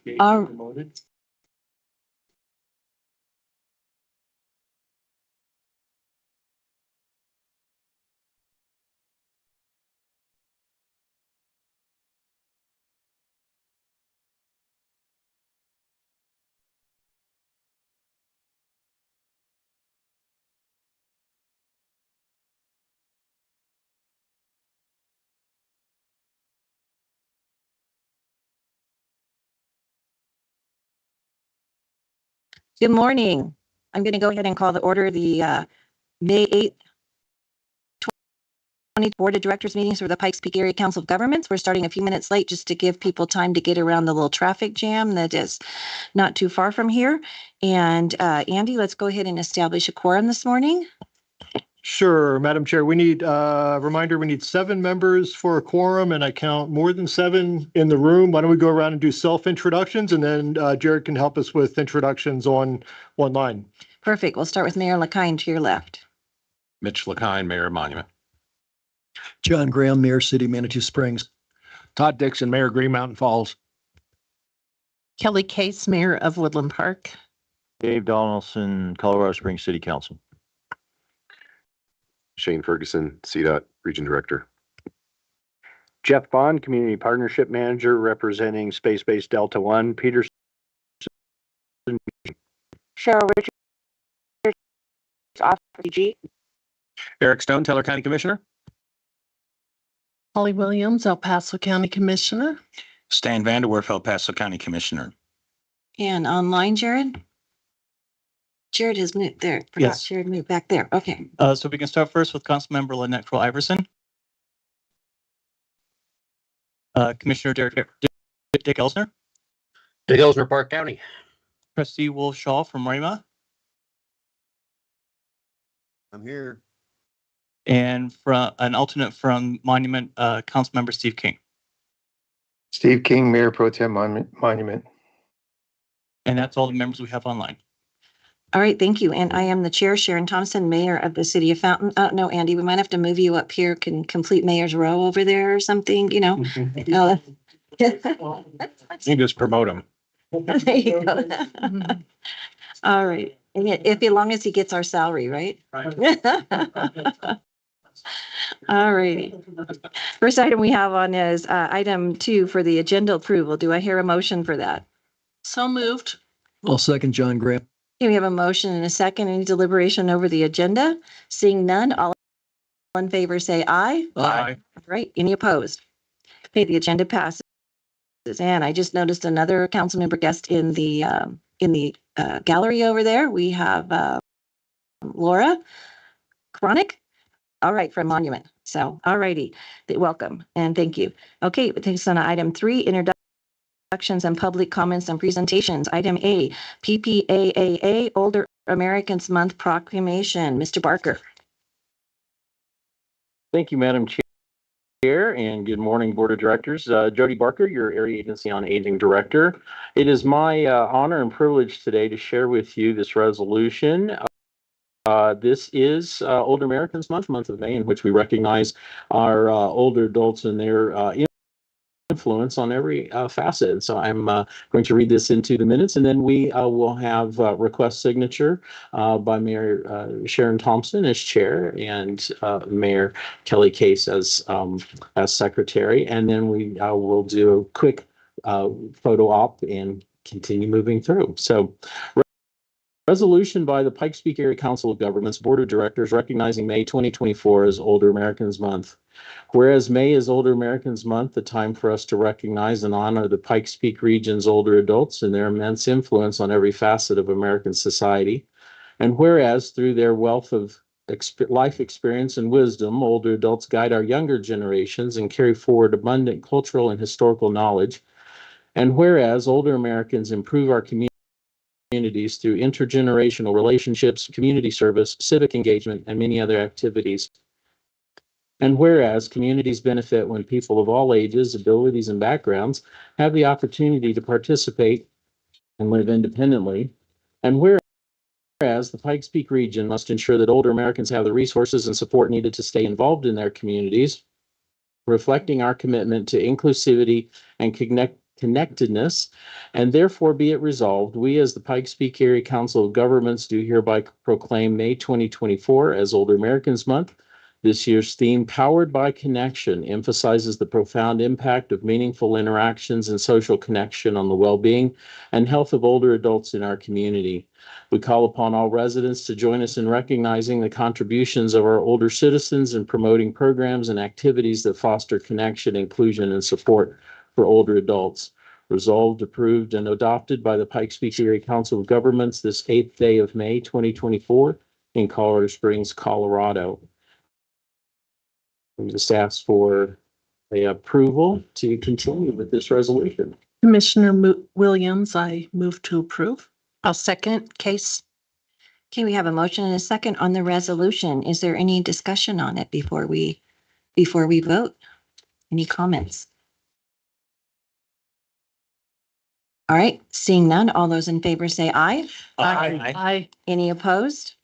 Good morning. I'm going to go ahead and call the order the May 8th, 2020 Board of Directors meetings for the Pikes Peak Area Council of Governments. We're starting a few minutes late just to give people time to get around the little traffic jam that is not too far from here. And Andy, let's go ahead and establish a quorum this morning. Sure, Madam Chair. We need reminder, we need 7 members for a quorum, and I count more than 7 in the room. Why don't we go around and do self-introductions, and then Jared can help us with introductions online. Perfect. We'll start with Mayor LaKine to your left. Mitch LaKine, Mayor of Monument. John Graham, Mayor, City Manitou Springs. Todd Dixon, Mayor, Green Mountain Falls. Kelly Case, Mayor of Woodland Park. Dave Donaldson, Colorado Springs City Council. Shane Ferguson, CDOT Region Director. Jeff Bond, Community Partnership Manager representing Space Base Delta One, Peterson. Cheryl Richards, Office PPACG. Eric Stone, Teller County Commissioner. Holly Williams, El Paso County Commissioner. Stan Vanderwerf, El Paso County Commissioner. And online, Jared? Jared has moved there. Forgot Yes. Jared moved back there. Okay. So we can start first with Councilmember Lynette Kroll Iverson. Commissioner Dick Elsner. Dick Elsner, Park County. Trustee Wolf Shaw from Rima. I'm here. And from an alternate from Monument, Councilmember Steve King. Steve King, Mayor Pro Tem Monument. And that's all the members we have online. All right, thank you. And I am the chair, Sharon Thompson, Mayor of the City of Fountain. No, Andy, we might have to move you up here. Can complete Mayor's Row over there or something, you know? No. You just promote him. There you go. All right. And if as long as he gets our salary, right? All righty. First item we have on is item 2 for the agenda approval. Do I hear a motion for that? So moved. I'll second John Graham. Okay, we have a motion and a second. Any deliberation over the agenda? Seeing none, all in favor say aye. Aye. Right. Any opposed? Okay, the agenda passes. And I just noticed another council member guest in the gallery over there. We have Laura Chronic. All right, from Monument. So, all righty. Welcome and thank you. Okay, it takes us on item 3, introductions and public comments and presentations. Item A, PPAAA Older Americans Month Proclamation. Mr. Barker. Thank you, Madam Chair, and good morning, Board of Directors. Jody Barker, your Area Agency on Aging Director. It is my honor and privilege today to share with you this resolution. This is Older Americans month of May, in which we recognize our older adults and their influence on every facet. So I'm going to read this into the minutes, and then we will have request signature by Mayor Sharon Thompson as chair and Mayor Kelly Case as secretary. And then we will do a quick photo op and continue moving through. So resolution by the Pikes Peak Area Council of Governments Board of Directors recognizing May 2024 as Older Americans Month. Whereas May is Older Americans Month, the time for us to recognize and honor the Pikes Peak region's older adults and their immense influence on every facet of American society. And whereas through their wealth of life experience and wisdom, older adults guide our younger generations and carry forward abundant cultural and historical knowledge. And whereas older Americans improve our communities through intergenerational relationships, community service, civic engagement, and many other activities. And whereas communities benefit when people of all ages, abilities, and backgrounds have the opportunity to participate and live independently. And whereas the Pikes Peak region must ensure that older Americans have the resources and support needed to stay involved in their communities, reflecting our commitment to inclusivity and connectedness, and therefore be it resolved, we as the Pikes Peak Area Council of Governments do hereby proclaim May 2024 as Older Americans Month. This year's theme, Powered by Connection, emphasizes the profound impact of meaningful interactions and social connection on the well-being and health of older adults in our community. We call upon all residents to join us in recognizing the contributions of our older citizens in promoting programs and activities that foster connection, inclusion, and support for older adults. Resolved, approved, and adopted by the Pikes Peak Area Council of Governments this 8th day of May 2024 in Colorado Springs, Colorado. We just ask for the approval to continue with this resolution. Commissioner Williams, I move to approve. I'll second. Case. Okay, we have a motion and a second on the resolution. Is there any discussion on it before we vote? Any comments? All right, seeing none, all those in favor say aye. Aye. Any opposed?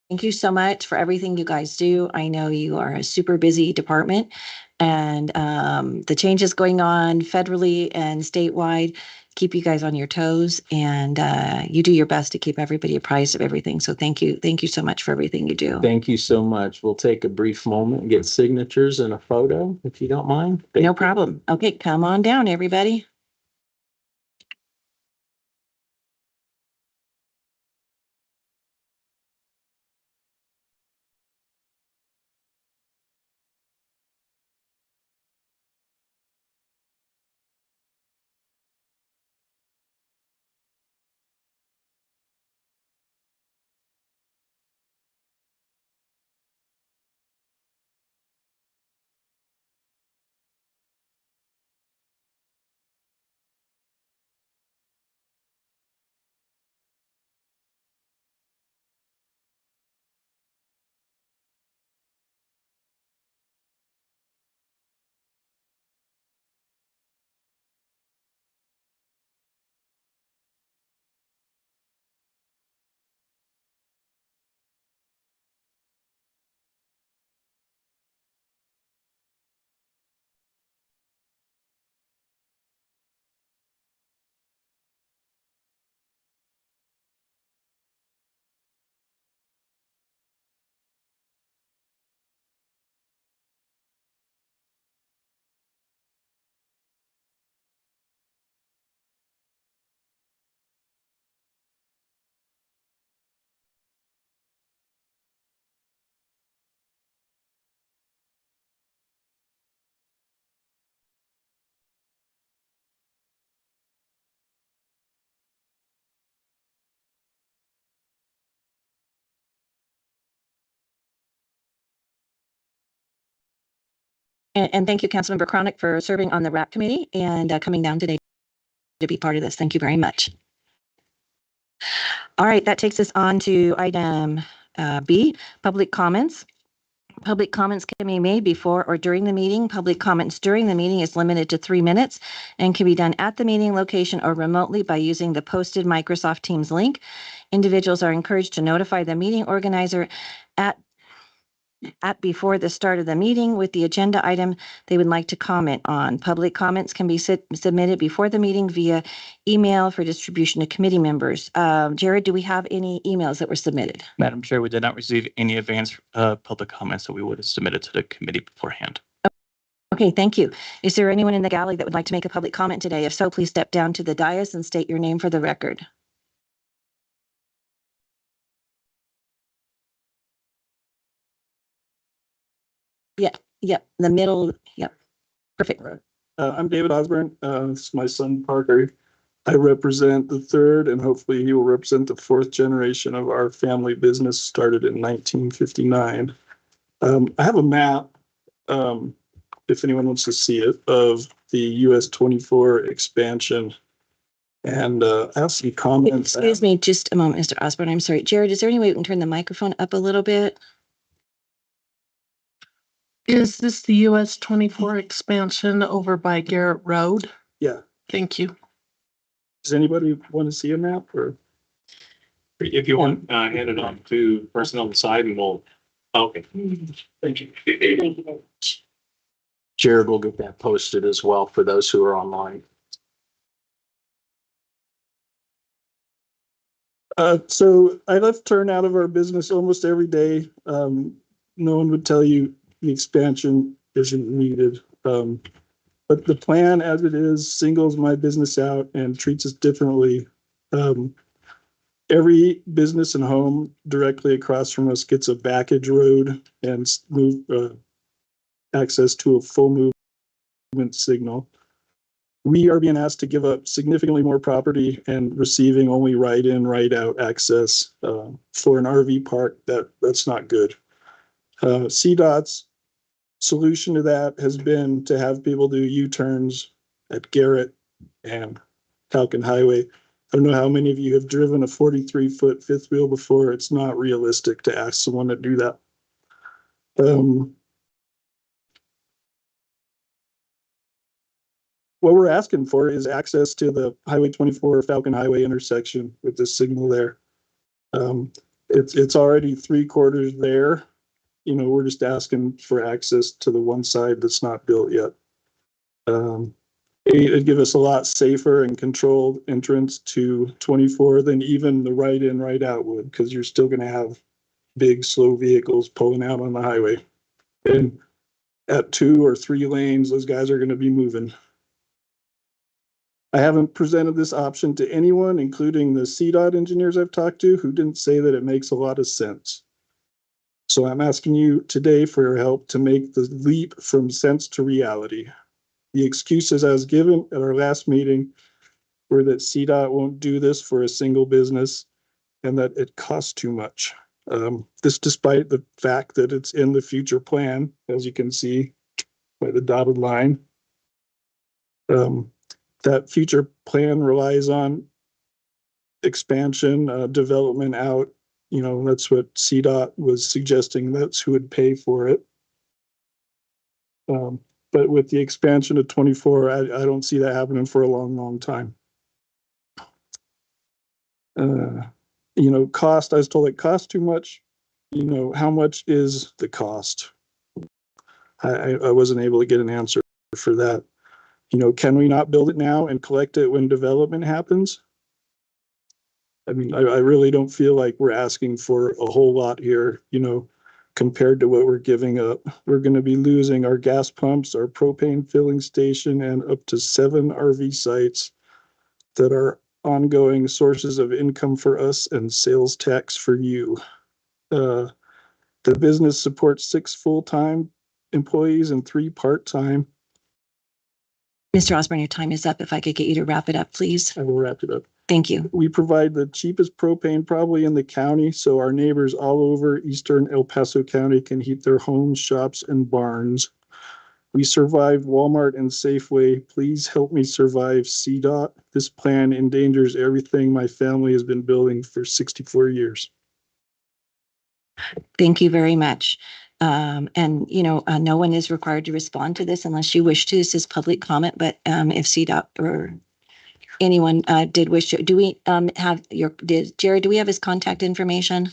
Thank you so much for everything you guys do. I know you are a super busy department, and the changes going on federally and statewide keep you guys on your toes, and you do your best to keep everybody apprised of everything. So thank you. Thank you so much for everything you do. Thank you so much. We'll take a brief moment and get signatures and a photo, if you don't mind. Thank No you. problem. Okay, come on down, everybody. And thank you, Councilmember Chronic, for serving on the RAP committee and coming down today to be part of this. Thank you very much. All right, that takes us on to item B, public comments. Public comments can be made before or during the meeting. Public comments during the meeting is limited to 3 minutes and can be done at the meeting location or remotely by using the posted Microsoft Teams link. Individuals are encouraged to notify the meeting organizer at before the start of the meeting with the agenda item they would like to comment on. Public comments can be submitted before the meeting via email for distribution to committee members. Jared, do we have any emails that were submitted? Madam Chair, we did not receive any advance public comments that we would have submitted to the committee beforehand. Okay, thank you. Is there anyone in the gallery that would like to make a public comment today? If so, please step down to the dais and state your name for the record. Yep, the middle, yep. Perfect. I'm David Osborne. This is my son Parker. I represent the third, and hopefully he will represent the fourth generation of our family business, started in 1959. I have a map, if anyone wants to see it, of the US 24 expansion. And I have some comments. Excuse me, just a moment, Mr. Osborne. I'm sorry. Jared, is there any way we can turn the microphone up a little bit? Is this the US 24 expansion over by Garrett Road? Yeah. Thank you. Does anybody want to see a map, or? If you want, hand it on to person on the side and we'll, okay. Thank you. Jared will get that posted as well for those who are online. So I left turn out of our business almost every day. No one would tell you the expansion isn't needed. But the plan as it is singles my business out and treats us differently. Every business and home directly across from us gets a backage road and access to a full movement signal. We are being asked to give up significantly more property and receiving only right in, right out access for an RV park. That's not good. CDOT's solution to that has been to have people do U-turns at Garrett and Falcon Highway. I don't know how many of you have driven a 43-foot fifth wheel before. It's not realistic to ask someone to do that. What we're asking for is access to the Highway 24 Falcon Highway intersection with the signal there. It's already 3/4 there. You know, we're just asking for access to the one side that's not built yet. It'd give us a lot safer and controlled entrance to 24 than even the right in, right out would, because you're still going to have big, slow vehicles pulling out on the highway. And at 2 or 3 lanes, those guys are going to be moving. I haven't presented this option to anyone, including the CDOT engineers I've talked to, who didn't say that it makes a lot of sense. So I'm asking you today for your help to make the leap from sense to reality. The excuses I was given at our last meeting were that CDOT won't do this for a single business and that it costs too much. This despite the fact that it's in the future plan, as you can see by the dotted line. That future plan relies on expansion, development out. You know, that's what CDOT was suggesting. That's who would pay for it. But with the expansion of 24, I don't see that happening for a long, long time. You know, cost, I was told it costs too much. You know, how much is the cost? I wasn't able to get an answer for that. You know, can we not build it now and collect it when development happens? I mean, I really don't feel like we're asking for a whole lot here, you know, compared to what we're giving up. We're going to be losing our gas pumps, our propane filling station, and up to 7 RV sites that are ongoing sources of income for us and sales tax for you. The business supports 6 full-time employees and 3 part-time. Mr. Osborne, your time is up. If I could get you to wrap it up, please. I will wrap it up. Thank you. We provide the cheapest propane probably in the county, so our neighbors all over eastern El Paso County can heat their homes, shops, and barns. We survived Walmart and Safeway. Please help me survive CDOT. This plan endangers everything my family has been building for 64 years. Thank you very much. And, you know, no one is required to respond to this unless you wish to. This is public comment, but if CDOT or anyone did wish to, do we have Jared, do we have his contact information?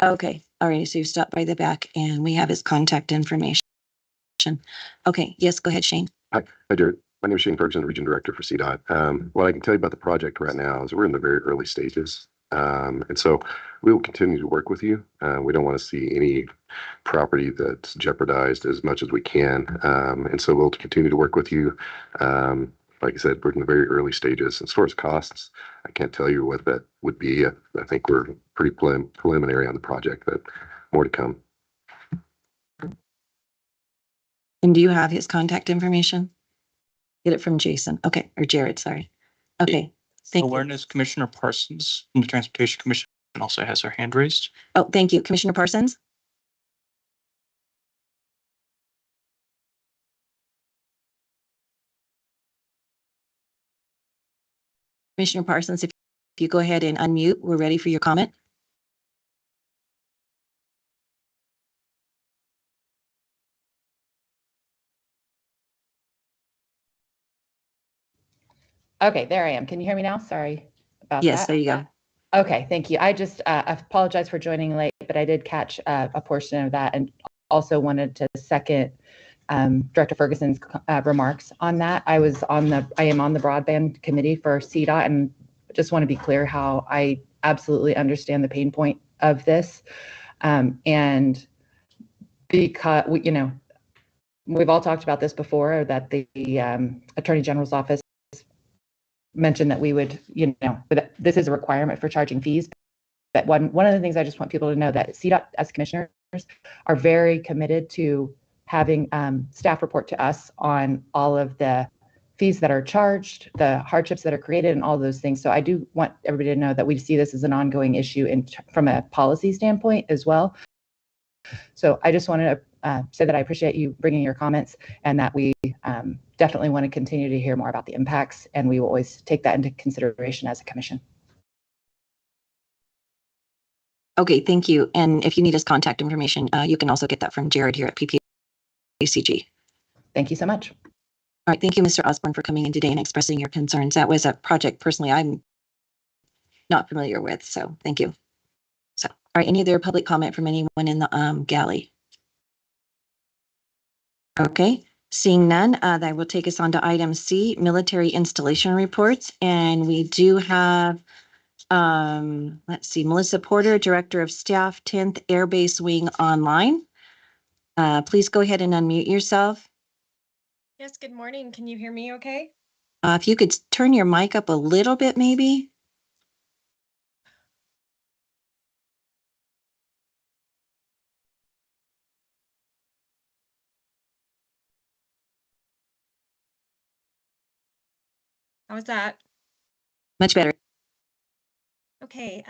Okay. All right. So you stopped by the back and we have his contact information. Okay. Yes, go ahead, Shane. Hi, Jared. My name is Shane Ferguson, Region Director for CDOT. What I can tell you about the project right now is we're in the very early stages. And so we will continue to work with you. We don't want to see any property that's jeopardized as much as we can. And so we'll continue to work with you. Like I said, we're in the very early stages. As far as costs, I can't tell you what that would be. I think we're pretty preliminary on the project, but more to come. And do you have his contact information? Get it from Jason. Okay. Or Jared, sorry. Okay. Thank you. Awareness, Commissioner Parsons from the Transportation Commission also has her hand raised. Oh, thank you. Commissioner Parsons? Commissioner Parsons, if you go ahead and unmute, we're ready for your comment. Okay, there I am. Can you hear me now? Sorry about that. Yes, there you go. Okay, thank you. I just apologize for joining late, but I did catch a portion of that and also wanted to second Director Ferguson's remarks on that. I am on the broadband committee for CDOT, and just want to be clear how I absolutely understand the pain point of this. And because we've all talked about this before, that the Attorney General's office mentioned that we would, but this is a requirement for charging fees. But one of the things I just want people to know that CDOT as commissioners are very committed to having staff report to us on all of the fees that are charged, the hardships that are created, and all those things. So I do want everybody to know that we see this as an ongoing issue from a policy standpoint as well. So I just wanted to say that I appreciate you bringing your comments, and that we definitely want to continue to hear more about the impacts, and we will always take that into consideration as a commission. Okay, thank you. And if you need his contact information, you can also get that from Jared here at PPACG. Thank you so much. All right, thank you, Mr. Osborne, for coming in today and expressing your concerns. That was a project personally I'm not familiar with, so thank you. So, all right, any other public comment from anyone in the galley? Okay, seeing none, that will take us on to item C, military installation reports. And we do have, let's see, Melissa Porter, Director of Staff, 10th Air Base Wing online. Please go ahead and unmute yourself. Yes, good morning. Can you hear me okay? If you could turn your mic up a little bit, maybe. How was that? Much better. Okay,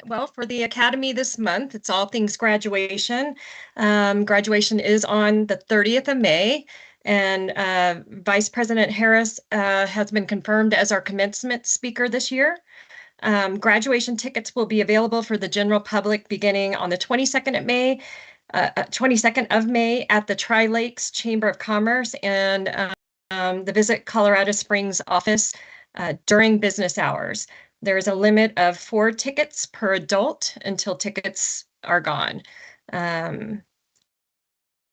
well, for the Academy this month, it's all things graduation. Graduation is on the 30th of May, and Vice President Harris has been confirmed as our commencement speaker this year. Graduation tickets will be available for the general public beginning on the 22nd of May, 22nd of May at the Tri-Lakes Chamber of Commerce and the Visit Colorado Springs office during business hours. There is a limit of 4 tickets per adult until tickets are gone.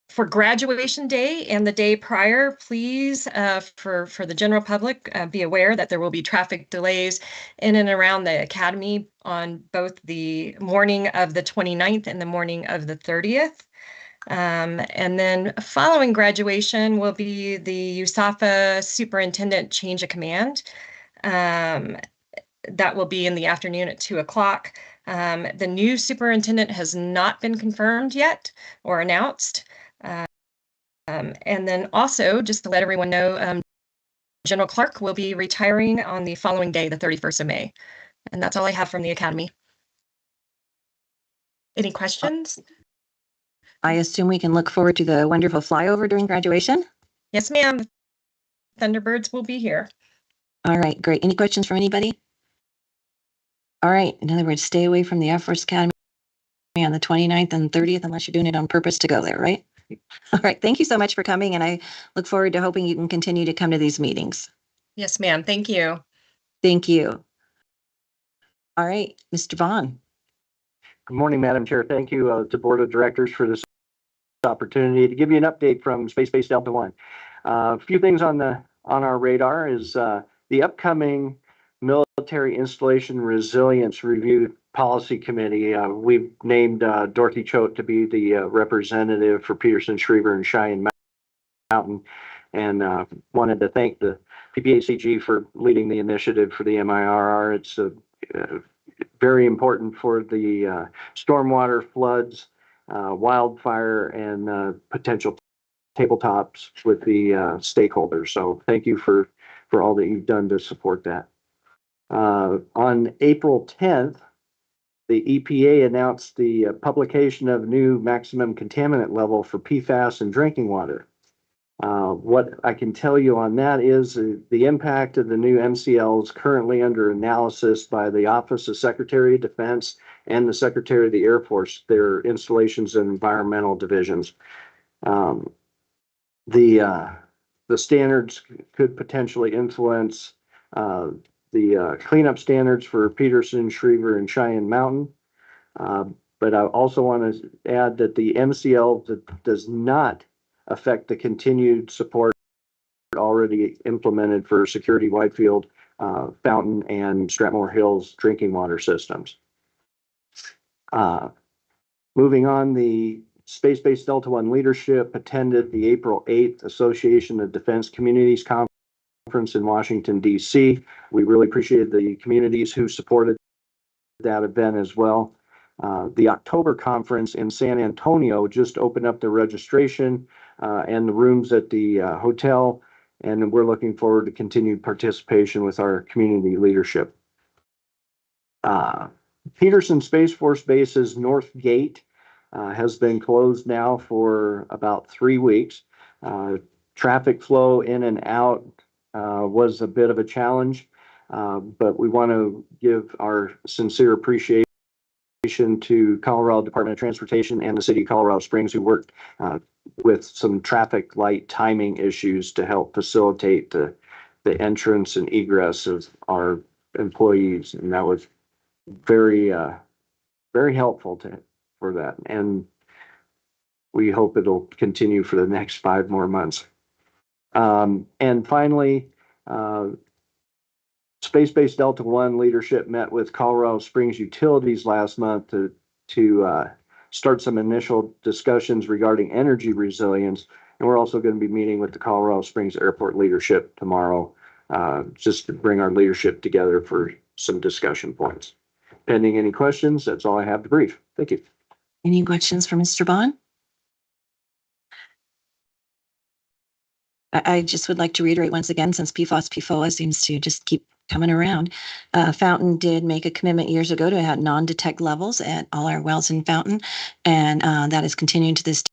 For graduation day and the day prior, please, for the general public, be aware that there will be traffic delays in and around the Academy on both the morning of the 29th and the morning of the 30th. And then following graduation will be the USAFA Superintendent Change of Command. That will be in the afternoon at 2 o'clock. The new superintendent has not been confirmed yet or announced. And then also, just to let everyone know, General Clark will be retiring on the following day, the 31st of May. And that's all I have from the Academy. Any questions? I assume we can look forward to the wonderful flyover during graduation? Yes, ma'am. Thunderbirds will be here. All right, great. Any questions from anybody? All right, in other words, stay away from the Air Force Academy on the 29th and 30th unless you're doing it on purpose to go there, right? All right, thank you so much for coming, and I look forward to hoping you can continue to come to these meetings. Yes, ma'am. Thank you. Thank you. All right, Mr. Vaughn. Good morning, Madam Chair. Thank you to Board of Directors for this opportunity to give you an update from Space Base Delta One. A few things on our radar is the upcoming Military Installation Resilience Review Policy Committee. We've named Dorothy Choate to be the representative for Peterson, Schriever, and Cheyenne Mountain, and wanted to thank the PPACG for leading the initiative for the MIRR. It's very important for the stormwater, floods, wildfire, and potential tabletops with the stakeholders. So thank you for all that you've done to support that. On April 10th, the EPA announced the publication of new maximum contaminant level for PFAS in drinking water. What I can tell you on that is the impact of the new MCL is currently under analysis by the Office of Secretary of Defense and the Secretary of the Air Force, their installations and environmental divisions. The standards could potentially influence the cleanup standards for Peterson, Schriever, and Cheyenne Mountain. But I also want to add that the MCL does not affect the continued support already implemented for Security Whitefield, Fountain, and Stratmore Hills drinking water systems. Moving on, the Space-Based Delta One leadership attended the April 8th Association of Defense Communities Conference in Washington, D.C. We really appreciated the communities who supported that event as well. The October conference in San Antonio just opened up the registration and the rooms at the hotel, and we're looking forward to continued participation with our community leadership. Peterson Space Force Base's North Gate has been closed now for about 3 weeks. Traffic flow in and out was a bit of a challenge, but we want to give our sincere appreciation to Colorado Department of Transportation and the City of Colorado Springs, who worked with some traffic light timing issues to help facilitate the entrance and egress of our employees, and that was very helpful for that, and we hope it'll continue for the next 5 more months. And finally, Space-Based Delta One leadership met with Colorado Springs Utilities last month to start some initial discussions regarding energy resilience, and we're also going to be meeting with the Colorado Springs Airport leadership tomorrow, just to bring our leadership together for some discussion points. Pending any questions, that's all I have to brief. Thank you. Any questions for Mr. Bond? I just would like to reiterate once again, since PFOA seems to just keep coming around. Fountain did make a commitment years ago to have non-detect levels at all our wells in Fountain, and that is continuing to this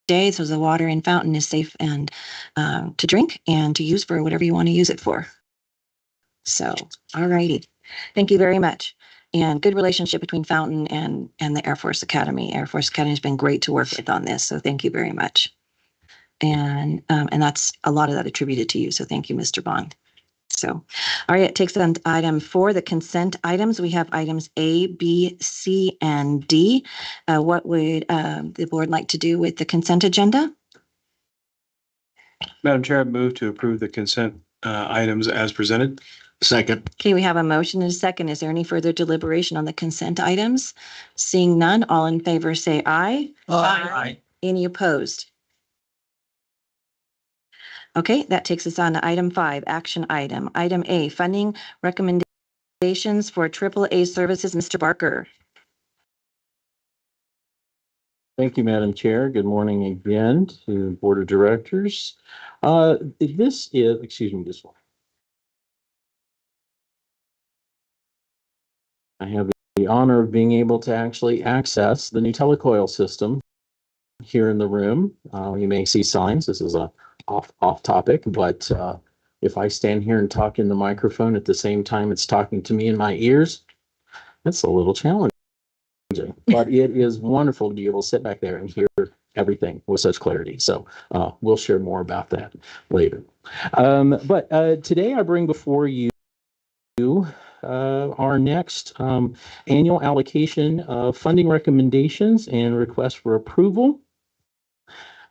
day. So the water in Fountain is safe and to drink and to use for whatever you want to use it for. So, all righty. Thank you very much. And good relationship between Fountain and the Air Force Academy. Air Force Academy has been great to work with on this, so thank you very much. And that's a lot of that attributed to you, so thank you, Mr. Bond. So, all right, it takes on item 4, the consent items. We have items A, B, C, and D. What would the board like to do with the consent agenda? Madam Chair, I move to approve the consent items as presented. Second. Okay, we have a motion and a second. Is there any further deliberation on the consent items? Seeing none, all in favor say aye. Aye. Any opposed? Okay, that takes us on to item 5, action item. Item A, funding recommendations for AAA services. Mr. Barker. Thank you, Madam Chair. Good morning again to the Board of Directors. This is, excuse me, this one. I have the honor of being able to actually access the new telecoil system here in the room. You may see signs. This is a off topic, but if I stand here and talk in the microphone at the same time it's talking to me in my ears, that's a little challenging. But it is wonderful to be able to sit back there and hear everything with such clarity. So we'll share more about that later. But today I bring before you our next annual allocation of funding recommendations and requests for approval.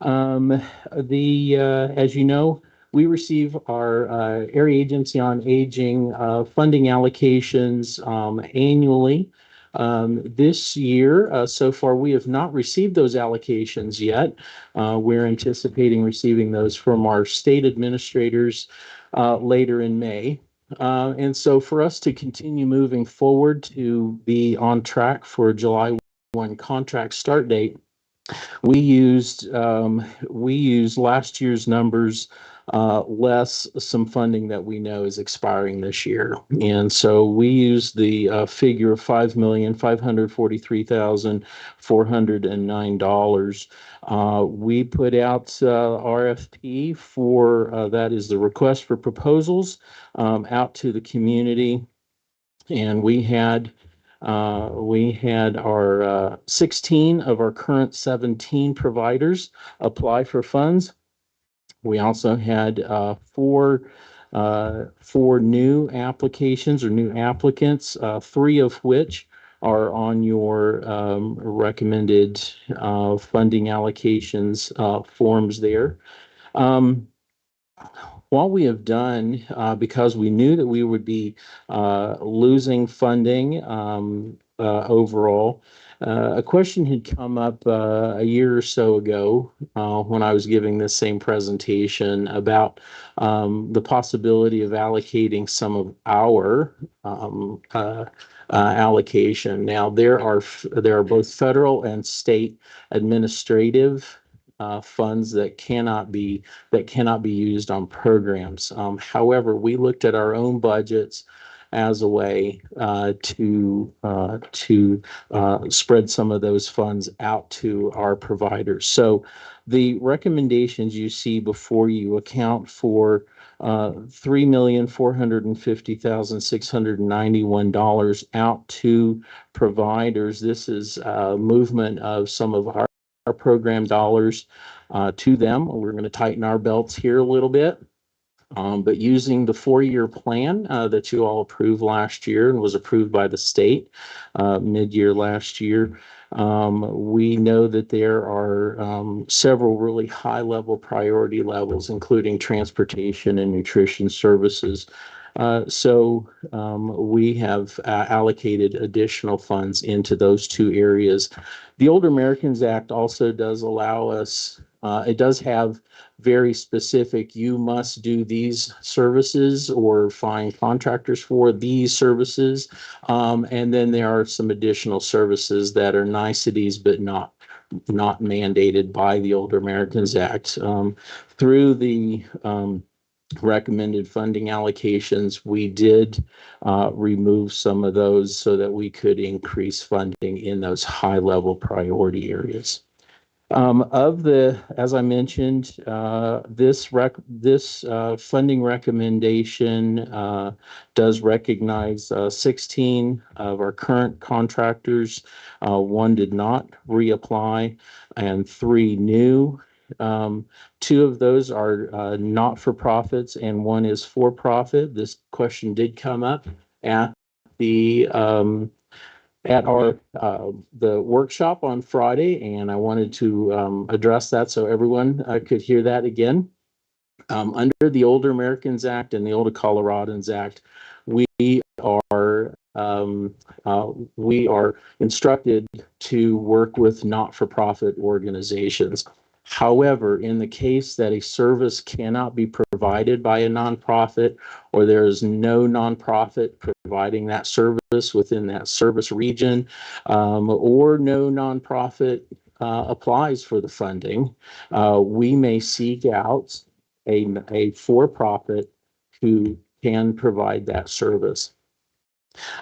As you know, we receive our Area Agency on Aging funding allocations annually. This year, so far, we have not received those allocations yet. We're anticipating receiving those from our state administrators later in May. And so for us to continue moving forward to be on track for July 1 contract start date, we used last year's numbers less some funding that we know is expiring this year. And so we used the figure of $5,543,409. We put out RFP for, that is the request for proposals, out to the community. And we had our 16 of our current 17 providers apply for funds. We also had four new applications or new applicants, 3 of which are on your recommended funding allocations forms there. What we have done, because we knew that we would be losing funding overall, a question had come up a year or so ago when I was giving this same presentation about the possibility of allocating some of our allocation. Now, there are both federal and state administrative funds that cannot be used on programs. However, we looked at our own budgets as a way to spread some of those funds out to our providers. So the recommendations you see before you account for $3,450,691 out to providers. This is movement of some of our program dollars to them. We're going to tighten our belts here a little bit. But using the 4-year plan that you all approved last year and was approved by the state mid-year last year, we know that there are several really high-level priority levels, including transportation and nutrition services. So we have allocated additional funds into those two areas. The Older Americans Act also does allow us, it does have very specific, you must do these services or find contractors for these services. And then there are some additional services that are niceties, but not mandated by the Older Americans Act. Through the recommended funding allocations, we did remove some of those so that we could increase funding in those high-level priority areas. As I mentioned, this funding recommendation does recognize 16 of our current contractors. 1 did not reapply, and 3 new. 2 of those are not-for-profits, and 1 is for-profit. This question did come up at the our the workshop on Friday, and I wanted to address that so everyone could hear that again. Under the Older Americans Act and the Older Coloradans Act, we are instructed to work with not-for-profit organizations. However, in the case that a service cannot be provided by a nonprofit, or there is no nonprofit providing that service within that service region, or no nonprofit applies for the funding, we may seek out a for-profit who can provide that service.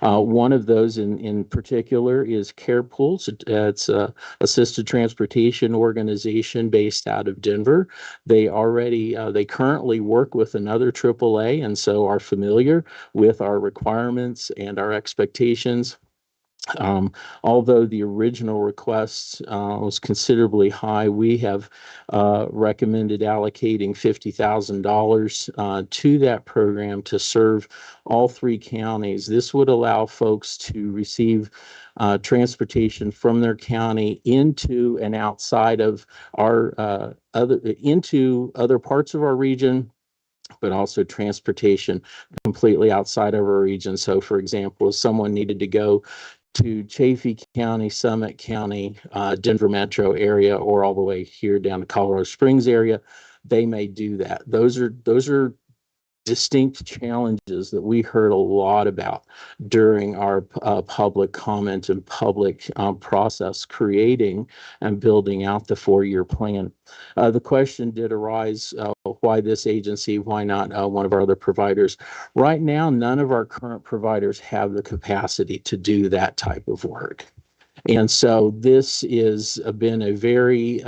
One of those in particular is Care Pools. It's a assisted transportation organization based out of Denver. They currently work with another AAA, and so are familiar with our requirements and our expectations. Although the original request was considerably high, we have recommended allocating $50,000 to that program to serve all 3 counties. This would allow folks to receive transportation from their county into and outside of our into other parts of our region, but also transportation completely outside of our region. So, for example, if someone needed to go to Chaffee County, Summit County, Denver metro area, or all the way here down to Colorado Springs area, they may do that. Those are distinct challenges that we heard a lot about during our public comment and public process creating and building out the 4-year plan. The question did arise, why this agency, why not one of our other providers? Right now, none of our current providers have the capacity to do that type of work. And so this has been a very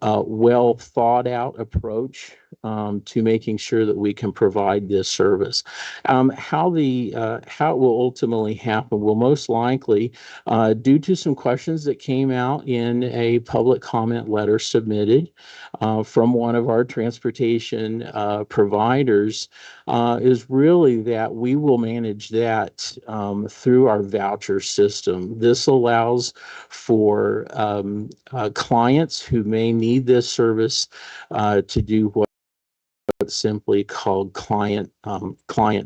well thought out approach to making sure that we can provide this service. How it will ultimately happen will most likely, due to some questions that came out in a public comment letter submitted from one of our transportation providers, is really that we will manage that through our voucher system. This allows for clients who may need this service to do what's simply called client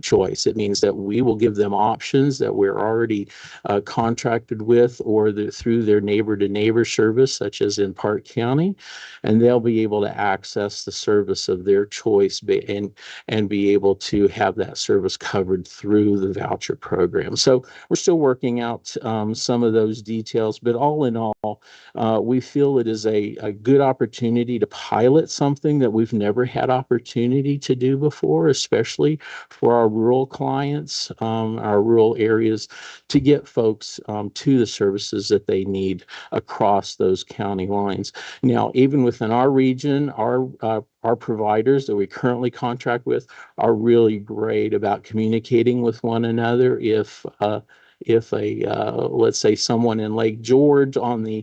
choice. It means that we will give them options that we're already contracted with, or through their neighbor to neighbor service, such as in Park County, and they'll be able to access the service of their choice and be able to have that service covered through the voucher program. So we're still working out some of those details, but all in all, we feel it is a good opportunity to pilot something that we've never had opportunity to do before, especially for our rural clients, our rural areas, to get folks to the services that they need across those county lines. Now, even within our region, our providers that we currently contract with are really great about communicating with one another. If let's say someone in Lake George on the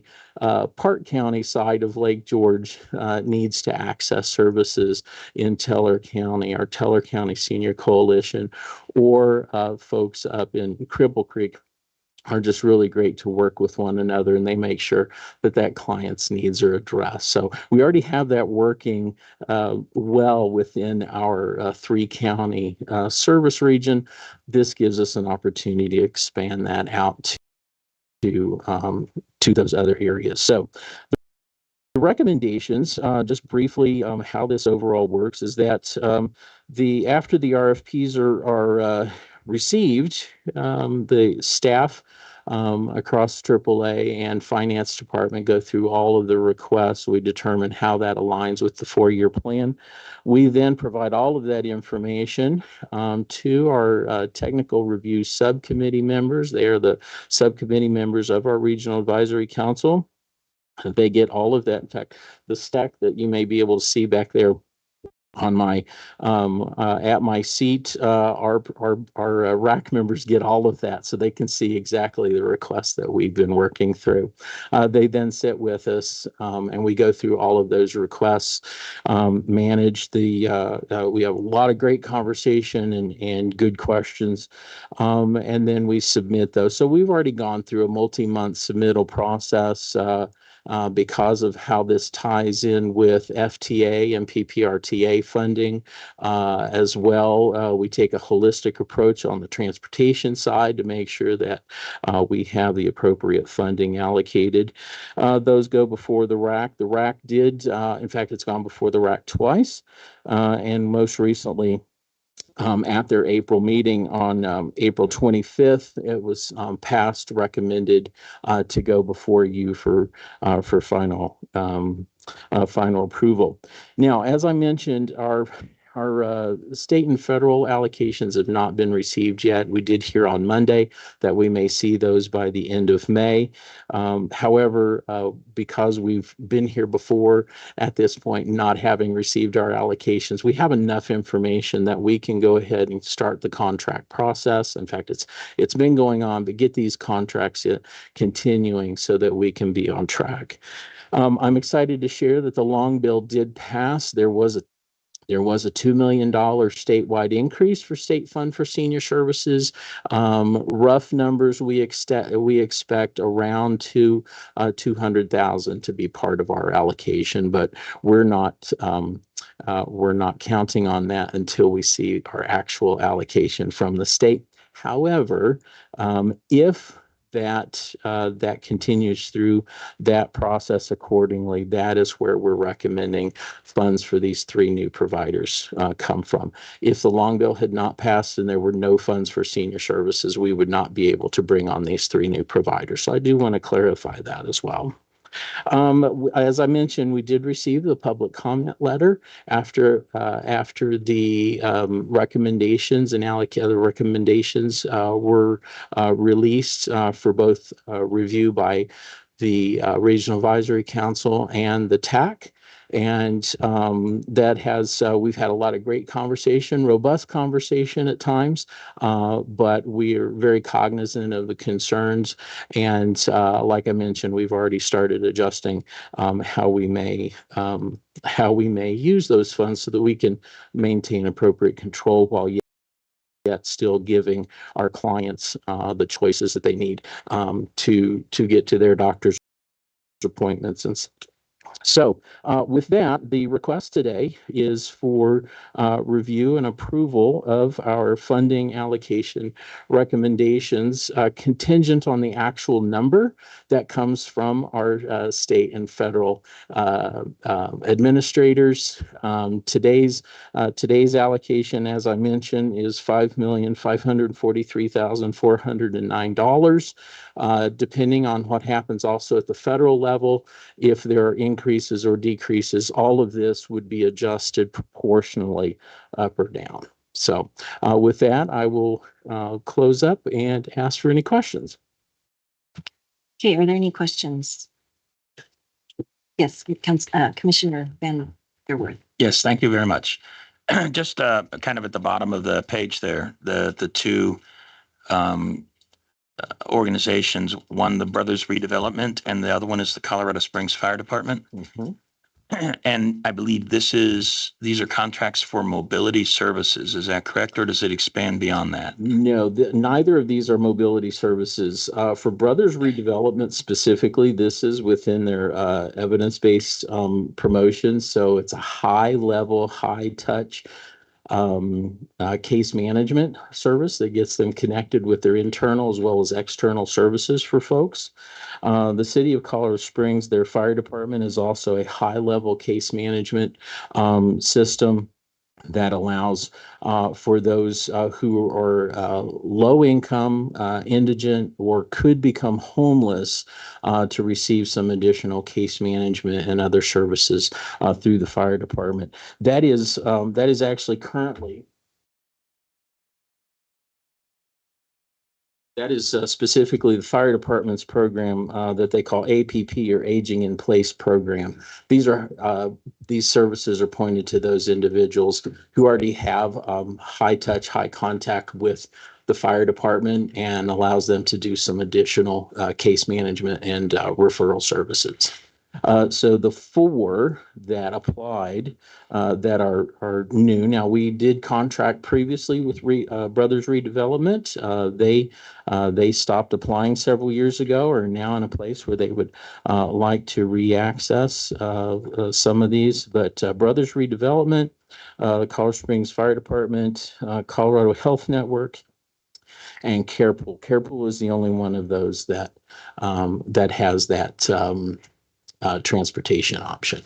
Park County side of Lake George needs to access services in Teller County, our Teller County Senior Coalition, or folks up in Cripple Creek, are just really great to work with one another, and they make sure that that client's needs are addressed. So we already have that working well within our 3-county service region. This gives us an opportunity to expand that out to those other areas. So the recommendations, just briefly, how this overall works is that after the RFPs are received, the staff across AAA and finance department go through all of the requests. We determine how that aligns with the 4-year plan. We then provide all of that information to our technical review subcommittee members. They are the subcommittee members of our Regional Advisory Council. They get all of that. In fact, the stack that you may be able to see back there on my at my seat, our RAC members get all of that, so they can see exactly the requests that we've been working through. They then sit with us, and we go through all of those requests, manage the. We have a lot of great conversation and good questions, and then we submit those. So we've already gone through a multi-month submittal process. Because of how this ties in with FTA and PPRTA funding as well. We take a holistic approach on the transportation side to make sure that we have the appropriate funding allocated. Those go before the RAC. The RAC did, in fact, it's gone before the RAC twice, and most recently, at their April meeting on April 25th, it was passed, recommended to go before you for final approval. Now, as I mentioned, our state and federal allocations have not been received yet. We did hear on Monday that we may see those by the end of May. However, because we've been here before at this point, not having received our allocations, we have enough information that we can go ahead and start the contract process. In fact, it's been going on, but get these contracts continuing so that we can be on track. I'm excited to share that the long bill did pass. There was a $2 million statewide increase for state fund for senior services. Rough numbers, we expect around $200,000 to be part of our allocation, but we're not counting on that until we see our actual allocation from the state. However, if that continues through that process accordingly, that is where we're recommending funds for these 3 new providers come from. If the long bill had not passed and there were no funds for senior services, we would not be able to bring on these 3 new providers. So I do want to clarify that as well. As I mentioned, we did receive the public comment letter after the recommendations and the recommendations were released for both review by the Regional Advisory Council and the TAC. And that has, we've had a lot of great conversation, robust conversation at times, but we are very cognizant of the concerns. And like I mentioned, we've already started adjusting how we may use those funds so that we can maintain appropriate control while yet still giving our clients the choices that they need to get to their doctor's appointments. And so with that, the request today is for review and approval of our funding allocation recommendations contingent on the actual number that comes from our state and federal administrators. Today's allocation, as I mentioned, is $5,543,409. Depending on what happens also at the federal level, if there are increases or decreases, all of this would be adjusted proportionally up or down. So with that, I will close up and ask for any questions. Okay, are there any questions? Yes, Commissioner Van der Werf. Yes, thank you very much. Just kind of at the bottom of the page there, the two organizations, one the Brothers Redevelopment and the other one is the Colorado Springs Fire Department. Mm-hmm. And I believe these are contracts for mobility services. Is that correct, or does it expand beyond that? No, neither of these are mobility services. For Brothers Redevelopment specifically, this is within their evidence-based promotion. So it's a high-level, high-touch case management service that gets them connected with their internal as well as external services for folks. The city of Colorado Springs, their fire department is also a high-level case management system that allows for those who are low income, indigent, or could become homeless to receive some additional case management and other services through the fire department. That is actually currently. That is specifically the fire department's program that they call APP, or Aging in Place program. These services are pointed to those individuals who already have high touch, high contact with the fire department, and allows them to do some additional case management and referral services. So the four that applied that are new. Now, we did contract previously with Brothers Redevelopment. They stopped applying several years ago, or are now in a place where they would like to re-access some of these. But Brothers Redevelopment, the Colorado Springs Fire Department, Colorado Health Network, and Carepool. Carepool is the only one of those that has that transportation option.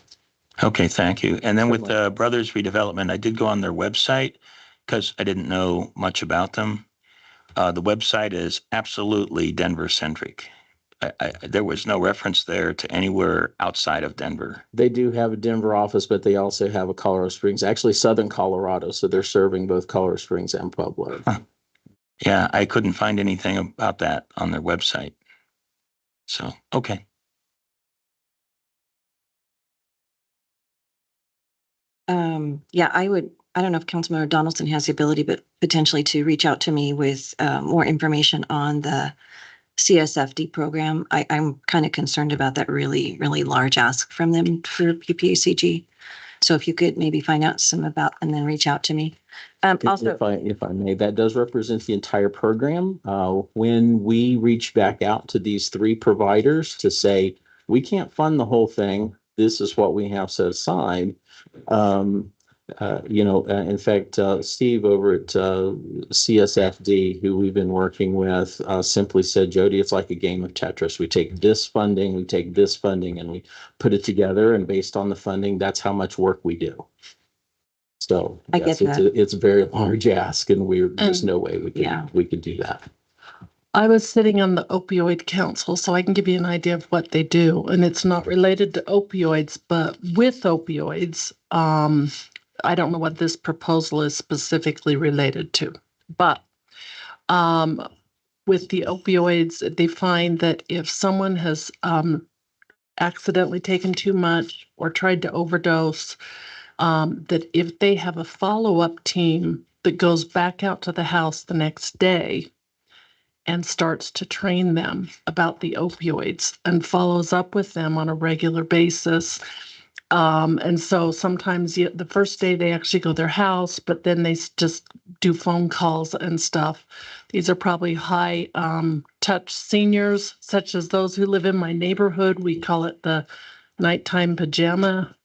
Okay, thank you. And then with the Brothers Redevelopment, I did go on their website because I didn't know much about them. The website is absolutely Denver centric. There was no reference there to anywhere outside of Denver. They do have a Denver office, but they also have a Colorado Springs, actually Southern Colorado. So they're serving both Colorado Springs and Pueblo. Huh. Yeah, I couldn't find anything about that on their website. So, okay. Yeah, I don't know if Councilmember Donaldson has the ability, but potentially to reach out to me with more information on the CSFD program. I'm kind of concerned about that really, really large ask from them for PPACG. So if you could maybe find out some about and then reach out to me. Also, if I may, that does represent the entire program. When we reach back out to these three providers to say, we can't fund the whole thing, this is what we have set aside. In fact, Steve over at CSFD, who we've been working with, simply said, Jody, it's like a game of Tetris. We take this funding, and we put it together, and based on the funding, that's how much work we do. So I get that. It's a very large ask, and there's no way we could do that. I was sitting on the opioid council, so I can give you an idea of what they do. And it's not related to opioids, but with opioids, I don't know what this proposal is specifically related to, but with the opioids, they find that if someone has accidentally taken too much or tried to overdose, that if they have a follow-up team that goes back out to the house the next day and starts to train them about the opioids and follows up with them on a regular basis. And so sometimes the first day they actually go to their house, but then they just do phone calls and stuff. These are probably high touch seniors, such as those who live in my neighborhood. We call it the nighttime pajama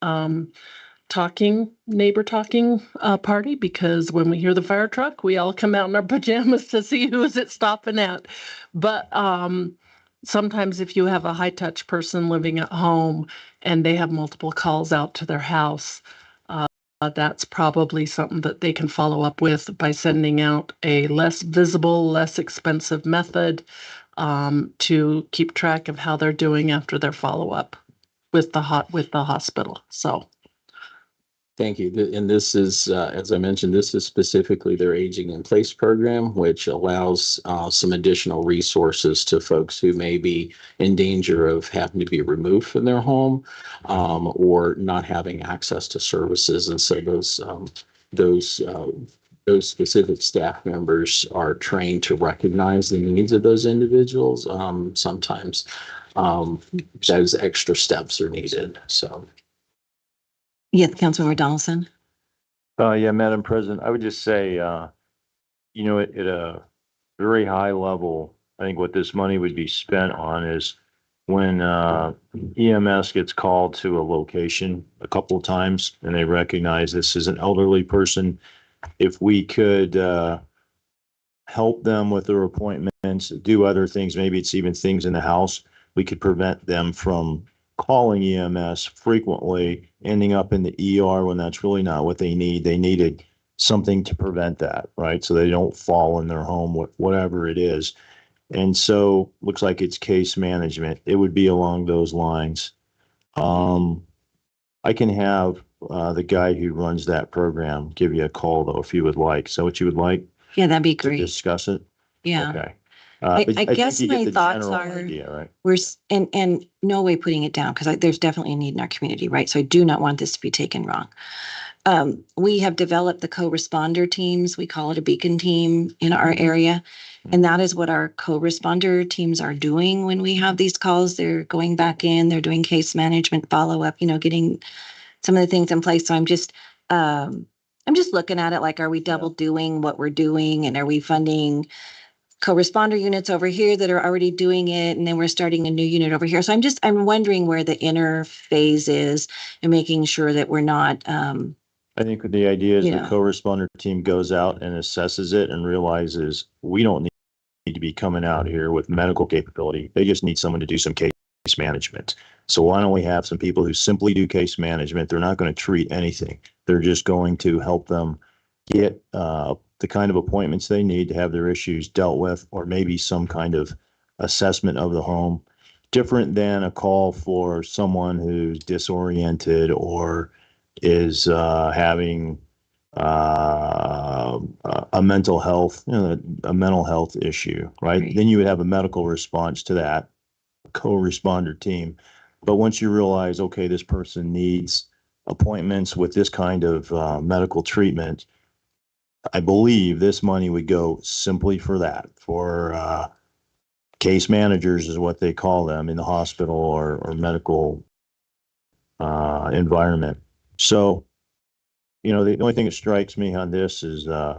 neighbor talking party, because when we hear the fire truck, we all come out in our pajamas to see who is it stopping at. But sometimes if you have a high touch person living at home and they have multiple calls out to their house, that's probably something that they can follow up with by sending out a less visible, less expensive method to keep track of how they're doing after their follow-up with the hospital. So. Thank you. And this is, as I mentioned, this is specifically their Aging in Place program, which allows some additional resources to folks who may be in danger of having to be removed from their home or not having access to services. And so those specific staff members are trained to recognize the needs of those individuals. Sometimes those extra steps are needed. So. Yeah, Councilmember Donaldson. Yeah, Madam President, I would just say, at a very high level, I think what this money would be spent on is when EMS gets called to a location a couple of times and they recognize this is an elderly person, if we could help them with their appointments, do other things, maybe it's even things in the house, we could prevent them from calling EMS frequently, ending up in the ER when that's really not what they need. They needed something to prevent that, right? So they don't fall in their home, whatever it is. And so looks like it's case management. It would be along those lines. I can have the guy who runs that program give you a call though, if you would like. So what you would like Yeah, that'd be to great. discuss it? Yeah. Okay. I think guess you get my the thoughts general are idea, right? and no way putting it down, because there's definitely a need in our community, right? So I do not want this to be taken wrong. We have developed the co-responder teams. We call it a beacon team in our area. And that is what our co-responder teams are doing when we have these calls. They're going back in, they're doing case management, follow-up, getting some of the things in place. So I'm just looking at it like, are we double doing what we're doing? And are we funding co-responder units over here that are already doing it, and then we're starting a new unit over here? So I'm wondering where the interface is and making sure that we're not I think the idea is the Yeah. co-responder team goes out and assesses it and realizes we don't need to be coming out here with medical capability. They just need someone to do some case management. So why don't we have some people who simply do case management? They're not going to treat anything. They're just going to help them get the kind of appointments they need to have their issues dealt with, or maybe some kind of assessment of the home, different than a call for someone who's disoriented or is having a mental health, a mental health issue, right? Right. Then you would have a medical response to that co-responder team. But once you realize, okay, this person needs appointments with this kind of medical treatment, I believe this money would go simply for that, for case managers is what they call them in the hospital or medical environment. So, the only thing that strikes me on this is our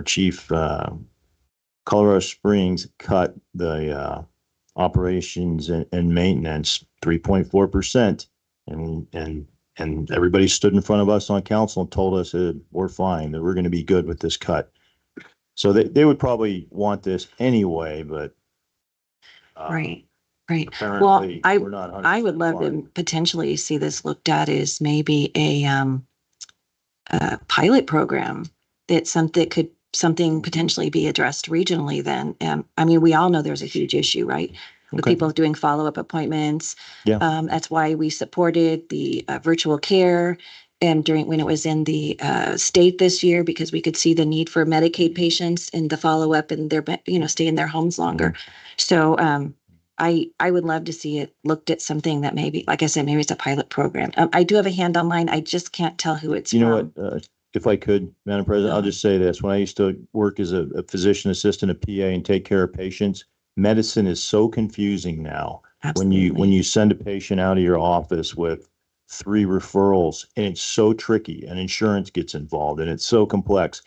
chief, Colorado Springs cut the operations and maintenance 3.4%, and everybody stood in front of us on council and told us that we're fine, that we're going to be good with this cut. So they would probably want this anyway, but right. Well, apparently we're not 100% I would love fine. to potentially see this looked at as maybe a pilot program that something potentially be addressed regionally then. I mean, we all know there's a huge issue, right? With Okay. people doing follow-up appointments. Yeah. That's why we supported the virtual care and during when it was in the state this year, because we could see the need for Medicaid patients and the follow up and their, stay in their homes longer. So I would love to see it looked at something that maybe, like I said, maybe it's a pilot program. I do have a hand online. I just can't tell who it's You know from. what, if I could, Madam President, I'll just say this. When I used to work as a physician assistant, a PA, and take care of patients, medicine is so confusing now. Absolutely. When you send a patient out of your office with 3 referrals, and it's so tricky, and insurance gets involved, and it's so complex.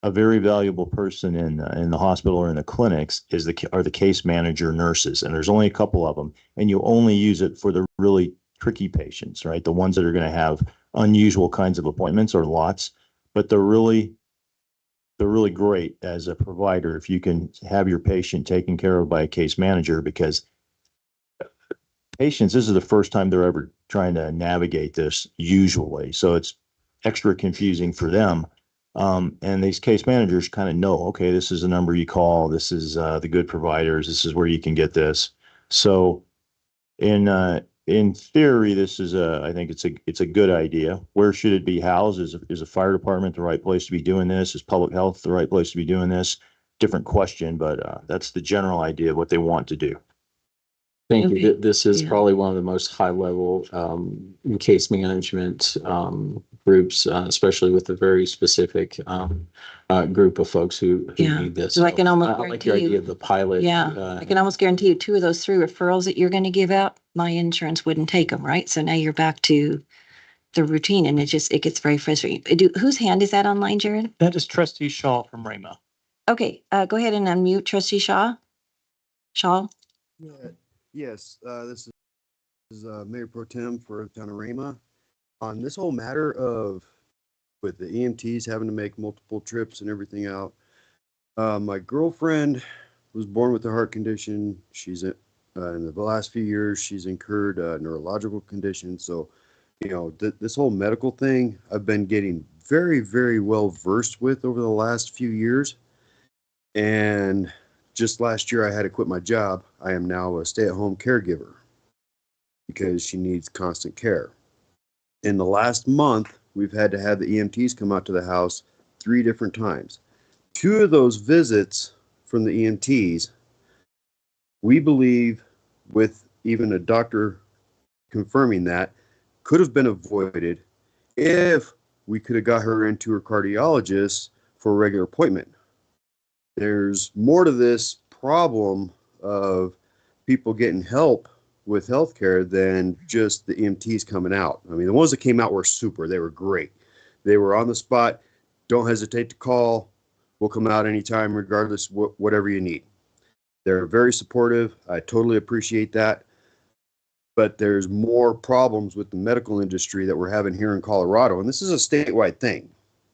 A very valuable person in the hospital or in the clinics are the case manager nurses, and there's only a couple of them, and you only use it for the really tricky patients, right? The ones that are going to have unusual kinds of appointments or lots, but they're really great as a provider if you can have your patient taken care of by a case manager, because patients, this is the first time they're ever trying to navigate this usually, so it's extra confusing for them. And these case managers kind of know, okay, this is the number you call, this is the good providers, this is where you can get this. So in theory, this is I think it's a good idea. Where should it be housed? Is a fire department the right place to be doing this? Is public health the right place to be doing this? Different question, but that's the general idea of what they want to do. Thank you. Okay. This is Yeah. probably one of the most high level case management groups, especially with a very specific group of folks who Yeah. need this. So I can almost I like your guarantee you- idea of the pilot. Yeah, I can almost guarantee you 2 of those 3 referrals that you're going to give out, my insurance wouldn't take them, right? So now you're back to the routine, and it gets very frustrating. Whose hand is that online, Jared? That is Trustee Shaw from Rama. Okay, go ahead and unmute Trustee Shaw. Shaw? Yes, this is Mayor Pro Tem for Town of Rama. On this whole matter of with the EMTs having to make multiple trips and everything out, my girlfriend was born with a heart condition. She's in the last few years, she's incurred neurological conditions. So, this whole medical thing, I've been getting very, very well versed with over the last few years. And just last year, I had to quit my job. I am now a stay-at-home caregiver because she needs constant care. In the last month, we've had to have the EMTs come out to the house 3 different times. 2 of those visits from the EMTs, we believe, with even a doctor confirming that, could have been avoided if we could have got her into her cardiologist for a regular appointment. There's more to this problem of people getting help with healthcare than just the EMTs coming out. I mean, the ones that came out were super. They were great. They were on the spot. Don't hesitate to call. We'll come out anytime, regardless whatever you need. They're very supportive. I totally appreciate that. But there's more problems with the medical industry that we're having here in Colorado. And this is a statewide thing.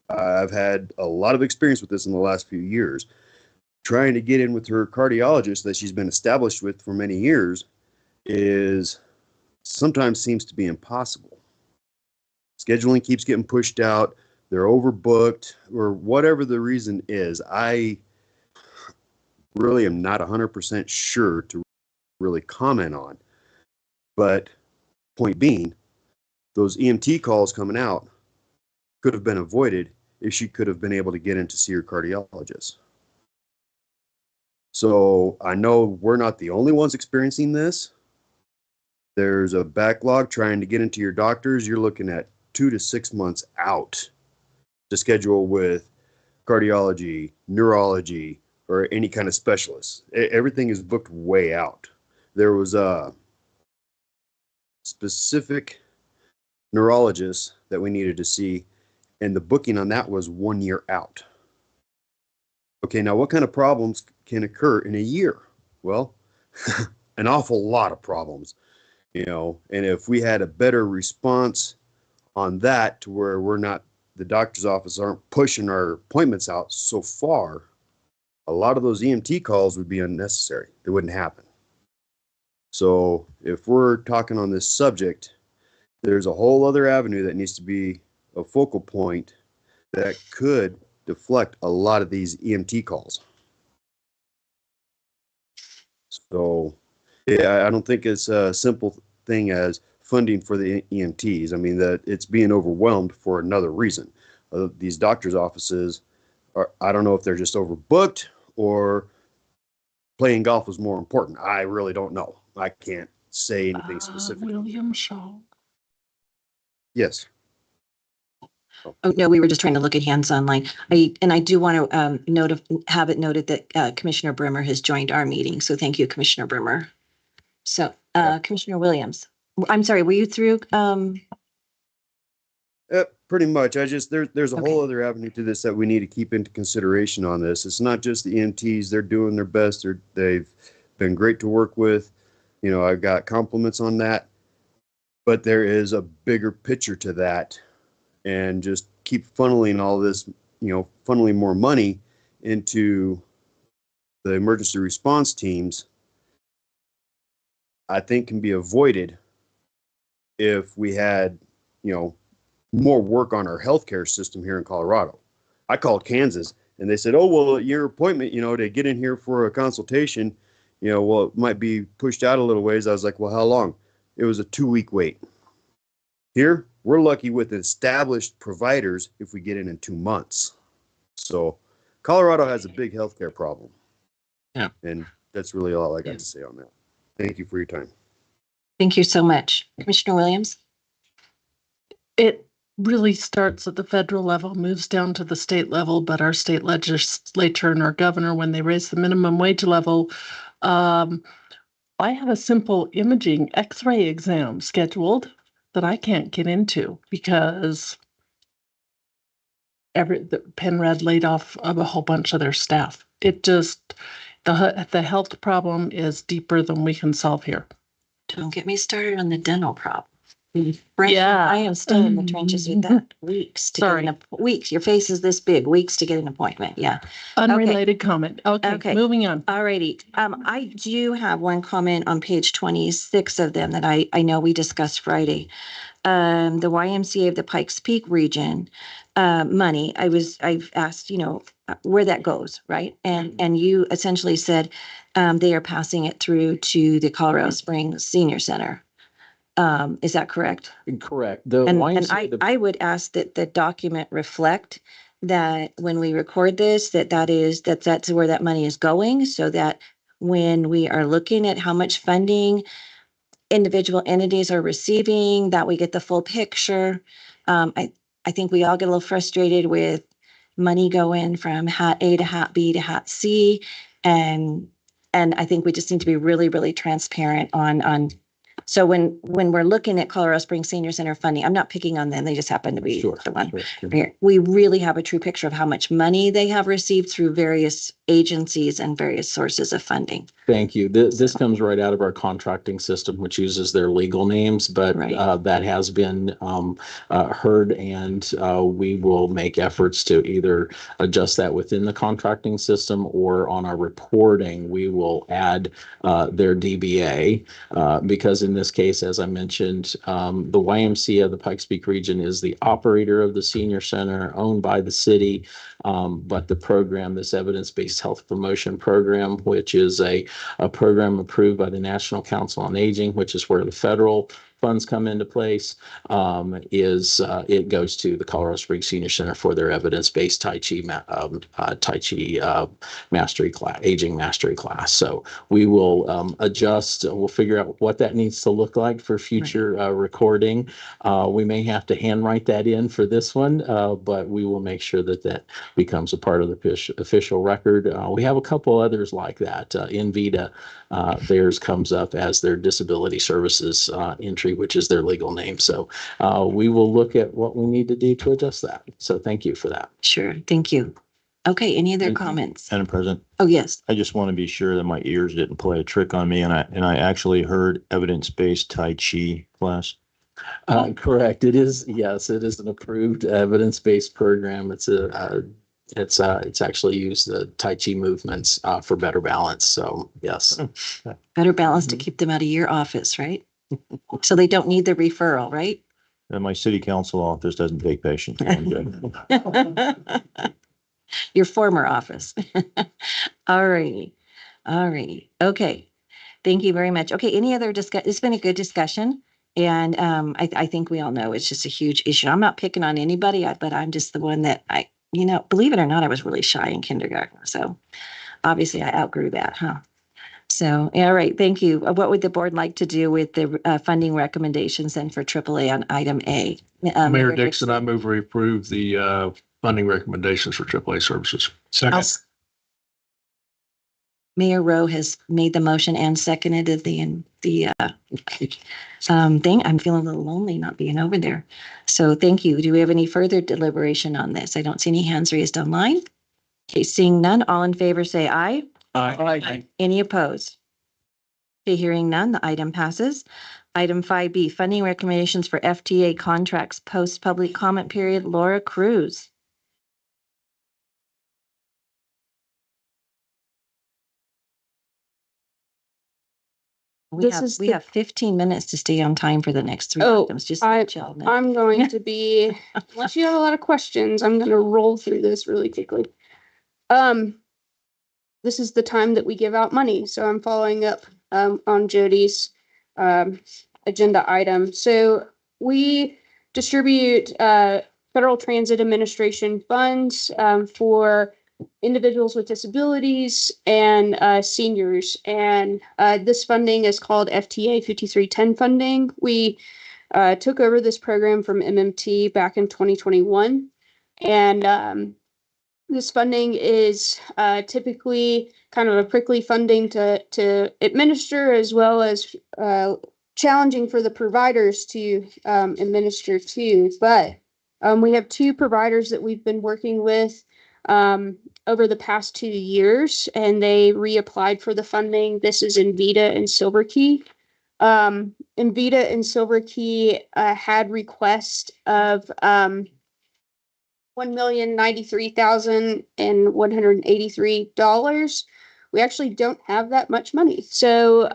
I've had a lot of experience with this in the last few years. Trying to get in with her cardiologist that she's been established with for many years is sometimes seems to be impossible. Scheduling keeps getting pushed out. They're overbooked or whatever the reason is. I really am not 100% sure to really comment on. But point being, those EMT calls coming out could have been avoided if she could have been able to get in to see her cardiologist. So I know we're not the only ones experiencing this. There's a backlog trying to get into your doctors. You're looking at 2 to 6 months out to schedule with cardiology, neurology, or any kind of specialist. Everything is booked way out. There was a specific neurologist that we needed to see, and the booking on that was 1 year out. Okay, now what kind of problems can occur in a year? Well, an awful lot of problems, and if we had a better response on that to where the doctor's office aren't pushing our appointments out so far, a lot of those EMT calls would be unnecessary. They wouldn't happen. So if we're talking on this subject, there's a whole other avenue that needs to be a focal point that could deflect a lot of these EMT calls. So yeah, I don't think it's a simple thing as funding for the EMTs. I mean, that it's being overwhelmed for another reason. These doctors' offices are, I don't know if they're just overbooked or playing golf is more important. I really don't know. I can't say anything specific. William Shaw. Yes. Oh, no, we were just trying to look at hands online. I do want to have it noted that Commissioner Brimmer has joined our meeting. So thank you, Commissioner Brimmer. So Commissioner Williams, I'm sorry, were you through? Pretty much. There's a Okay. whole other avenue to this that we need to keep into consideration on this. It's not just the EMTs. They're doing their best. They've been great to work with. You know, I've got compliments on that, but there is a bigger picture to that, and just keep funneling all this, funneling more money into the emergency response teams, I think can be avoided if we had, more work on our healthcare system here in Colorado. I called Kansas and they said, oh, well, your appointment, to get in here for a consultation, well, it might be pushed out a little ways. I was like, well, how long? It was a 2-week wait. Here, we're lucky with established providers if we get in 2 months. So Colorado has a big healthcare problem. Yeah. And that's really all I got to say on that. Thank you for your time. Thank you so much. Commissioner Williams? It really starts at the federal level, moves down to the state level, but our state legislature and our governor, when they raise the minimum wage level, I have a simple imaging X-ray exam scheduled that I can't get into because the Penred laid off of a whole bunch of their staff. It just, the health problem is deeper than we can solve here. Don't get me started on the dental problem. Yeah. I am still in the trenches with that. Weeks to Sorry. get weeks. Your face is this big. Weeks to get an appointment. Yeah. Unrelated comment. Okay, moving on. All righty. I do have one comment on page 26 of them that I know we discussed Friday. The YMCA of the Pikes Peak region, money. I've asked, where that goes, right? And you essentially said, they are passing it through to the Colorado Springs Senior Center. Is that correct? Correct. The And YMCA, I would ask that the document reflect that when we record this, that's where that money is going, so that when we are looking at how much funding individual entities are receiving, that we get the full picture. I think we all get a little frustrated with money going from hat A to hat B to hat C. And I think we just need to be really, really transparent on. So when we're looking at Colorado Springs Senior Center funding, I'm not picking on them. They just happen to be the one here. We really have a true picture of how much money they have received through various agencies and various sources of funding. Thank you. This comes right out of our contracting system, which uses their legal names, but that has been heard, and we will make efforts to either adjust that within the contracting system, or on our reporting, we will add their DBA, because in this case, as I mentioned, the YMCA of the Pikes Peak region is the operator of the senior center, owned by the city, but the program, this evidence-based health promotion program, which is a program approved by the National Council on Aging, which is where the federal funds come into place, it goes to the Colorado Springs Senior Center for their evidence-based Tai Chi mastery class, aging mastery class. So we will adjust. We'll figure out what that needs to look like for future recording. We may have to handwrite that in for this one, but we will make sure that that becomes a part of the official record. We have a couple others like that. Invita, theirs comes up as their disability services entry, which is their legal name. So we will look at what we need to do to adjust that. So thank you for that. Sure. Thank you. Okay. Any other comments? Madam President, Oh, yes. I just want to be sure that my ears didn't play a trick on me, and I actually heard evidence-based Tai Chi class. Correct. It is. Yes, it is an approved evidence-based program. It's actually used the Tai Chi movements for better balance. So yes. Better balance to keep them out of your office, right? So they don't need the referral, right? And my city council office doesn't take patients. I'm good. Your former office. All righty. All righty. Okay. Thank you very much. Okay. Any other discuss? It's been a good discussion. And I think we all know it's just a huge issue. I'm not picking on anybody, but I'm just the one that believe it or not, I was really shy in kindergarten. So obviously I outgrew that, huh? So, all right, thank you. What would the board like to do with the funding recommendations then for AAA on item A? Mayor Dixon, I move we approve the funding recommendations for AAA services. Second. Mayor Rowe has made the motion and seconded the thing. I'm feeling a little lonely not being over there. So thank you. Do we have any further deliberation on this? I don't see any hands raised online. Okay, seeing none, all in favor say aye. Aye. Any opposed? Okay, hearing none, the item passes. Item 5B, funding recommendations for FTA contracts post public comment period. Laura Cruz. We have 15 minutes to stay on time for the next three items. Just chill. I'm going to be, unless you have a lot of questions, I'm going to roll through this really quickly. This is the time that we give out money, so I'm following up on Jody's agenda item. So we distribute Federal Transit Administration funds for individuals with disabilities and seniors. And this funding is called FTA 5310 funding. We took over this program from MMT back in 2021. And this funding is typically kind of a prickly funding to administer, as well as challenging for the providers to administer too. But we have two providers that we've been working with over the past 2 years, and they reapplied for the funding. This is Invita and Silver Key. Invita and Silver Key had requests of $1,093,183. We actually don't have that much money. So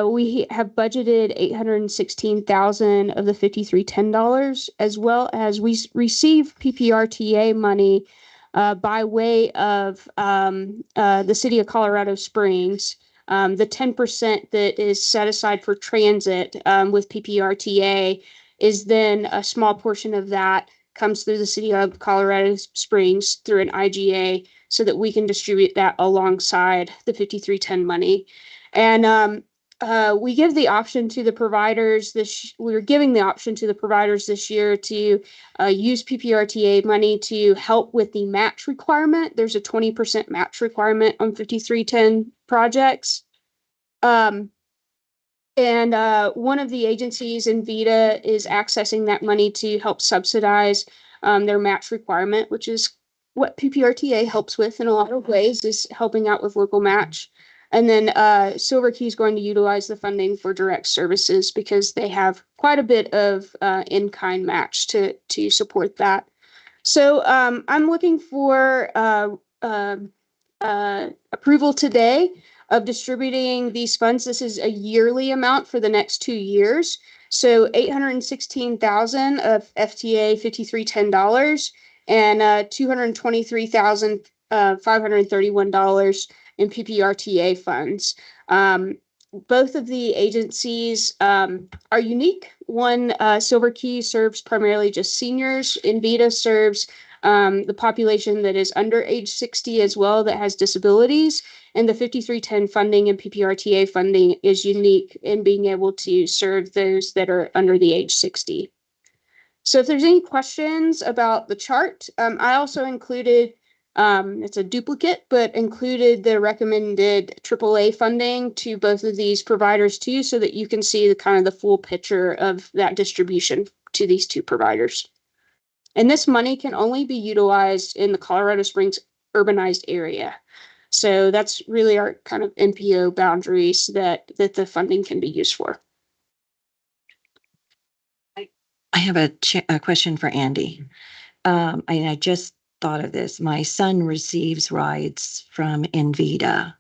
we have budgeted $816,000 of the $5,310, as well as we receive PPRTA money by way of the city of Colorado Springs. The 10% that is set aside for transit with PPRTA is then a small portion of that comes through the city of Colorado Springs through an IGA, so that we can distribute that alongside the 5310 money. And we give the option to the providers we're giving the option to the providers this year to use PPRTA money to help with the match requirement. There's a 20% match requirement on 5310 projects. And one of the agencies, Invita, is accessing that money to help subsidize their match requirement, which is what PPRTA helps with in a lot of ways, is helping out with local match. And then Silver Key is going to utilize the funding for direct services because they have quite a bit of in-kind match to support that. So I'm looking for approval today of distributing these funds. This is a yearly amount for the next 2 years. So $816,000 of FTA $5,310 and $223,531 in PPRTA funds. Both of the agencies are unique. One, Silver Key serves primarily just seniors. Invita serves the population that is under age 60 as well, that has disabilities. And the 5310 funding and PPRTA funding is unique in being able to serve those that are under the age 60. So if there's any questions about the chart, I also included, it's a duplicate, but included the recommended AAA funding to both of these providers too, so that you can see the kind of the full picture of that distribution to these two providers. And this money can only be utilized in the Colorado Springs urbanized area. So that's really our kind of NPO boundaries that the funding can be used for. I have a question for Andy. I just thought of this. My son receives rides from Invita.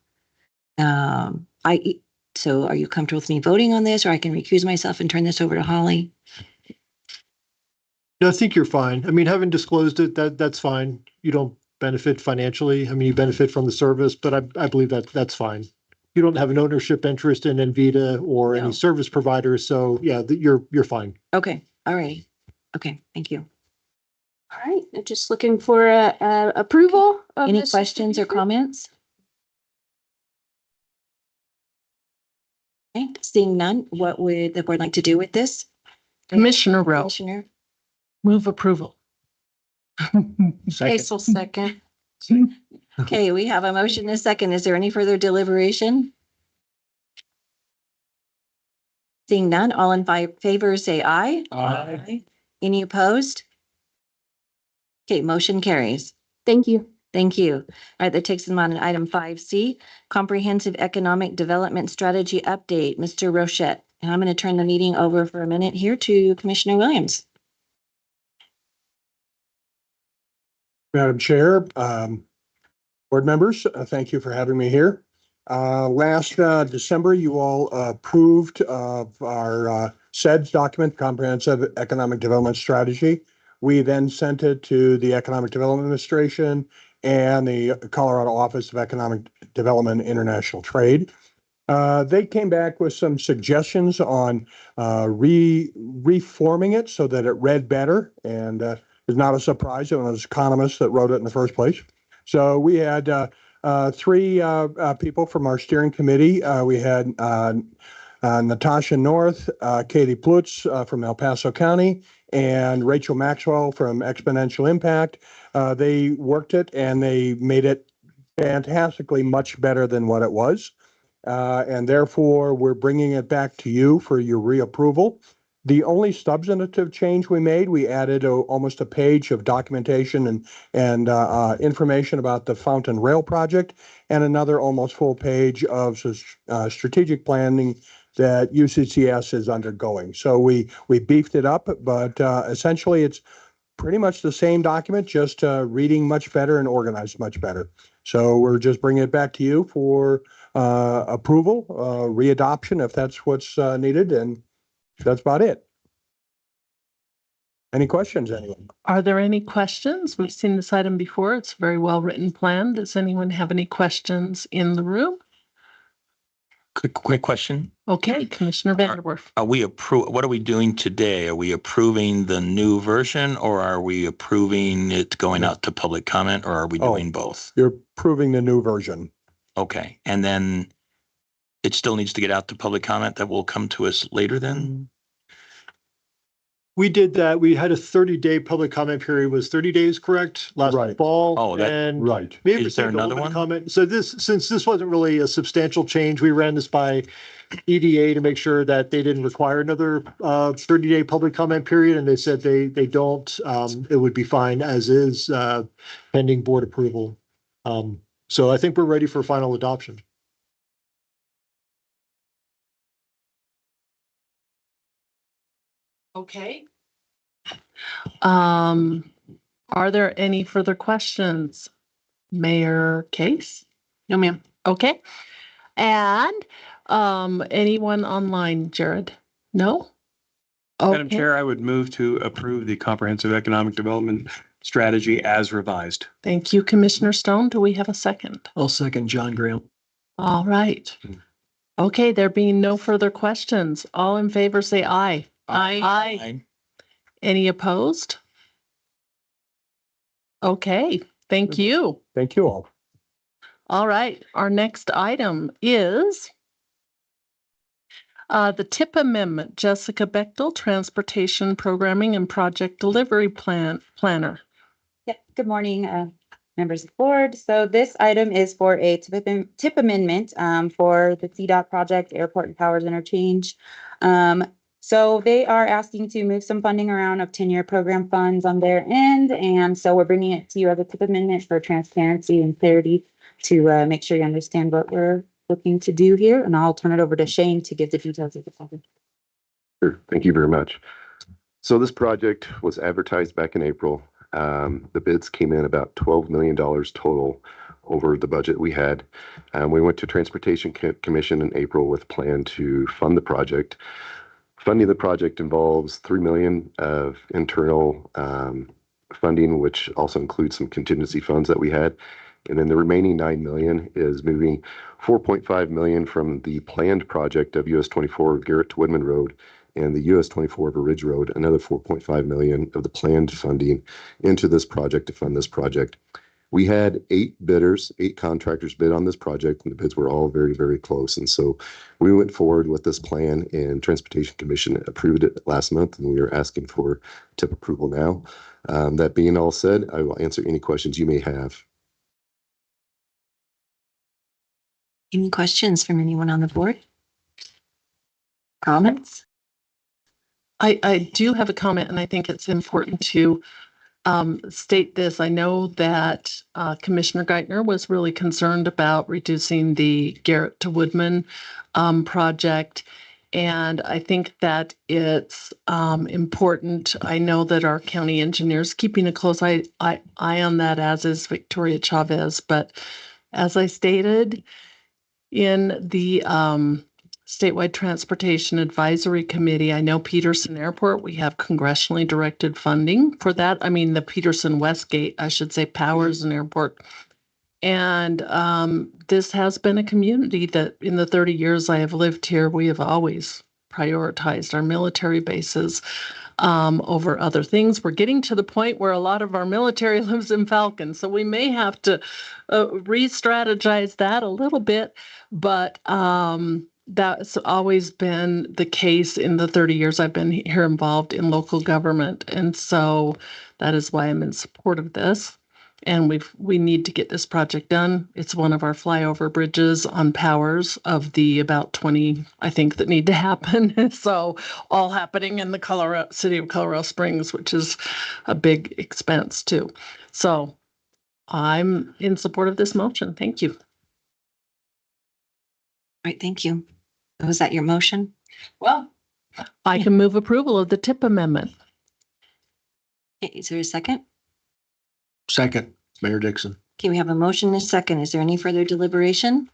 So are you comfortable with me voting on this, or I can recuse myself and turn this over to Holly? No, I think you're fine. I mean, having disclosed it, that's fine. You don't benefit financially. I mean, you benefit from the service, but I believe that's fine. you don't have an ownership interest in Envita or No. any service providers. So yeah, you're fine. Okay, all right. Okay, thank you. All right, just looking for approval of Any this questions or distribution. comments? Okay, seeing none, what would the board like to do with this? Commissioner Rowe, Commissioner, move approval. Hazel second. okay, we have a motion and a second. Is there any further deliberation? Seeing none, all in favor, say aye. Aye. Any opposed? Okay, motion carries. Thank you. Thank you. All right, that takes them on to item 5C, Comprehensive Economic Development Strategy Update, Mr. Rochette. And I'm going to turn the meeting over for a minute here to Commissioner Williams. Madam Chair, board members, thank you for having me here. Last December, you all approved of our SEDS document, Comprehensive Economic Development Strategy. We then sent it to the Economic Development Administration and the Colorado Office of Economic Development and International Trade. They came back with some suggestions on reforming it so that it read better, and it's not a surprise. It was economists that wrote it in the first place. So we had three people from our steering committee. We had Natasha North, Katie Plutz from El Paso County, and Rachel Maxwell from Exponential Impact. They worked it and they made it fantastically much better than what it was. And therefore, we're bringing it back to you for your reapproval. The only substantive change we made, we added almost a page of documentation and information about the Fountain Rail project, and another almost full page of strategic planning that UCCS is undergoing. So we beefed it up, but essentially it's pretty much the same document, just reading much better and organized much better. So we're just bringing it back to you for approval, readoption if that's what's needed, and that's about it. Any questions, anyone? Are there any questions? We've seen this item before. It's a very well-written plan. Does anyone have any questions in the room? Quick question. Okay, Commissioner Vanderwerf. What are we doing today? Are we approving the new version or are we approving it going out to public comment or are we doing both? You're approving the new version. Okay. And then it still needs to get out to public comment that will come to us later then? We did that. We had a 30-day public comment period. Was 30 days correct? Last fall. Oh, and right. we have Is there received a another limited one? comment. So since this wasn't really a substantial change, we ran this by EDA to make sure that they didn't require another 30-day public comment period. And they said they don't, it would be fine as is pending board approval. So I think we're ready for final adoption. Okay. Are there any further questions? Mayor Case? No, ma'am. Okay. And anyone online, Jared? No? Madam Okay. Chair, I would move to approve the Comprehensive Economic Development Strategy as revised. Thank you, Commissioner Stone. Do we have a second? I'll second John Graham. All right. Okay, there being no further questions, all in favor say aye. Aye. Any opposed? Okay, thank you. Thank you all. All right, our next item is the TIP amendment, Jessica Bechtel, Transportation Programming and Project Delivery Planner. Yep. Good morning, members of the board. So this item is for a TIP amendment for the CDOT project, Airport and Powers Interchange. So they are asking to move some funding around of 10-year program funds on their end. And so we're bringing it to you as a TIP amendment for transparency and clarity to make sure you understand what we're looking to do here. And I'll turn it over to Shane to give the details of the project. Sure. Thank you very much. So this project was advertised back in April. The bids came in about $12 million total over the budget we had. We went to Transportation Commission in April with a plan to fund the project. Funding the project involves $3 million of internal funding, which also includes some contingency funds that we had, And then the remaining 9 million is moving 4.5 million from the planned project of US 24 Garrett to Woodman Road and the US 24 of Ridge Road, another 4.5 million of the planned funding into this project to fund this project. We had 8 bidders, 8 contractors bid on this project, and the bids were all very, very close. And so we went forward with this plan, and Transportation Commission approved it last month, and we are asking for TIP approval now. That being all said, I will answer any questions you may have. Any questions from anyone on the board? Comments? I do have a comment, and I think it's important to state this. I know that Commissioner Geithner was really concerned about reducing the Garrett to Woodman project. And I think that it's important. I know that our county engineers keeping a close eye on that, as is Victoria Chavez. But as I stated in the Statewide Transportation Advisory Committee, I know Peterson Airport, we have congressionally directed funding for that. I mean, the Peterson Westgate, I should say, powers an airport. And this has been a community that in the 30 years I have lived here, we have always prioritized our military bases over other things. We're getting to the point where a lot of our military lives in Falcon, so we may have to re-strategize that a little bit, but that's always been the case in the 30 years I've been here involved in local government. And so that is why I'm in support of this. And we need to get this project done. It's one of our flyover bridges on powers of the about 20, I think, that need to happen. So all happening in the city of Colorado Springs, which is a big expense too. So I'm in support of this motion. Thank you. All right, thank you. Was that your motion? Well, I can move approval of the TIP amendment. Okay, is there a second? Second, Mayor Dixon. Okay, we have a motion and a second. Is there any further deliberation?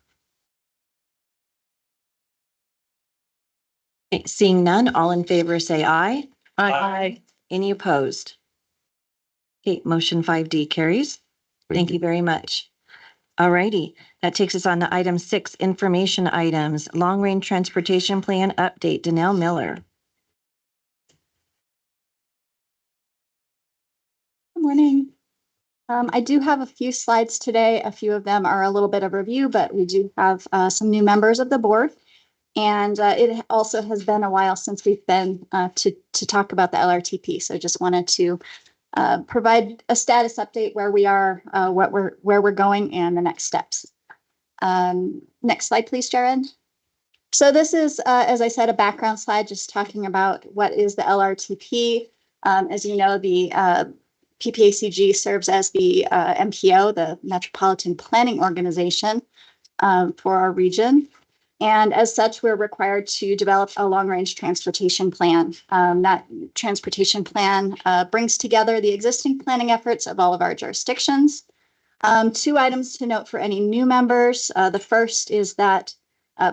Okay, seeing none, all in favor say aye. Aye. Any opposed? Okay, motion 5D carries. Thank you very much. All righty, that takes us on to item 6, information items, long-range transportation plan update. Danelle Miller. Good morning. I do have a few slides today. A few of them are a little bit of review, but we do have some new members of the board. And it also has been a while since we've been to talk about the LRTP. So just wanted to provide a status update where we are, where we're going, and the next steps. Next slide, please, Jared. So this is, as I said, a background slide just talking about what is the LRTP. As you know, the PPACG serves as the MPO, the Metropolitan Planning Organization for our region. And as such, we're required to develop a long-range transportation plan. That transportation plan brings together the existing planning efforts of all of our jurisdictions. 2 items to note for any new members. The first is that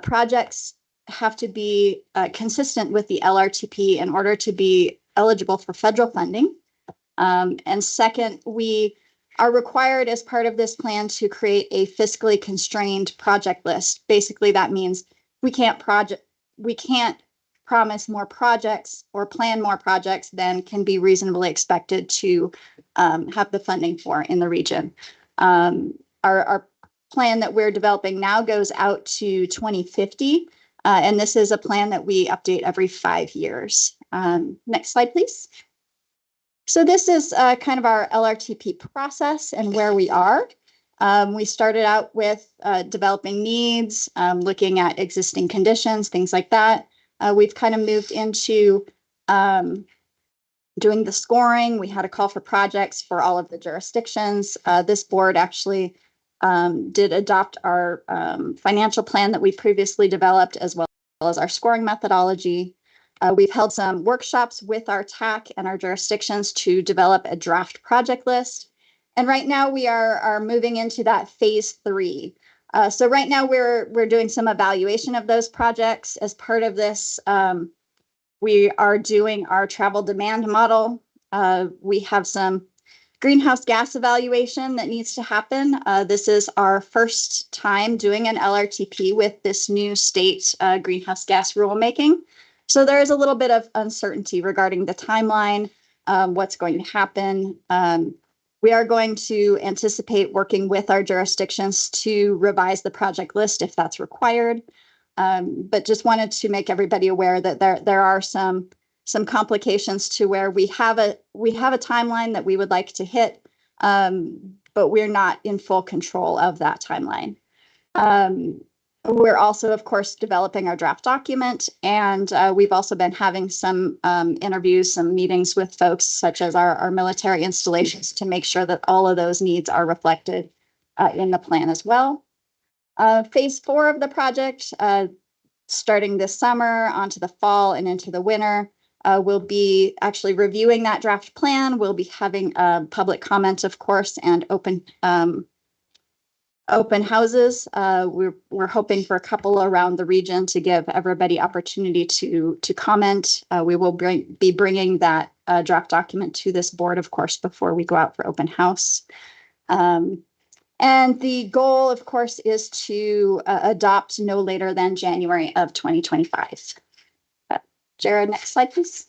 projects have to be consistent with the LRTP in order to be eligible for federal funding. And second, we are required as part of this plan to create a fiscally constrained project list. Basically, that means we can't promise more projects or plan more projects than can be reasonably expected to have the funding for in the region. Our plan that we're developing now goes out to 2050, and this is a plan that we update every 5 years. Next slide, please. So this is kind of our LRTP process and where we are. We started out with developing needs, looking at existing conditions, things like that. We've kind of moved into doing the scoring. We had a call for projects for all of the jurisdictions. This board actually did adopt our financial plan that we previously developed, as well as our scoring methodology. We've held some workshops with our TAC and our jurisdictions to develop a draft project list. And right now we are moving into that phase 3. So right now we're doing some evaluation of those projects. As part of this, we are doing our travel demand model. We have some greenhouse gas evaluation that needs to happen. This is our first time doing an LRTP with this new state greenhouse gas rulemaking. So there is a little bit of uncertainty regarding the timeline, what's going to happen. We are going to anticipate working with our jurisdictions to revise the project list if that's required. But just wanted to make everybody aware that there are some complications to where we have a timeline that we would like to hit, but we're not in full control of that timeline. We're also, of course, developing our draft document, and we've also been having some interviews, some meetings with folks such as our military installations to make sure that all of those needs are reflected in the plan as well. Phase 4 of the project, starting this summer onto the fall and into the winter, we'll be actually reviewing that draft plan. We'll be having public comment, of course, and open houses. We're hoping for a couple around the region to give everybody opportunity to comment. We will be bringing that draft document to this board, of course, before we go out for open house. And the goal, of course, is to adopt no later than January of 2025. Jared, next slide, please.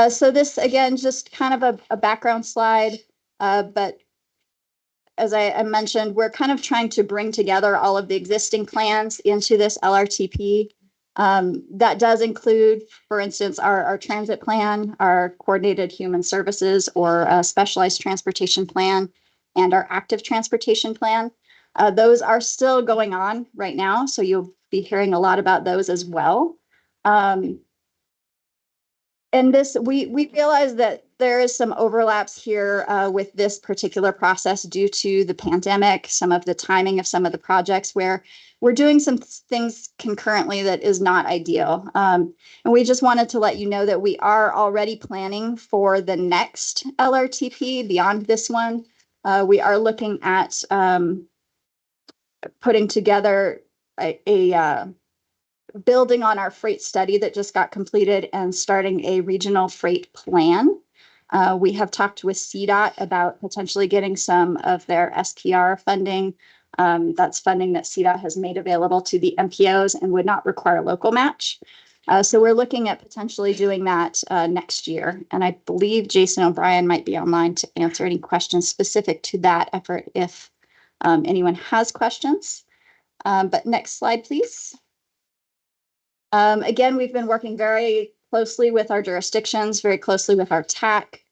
So this, again, just kind of a background slide, but as I mentioned, we're kind of trying to bring together all of the existing plans into this LRTP. That does include, for instance, our transit plan, our coordinated human services or specialized transportation plan, and our active transportation plan. Those are still going on right now, so you'll be hearing a lot about those as well. And this, we realize that there is some overlaps here with this particular process due to the pandemic, some of the timing of some of the projects where we're doing some things concurrently that is not ideal. And we just wanted to let you know that we are already planning for the next LRTP beyond this one. We are looking at putting together a building on our freight study that just got completed and starting a regional freight plan. We have talked with CDOT about potentially getting some of their SPR funding. That's funding that CDOT has made available to the MPOs and would not require local match. So we're looking at potentially doing that next year. And I believe Jason O'Brien might be online to answer any questions specific to that effort if anyone has questions. But next slide, please. Again, we've been working very closely with our jurisdictions, very closely with our TAC.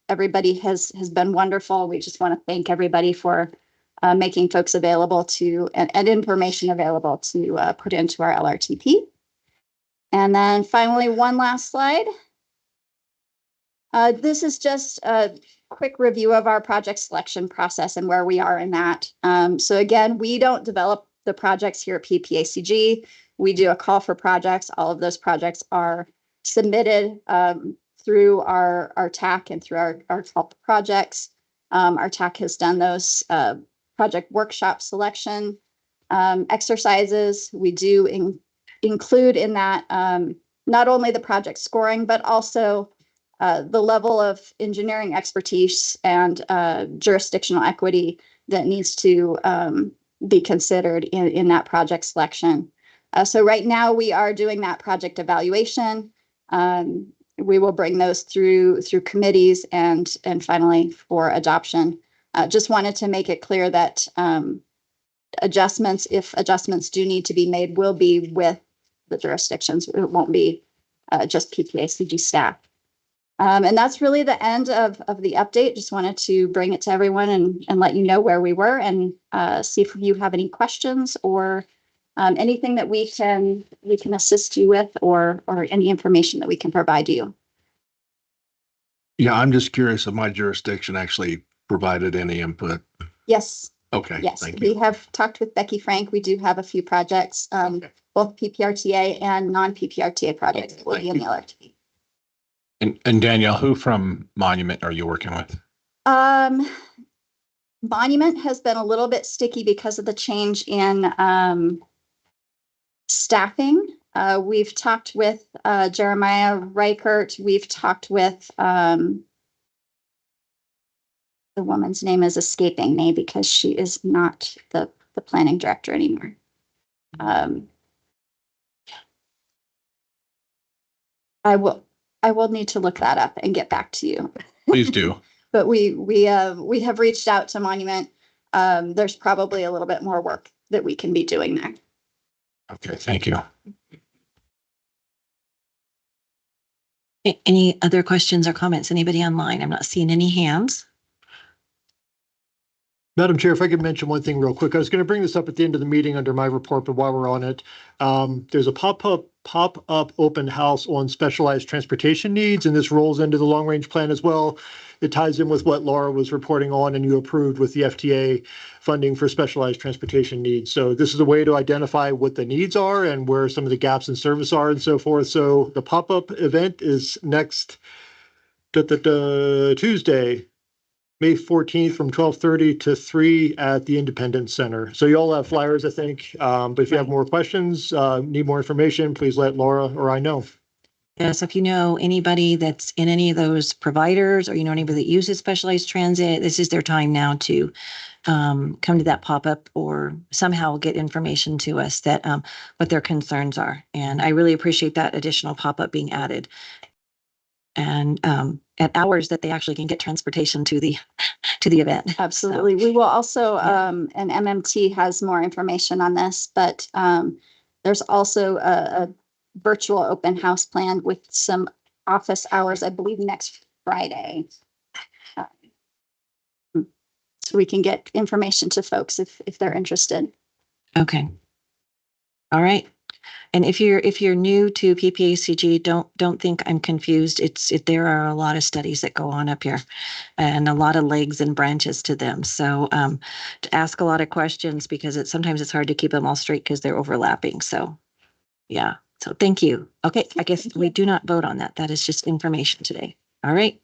Everybody has been wonderful. We just want to thank everybody for making folks available to and information available to put into our LRTP. And then finally, one last slide. This is just a quick review of our project selection process and where we are in that. So again, we don't develop the projects here at PPACG. We do a call for projects. All of those projects are submitted through our TAC and through our call for projects. Our TAC has done those project workshop selection exercises. We do include in that not only the project scoring, but also the level of engineering expertise and jurisdictional equity that needs to be considered in that project selection. So right now we are doing that project evaluation. We will bring those through committees and finally for adoption. Just wanted to make it clear that adjustments, if adjustments do need to be made, will be with the jurisdictions. It won't be just PPACG staff. And that's really the end of the update. Just wanted to bring it to everyone and let you know where we were and see if you have any questions or anything that we can assist you with or any information that we can provide you. Yeah, I'm just curious if my jurisdiction actually provided any input. Yes. Okay. Yes, Thank you. we have talked with Becky Frank. We do have a few projects, both PPRTA and non-PPRTA projects that will be in the LRTP. And Danielle, who from Monument are you working with? Monument has been a little bit sticky because of the change in staffing. We've talked with Jeremiah Reichert. We've talked with the woman's name is escaping me because she is not the planning director anymore. I will need to look that up and get back to you. Please do. But we have reached out to Monument. There's probably a little bit more work that we can be doing there. Okay, thank you. Any other questions or comments? Anybody online? I'm not seeing any hands. Madam Chair, if I could mention one thing real quick, I was going to bring this up at the end of the meeting under my report, but while we're on it, there's a pop-up open house on specialized transportation needs, and this rolls into the long-range plan as well. It ties in with what Laura was reporting on and you approved with the FTA funding for specialized transportation needs. So this is a way to identify what the needs are and where some of the gaps in service are and so forth. So the pop-up event is next Tuesday, May 14th from 12:30 to 3 at the Independence Center. So you all have flyers, I think. But if you have more questions, need more information, please let Laura or I know. Yes, if you know anybody that's in any of those providers or you know anybody that uses specialized transit, this is their time now to come to that pop-up or somehow get information to us that what their concerns are. And I really appreciate that additional pop-up being added. And at hours that they actually can get transportation to the event. Absolutely. We will also, and MMT has more information on this, but there's also a virtual open house planned with some office hours, I believe, next Friday. So we can get information to folks if they're interested. Okay. All right. And if you're new to PPACG, don't think I'm confused. There are a lot of studies that go on up here and a lot of legs and branches to them. So to ask a lot of questions because sometimes it's hard to keep them all straight because they're overlapping. So yeah. So thank you. Okay. I guess we do not vote on that. That is just information today. All right.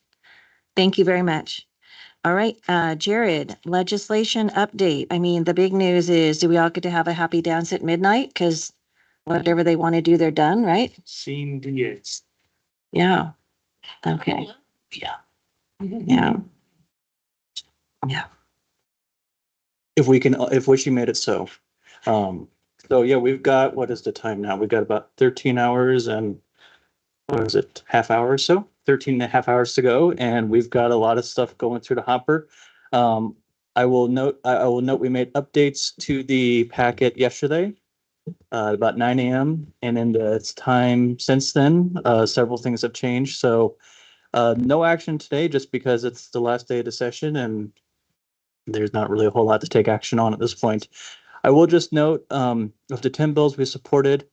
Thank you very much. All right, Jared, legislation update. I mean, the big news is, do we all get to have a happy dance at midnight? Because whatever they want to do, they're done, right? Seen DAs. Yeah. Okay. Yeah. Yeah. Yeah. If Wishy made it so. So yeah, we've got, what is the time now? We've got about 13 hours and what is it, half hour or so? 13 and a half hours to go, and we've got a lot of stuff going through the hopper. I will note we made updates to the packet yesterday, about 9 a.m. And in the time since then, several things have changed. So no action today just because it's the last day of the session and there's not really a whole lot to take action on at this point. I will just note, of the 10 bills we supported,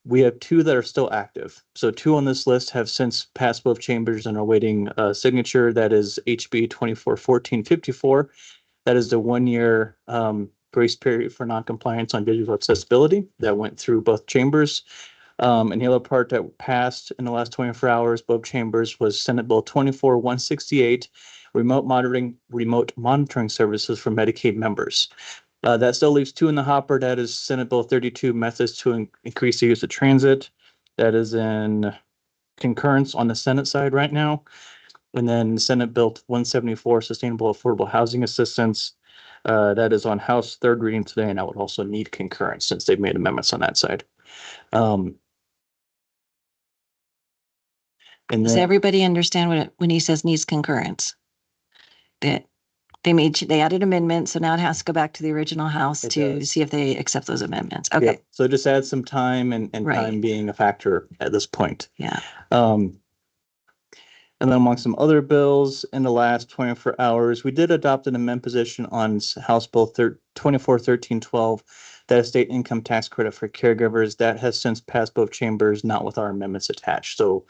we have 2 that are still active. So 2 on this list have since passed both chambers and are waiting signature. That is HB 241454. That is the 1-year grace period for noncompliance on digital accessibility that went through both chambers. And the other part that passed in the last 24 hours, both chambers, was Senate Bill 24168, remote monitoring services for Medicaid members. That still leaves 2 in the hopper. That is Senate Bill 32, methods to increase the use of transit. That is in concurrence on the Senate side right now. And then Senate Bill 174, sustainable affordable housing assistance. That is on House third reading today, and that would also need concurrence since they've made amendments on that side. And Does then, everybody understand when he says needs concurrence? That they added amendments, so now it has to go back to the original house to see if they accept those amendments. Okay. yeah, so just add some time and Right. time being a factor at this point. Yeah. And then among some other bills in the last 24 hours, we did adopt an amendment position on House Bill 241312, that is state income tax credit for caregivers. That has since passed both chambers, not with our amendments attached. So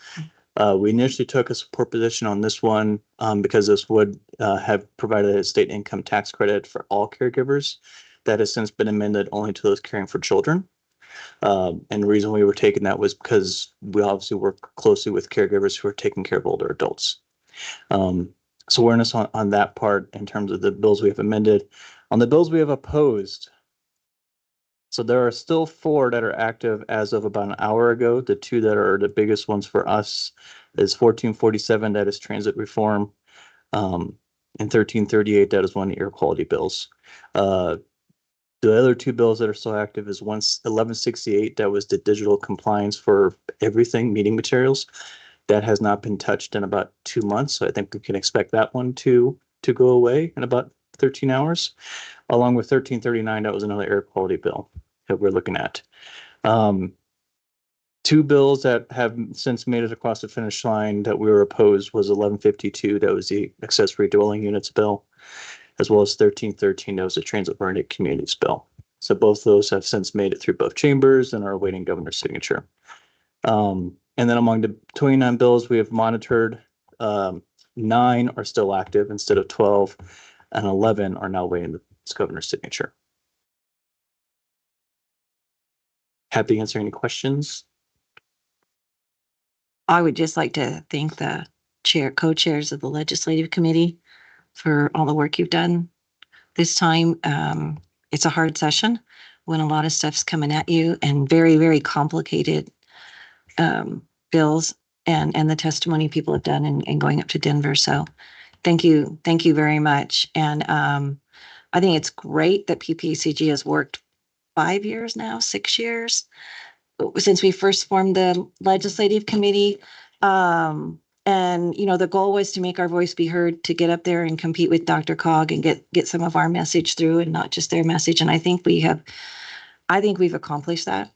we initially took a support position on this one because this would have provided a state income tax credit for all caregivers. That has since been amended only to those caring for children. And the reason we were taking that was because we obviously work closely with caregivers who are taking care of older adults. So awareness on that part in terms of the bills we have amended. On the bills we have opposed, so there are still 4 that are active as of about an hour ago. The 2 that are the biggest ones for us is 1447, that is transit reform. and 1338, that is one of the air quality bills. The other two bills that are still active is 1168, that was the digital compliance for everything, meeting materials. That has not been touched in about 2 months, so I think we can expect that one to go away in about 13 hours. Along with 1339, that was another air quality bill that we're looking at. Two bills that have since made it across the finish line that we were opposed was 1152, that was the accessory dwelling units bill, as well as 1313, that was the transit oriented communities bill. So both those have since made it through both chambers and are awaiting governor's signature. And then among the 29 bills we have monitored, 9 are still active instead of 12, and 11 are now waiting the governor's signature. Happy to answer any questions. I would just like to thank the co-chairs of the legislative committee for all the work you've done this time. It's a hard session when a lot of stuff's coming at you and very, very complicated bills and the testimony people have done and going up to Denver. So thank you very much. And I think it's great that PPACG has worked 5 years now, 6 years since we first formed the legislative committee. And, you know, the goal was to make our voice be heard, to get up there and compete with DRCOG and get some of our message through and not just their message. And I think we've accomplished that.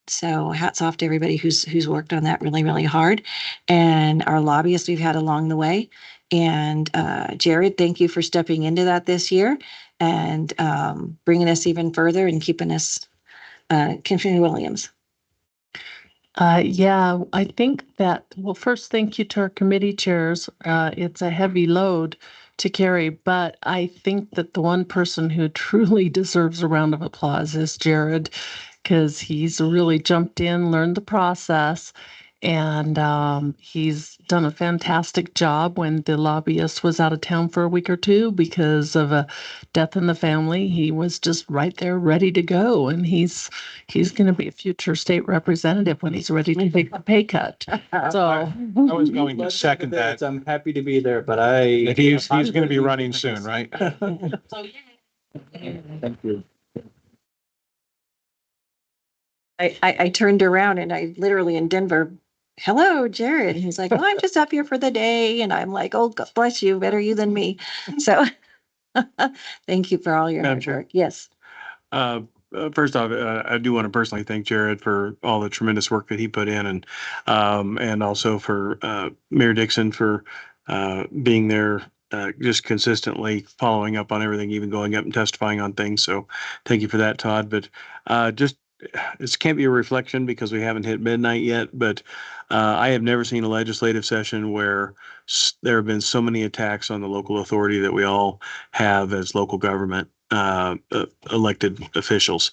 So hats off to everybody who's worked on that really, really hard, and our lobbyists we've had along the way. And Jared, thank you for stepping into that this year and bringing us even further and keeping us, Commissioner Williams. Yeah, I think that, well, first, thank you to our committee chairs. It's a heavy load to carry, but I think that the one person who truly deserves a round of applause is Jared, because he's really jumped in, learned the process, and he's done a fantastic job when the lobbyist was out of town for a week or two because of a death in the family. He was just right there ready to go, and he's going to be a future state representative when he's ready to take the pay cut. So I was going to second that. I'm happy to be there, but He's going to be running soon, right? Thank you. I turned around and I literally in Denver, hello, Jared. And he's like, oh, I'm just up here for the day. And I'm like, oh, God bless you, better you than me. So thank you for all your Madam hard Chair. work. Yes. First off, I do want to personally thank Jared for all the tremendous work that he put in, and also for Mayor Dixon for being there, just consistently following up on everything, even going up and testifying on things. So thank you for that, Todd. But just this can't be a reflection because we haven't hit midnight yet, but I have never seen a legislative session where there have been so many attacks on the local authority that we all have as local government elected officials.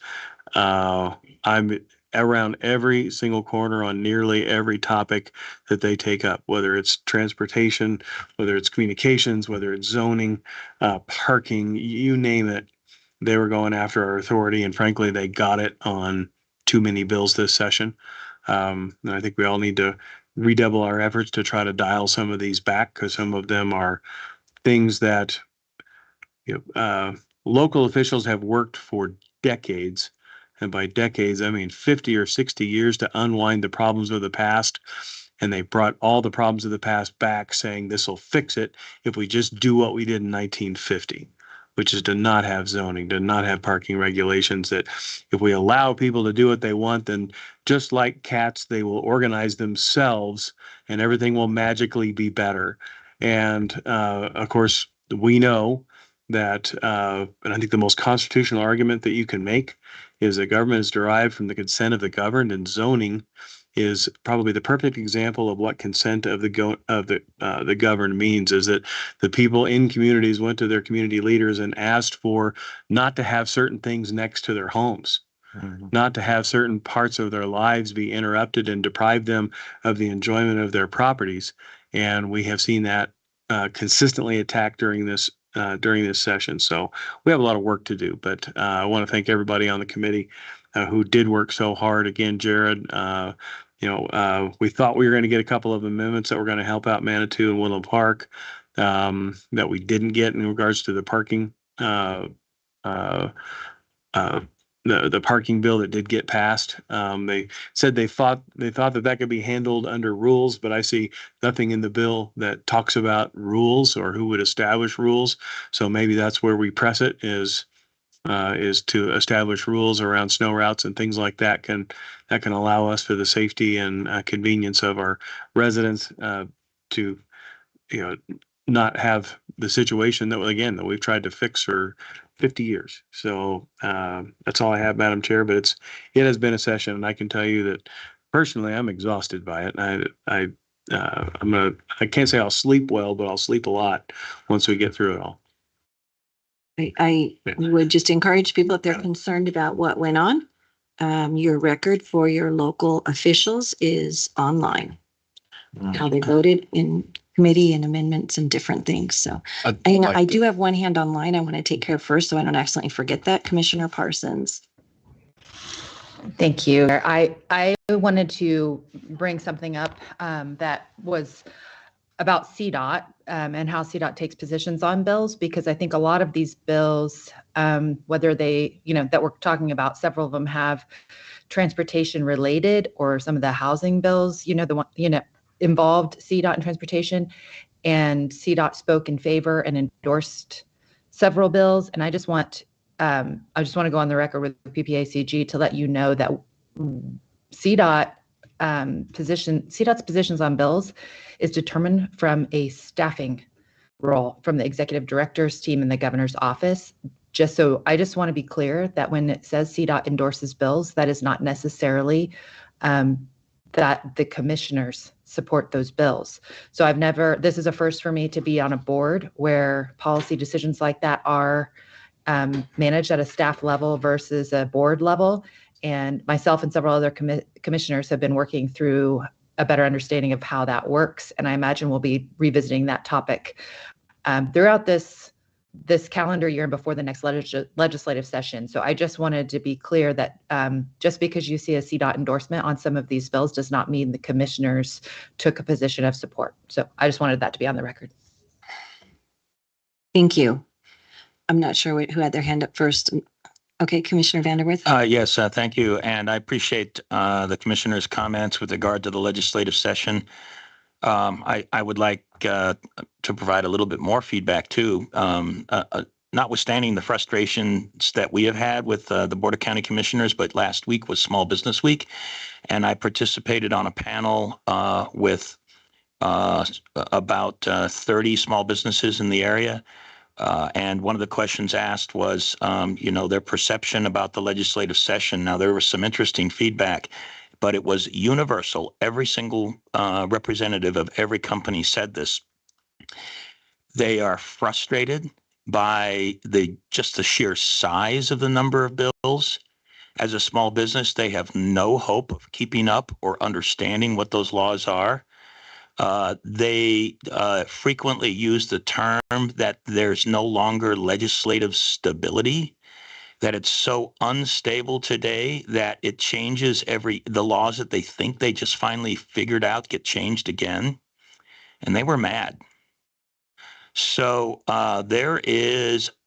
I'm around every single corner on nearly every topic that they take up, whether it's transportation, whether it's communications, whether it's zoning, parking, you name it. They were going after our authority, and frankly, they got it on too many bills this session. And I think we all need to redouble our efforts to try to dial some of these back, because some of them are things that local officials have worked for decades. And by decades, I mean 50 or 60 years to unwind the problems of the past. And they brought all the problems of the past back, saying this will fix it if we just do what we did in 1950. Which is to not have zoning, to not have parking regulations, that if we allow people to do what they want, then just like cats, they will organize themselves and everything will magically be better. And of course, we know that, and I think the most constitutional argument that you can make is that government is derived from the consent of the governed, and zoning is probably the perfect example of what consent of the governed means. Is that the people in communities went to their community leaders and asked for not to have certain things next to their homes, not to have certain parts of their lives be interrupted and deprive them of the enjoyment of their properties. And we have seen that consistently attacked during this session. So we have a lot of work to do, but I want to thank everybody on the committee who did work so hard. Again, Jared, we thought we were going to get a couple of amendments that were going to help out Manitou and Woodland Park. that we didn't get in regards to the parking, the parking bill that did get passed. They said they thought that could be handled under rules, but I see nothing in the bill that talks about rules or who would establish rules. So maybe that's where we press it is to establish rules around snow routes and things like that can allow us for the safety and convenience of our residents to not have the situation that we've tried to fix for 50 years. So that's all I have, Madam Chair, but it has been a session, and I can tell you that personally I'm exhausted by it. I can't say I'll sleep well, but I'll sleep a lot once we get through it all. I would just encourage people, if they're concerned about what went on, your record for your local officials is online. How they voted in committee and amendments and different things. So I do have one hand online I want to take care of first, so I don't accidentally forget that. Commissioner Parsons. Thank you. I wanted to bring something up that was about CDOT and how CDOT takes positions on bills, because I think a lot of these bills, whether they, that we're talking about, several of them have transportation related, or some of the housing bills, involved CDOT and transportation, and CDOT spoke in favor and endorsed several bills. And I just want to go on the record with PPACG to let you know that CDOT's positions on bills is determined from a staffing role from the executive director's team in the governor's office. I just want to be clear that when it says CDOT endorses bills, that is not necessarily that the commissioners support those bills. So this is a first for me to be on a board where policy decisions like that are managed at a staff level versus a board level. And myself and several other commissioners have been working through a better understanding of how that works. And I imagine we'll be revisiting that topic throughout this calendar year and before the next legislative session. So I just wanted to be clear that just because you see a CDOT endorsement on some of these bills does not mean the commissioners took a position of support. So I just wanted that to be on the record. Thank you. I'm not sure who had their hand up first. Okay, Commissioner Vanderwith. Yes, thank you. And I appreciate the commissioner's comments with regard to the legislative session. I would like to provide a little bit more feedback too. Notwithstanding the frustrations that we have had with the Board of County Commissioners, but last week was Small Business Week, and I participated on a panel with about 30 small businesses in the area. And one of the questions asked was, their perception about the legislative session. Now, there was some interesting feedback, but it was universal. Every single representative of every company said this. They are frustrated by just the sheer size of the number of bills. As a small business, they have no hope of keeping up or understanding what those laws are. They frequently use the term that there's no longer legislative stability, that it's so unstable today that it changes the laws that they think they just finally figured out get changed again. And they were mad. So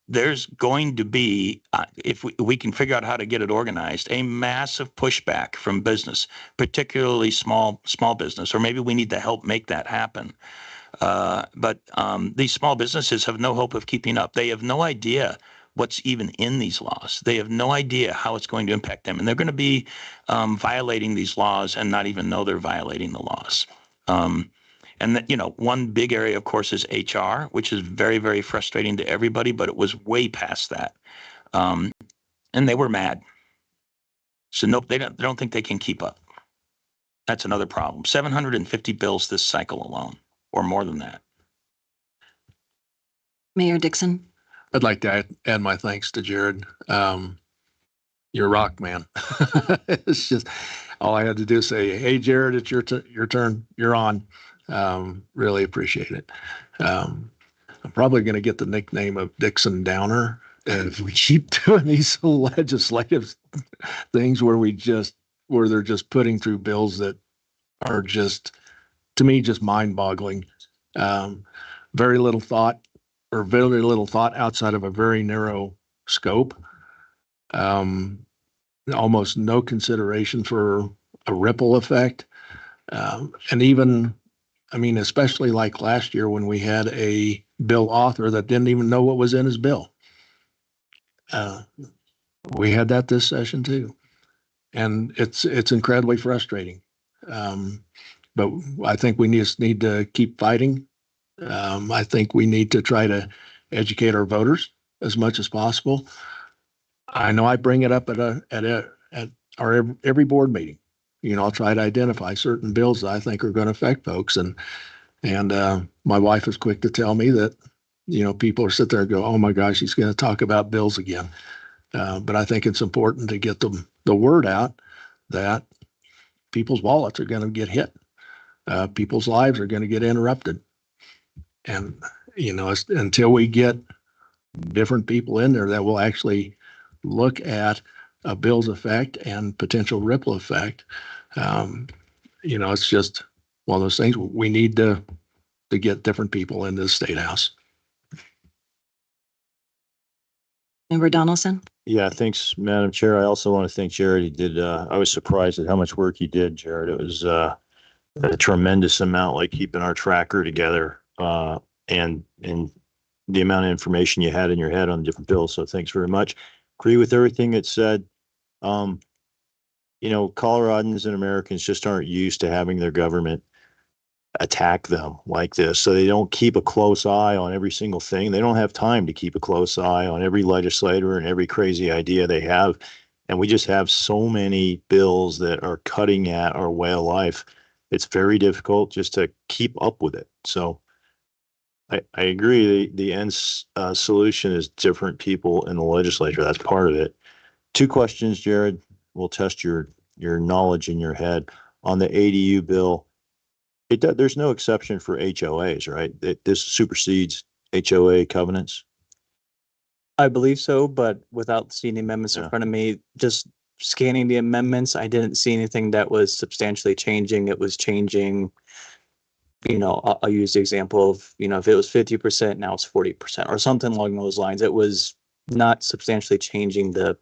there's going to be, if we can figure out how to get it organized, a massive pushback from business, particularly small business, or maybe we need to help make that happen. But these small businesses have no hope of keeping up. They have no idea what's even in these laws. They have no idea how it's going to impact them. And they're going to be violating these laws and not even know they're violating the laws. And one big area, of course, is HR, which is very, very frustrating to everybody, but it was way past that. And they were mad. So nope, they don't think they can keep up. That's another problem. 750 bills this cycle alone, or more than that. Mayor Dixon. I'd like to add my thanks to Jared. You're a rock, man. It's just all I had to do is say, "Hey, Jared, it's your turn. You're on." Really appreciate it. I'm probably going to get the nickname of Dixon Downer if we keep doing these legislative things where they're just putting through bills that are just, to me, just mind-boggling. very little thought or very little thought outside of a very narrow scope. Almost no consideration for a ripple effect. And even, I mean, especially like last year when we had a bill author that didn't even know what was in his bill. We had that this session too. And it's incredibly frustrating. But I think we just need to keep fighting. I think we need to try to educate our voters as much as possible. I know I bring it up at our every board meeting. You know, I'll try to identify certain bills that I think are going to affect folks. And my wife is quick to tell me that, you know, people are sit there and go, oh my gosh, he's going to talk about bills again. But I think it's important to get the word out that people's wallets are going to get hit. People's lives are going to get interrupted. And, you know, until we get different people in there that will actually look at a bill's effect and potential ripple effect, you know, it's just one of those things we need to get different people into the State House. Member Donaldson? Yeah, thanks, Madam Chair. I also want to thank Jared. He did, I was surprised at how much work he did, Jared. It was a tremendous amount, like keeping our tracker together, and the amount of information you had in your head on different bills. So thanks very much. Agree with everything it said. You know, Coloradans and Americans just aren't used to having their government attack them like this. So they don't keep a close eye on every single thing. They don't have time to keep a close eye on every legislator and every crazy idea they have. And we just have so many bills that are cutting at our way of life. It's very difficult just to keep up with it. So I agree. The end solution is different people in the legislature. That's part of it. Two questions, Jared. We'll test your knowledge in your head on the ADU bill. There's no exception for HOAs, right? This supersedes HOA covenants. I believe so, but without seeing the amendments in front of me, just scanning the amendments, I didn't see anything that was substantially changing. It was changing, you know, I'll use the example of, you know, if it was 50%, now it's 40% or something along those lines. It was not substantially changing the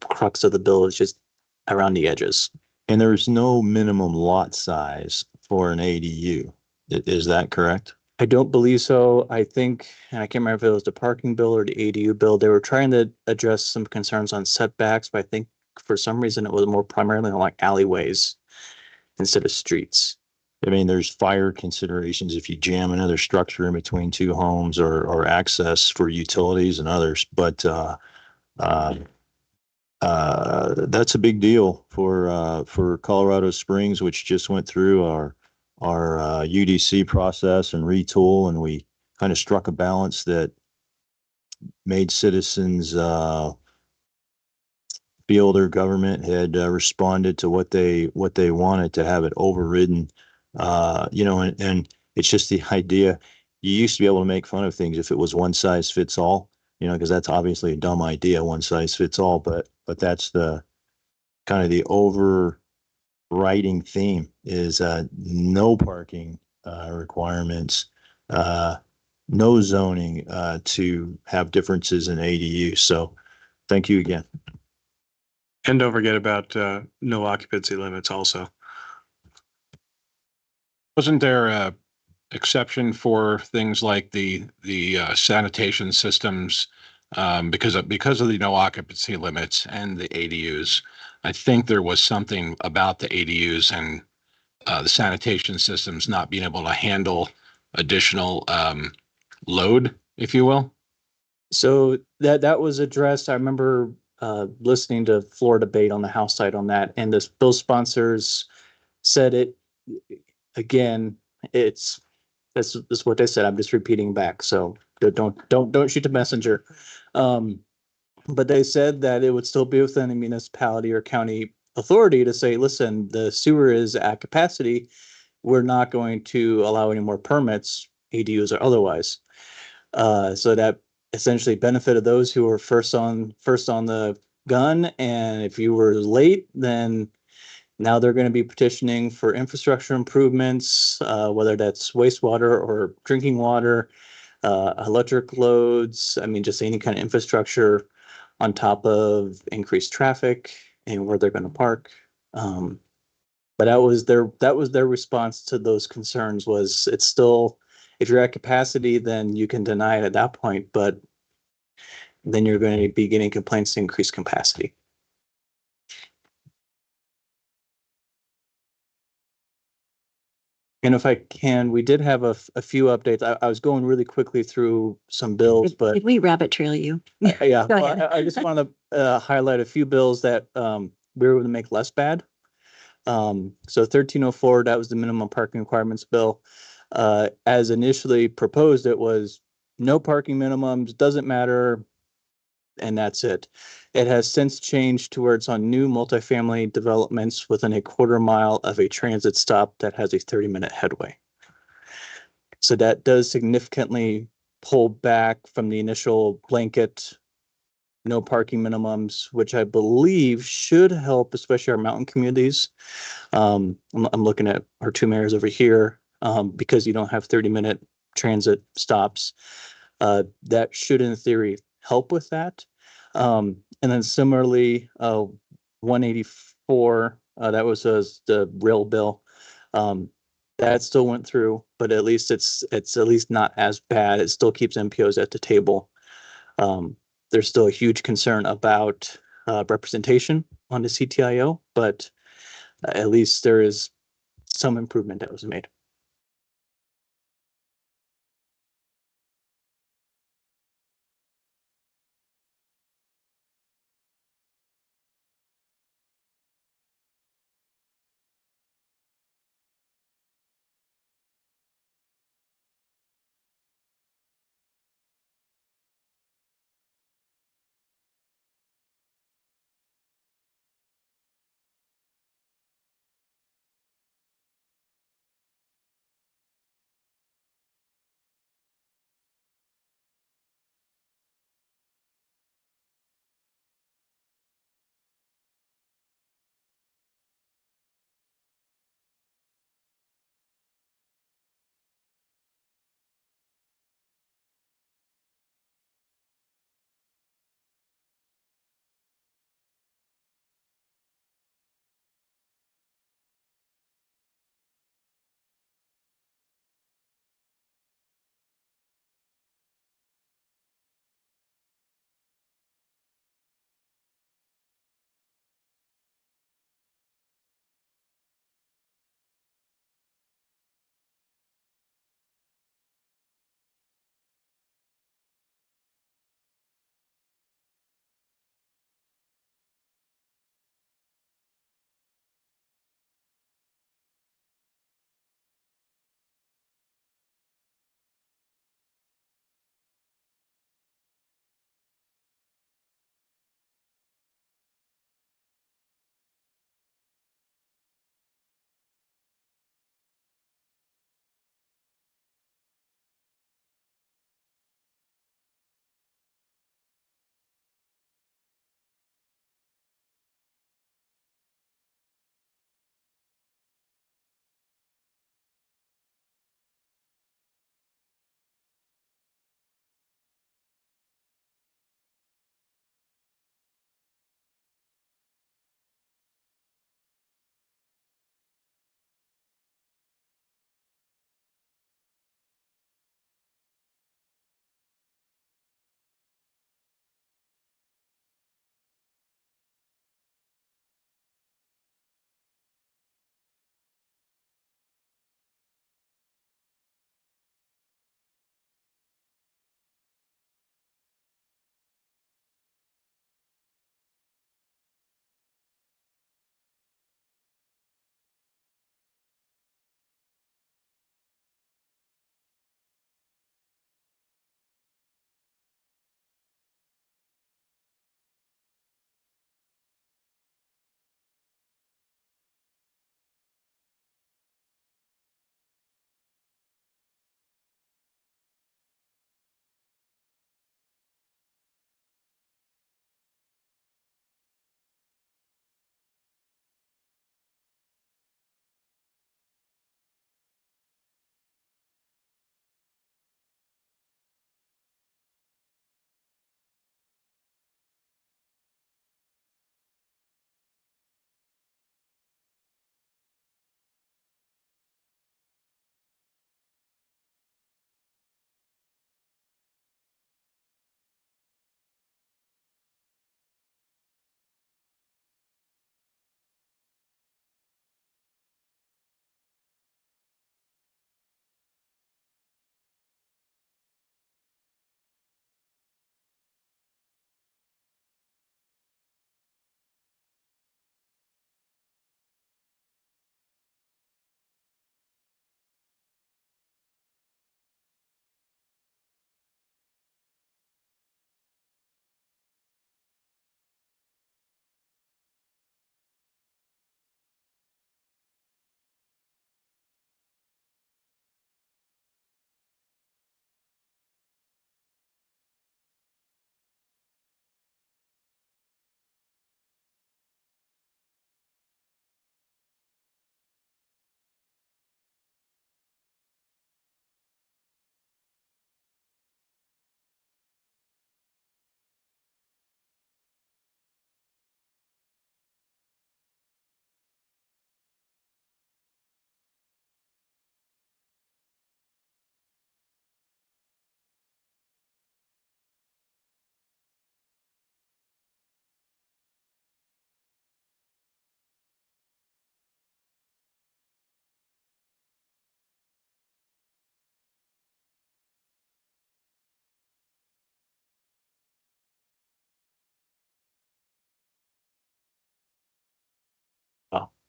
crux of the bill. It's just around the edges. And there's no minimum lot size for an ADU. Is that correct? I don't believe so. I think, and I can't remember if it was the parking bill or the ADU bill, they were trying to address some concerns on setbacks, but I think for some reason it was more primarily on like alleyways instead of streets. I mean, there's fire considerations if you jam another structure in between two homes or access for utilities and others. But that's a big deal for Colorado Springs, which just went through our UDC process and retool, and we kind of struck a balance that made citizens feel their government had responded to what they wanted, to have it overridden. You know, and it's just the idea. You used to be able to make fun of things if it was one size fits all, you know, because that's obviously a dumb idea, one size fits all. But that's the kind of the overriding theme is no parking requirements, no zoning to have differences in ADU. So thank you again. And don't forget about no occupancy limits also. Wasn't there a exception for things like the sanitation systems because of the no occupancy limits and the ADUs? I think there was something about the ADUs and the sanitation systems not being able to handle additional load, if you will. So that was addressed. I remember listening to floor debate on the House side on that, and the bill sponsors said it again. That's what they said. I'm just repeating back. So don't shoot the messenger. But they said that it would still be within a municipality or county authority to say, listen, the sewer is at capacity. We're not going to allow any more permits, ADUs or otherwise. So that essentially benefited those who were first on the gun. And if you were late, then now they're going to be petitioning for infrastructure improvements, whether that's wastewater or drinking water. electric loads, I mean, just any kind of infrastructure on top of increased traffic and where they're going to park. But that was their response to those concerns was it's still, if you're at capacity, then you can deny it at that point, but then you're going to be getting complaints to increase capacity. And if I can, we did have a few updates. I was going really quickly through some bills, but Did we rabbit trail you? yeah, Go well, ahead. I just want to highlight a few bills that we were able to make less bad. So 1304, that was the minimum parking requirements bill. As initially proposed, it was no parking minimums, doesn't matter, and that's it. It has since changed to where it's on new multifamily developments within a quarter mile of a transit stop that has a 30-minute headway. So that does significantly pull back from the initial blanket no parking minimums, which I believe should help, especially our mountain communities. I'm looking at our two mayors over here, because you don't have 30-minute transit stops. That should, in theory, help with that. And then similarly, 184, that was the rail bill. That still went through, but at least it's at least not as bad. It still keeps MPOs at the table. There's still a huge concern about representation on the CTIO, but at least there is some improvement that was made.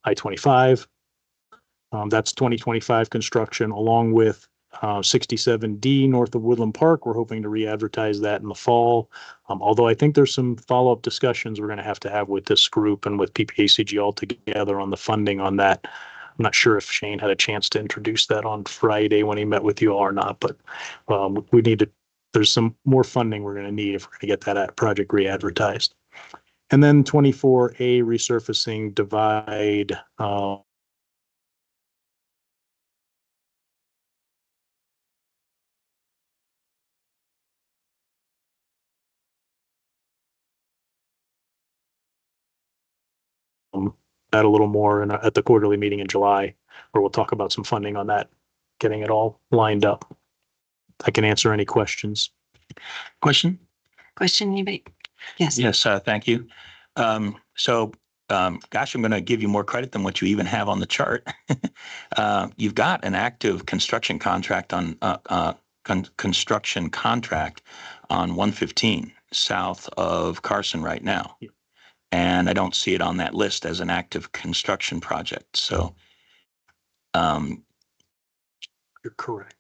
I-25. That's 2025 construction along with 67D north of Woodland Park. We're hoping to re-advertise that in the fall. Although I think there's some follow-up discussions we're going to have with this group and with PPACG all together on the funding on that. I'm not sure if Shane had a chance to introduce that on Friday when he met with you all or not, but we need to, there's some more funding we're going to need if we're going to get that project re-advertised. And then 24A resurfacing divide. That a little more at the quarterly meeting in July, where we'll talk about some funding on that, getting it all lined up. I can answer any questions. Question? Anybody? Yes. Yes, thank you. Gosh, I'm going to give you more credit than what you even have on the chart. You've got an active construction contract on construction contract on 115 south of Carson right now. Yeah. And I don't see it on that list as an active construction project. So, you're correct.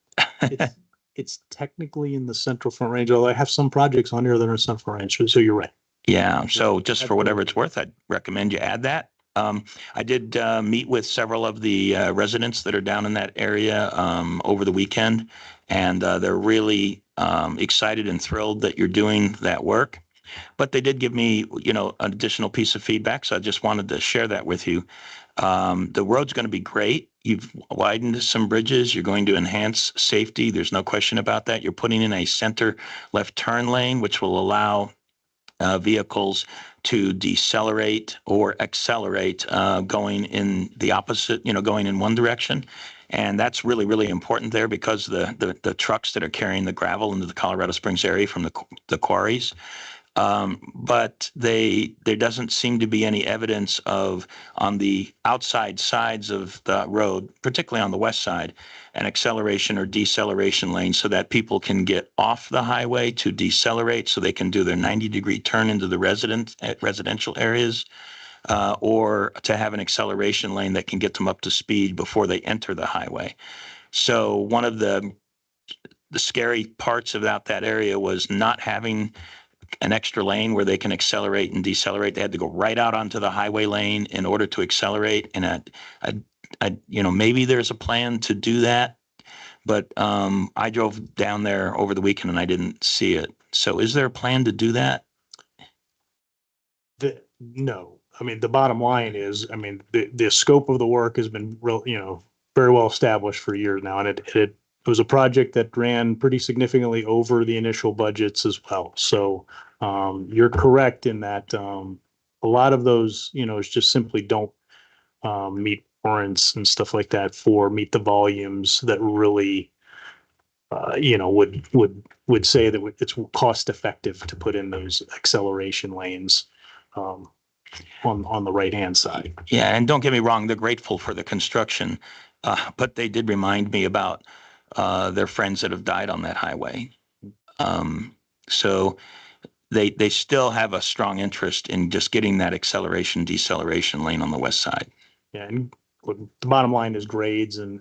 It's technically in the Central Front Range, although I have some projects on here that are in Central Range. So you're right. yeah. So just for whatever it's worth, I'd recommend you add that. I did meet with several of the residents that are down in that area over the weekend, and they're really excited and thrilled that you're doing that work. But they did give me, an additional piece of feedback, so I just wanted to share that with you. The road's going to be great. You've widened some bridges. You're going to enhance safety. There's no question about that. You're putting in a center left turn lane, which will allow vehicles to decelerate or accelerate going in the opposite, going in one direction. And that's really, really important there because the trucks that are carrying the gravel into the Colorado Springs area from the quarries. But there doesn't seem to be any evidence of, on the outside sides of the road, particularly on the west side, an acceleration or deceleration lane so that people can get off the highway to decelerate so they can do their 90-degree turn into the residential areas, or to have an acceleration lane that can get them up to speed before they enter the highway. So one of the scary parts about that area was not having an extra lane where they can accelerate and decelerate. They had to go right out onto the highway lane in order to accelerate. And maybe there's a plan to do that, but I drove down there over the weekend and I didn't see it. So is there a plan to do that? No. I mean, the bottom line is, the scope of the work has been very well established for years now. And it was a project that ran pretty significantly over the initial budgets as well. So you're correct in that a lot of those, just simply don't meet warrants and stuff like that meet the volumes that really, would say that it's cost effective to put in those acceleration lanes on the right-hand side. Yeah, and don't get me wrong, they're grateful for the construction, but they did remind me about their friends that have died on that highway. So they still have a strong interest in just getting that acceleration, deceleration lane on the west side. Yeah, and the bottom line is grades and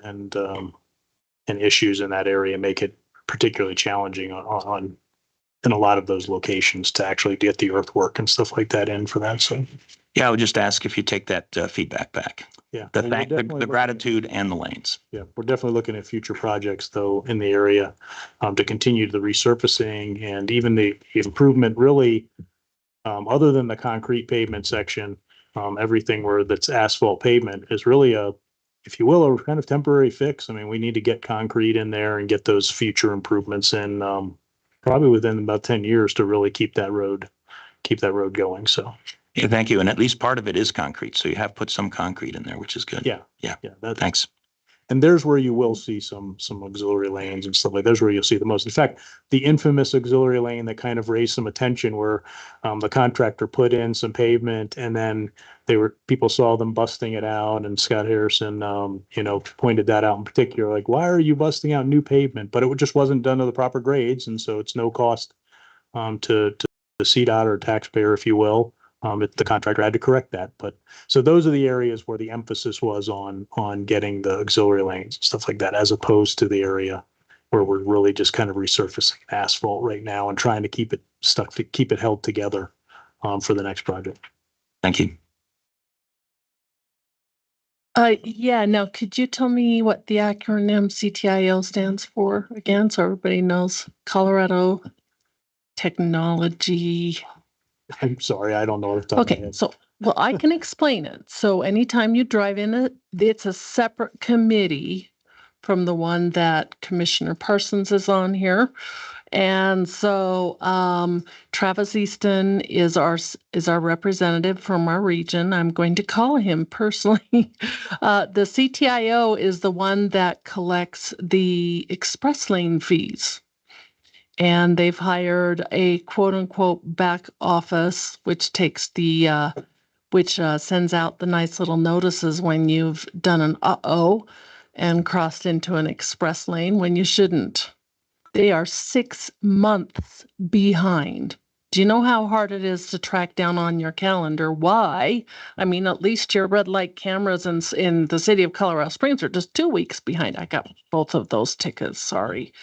issues in that area make it particularly challenging on in a lot of those locations to actually get the earthwork and stuff like that in for that. So yeah, I would just ask if you take that feedback back. Yeah, the gratitude and the lanes. Yeah, we're definitely looking at future projects though in the area to continue the resurfacing and even the improvement. Really, other than the concrete pavement section, everything that's asphalt pavement is really if you will, a kind of temporary fix. We need to get concrete in there and get those future improvements in probably within about 10 years to really keep that road going. So. Yeah, thank you. And at least part of it is concrete. So you have put some concrete in there, which is good. Yeah. Thanks. And there's where you will see some auxiliary lanes and stuff like that. There's where you'll see the most. In fact, the infamous auxiliary lane that kind of raised some attention where the contractor put in some pavement and then people saw them busting it out, and Scott Harrison, pointed that out in particular, like, why are you busting out new pavement? But it just wasn't done to the proper grades. And so it's no cost to the CDOT or taxpayer, if you will. The contractor had to correct that, but so those are the areas where the emphasis was on getting the auxiliary lanes and stuff like that, as opposed to the area where we're really just kind of resurfacing asphalt right now and trying to keep it held together for the next project. Thank you. Yeah, now could you tell me what the acronym CTIO stands for again, so everybody knows? Colorado Technology. I'm sorry, I don't know off the top of my Okay, head. so, well, I can explain it. So anytime you drive in it, it's a separate committee from the one that Commissioner Parsons is on here. And so Travis Easton is our representative from our region. I'm going to call him personally. The CTIO is the one that collects the express lane fees. And they've hired a quote unquote back office, which takes the sends out the nice little notices when you've done an uh-oh and crossed into an express lane when you shouldn't. They are 6 months behind. Do you know how hard it is to track down on your calendar? Why? I mean, at least your red light cameras in the city of Colorado Springs are just 2 weeks behind. I got both of those tickets, sorry.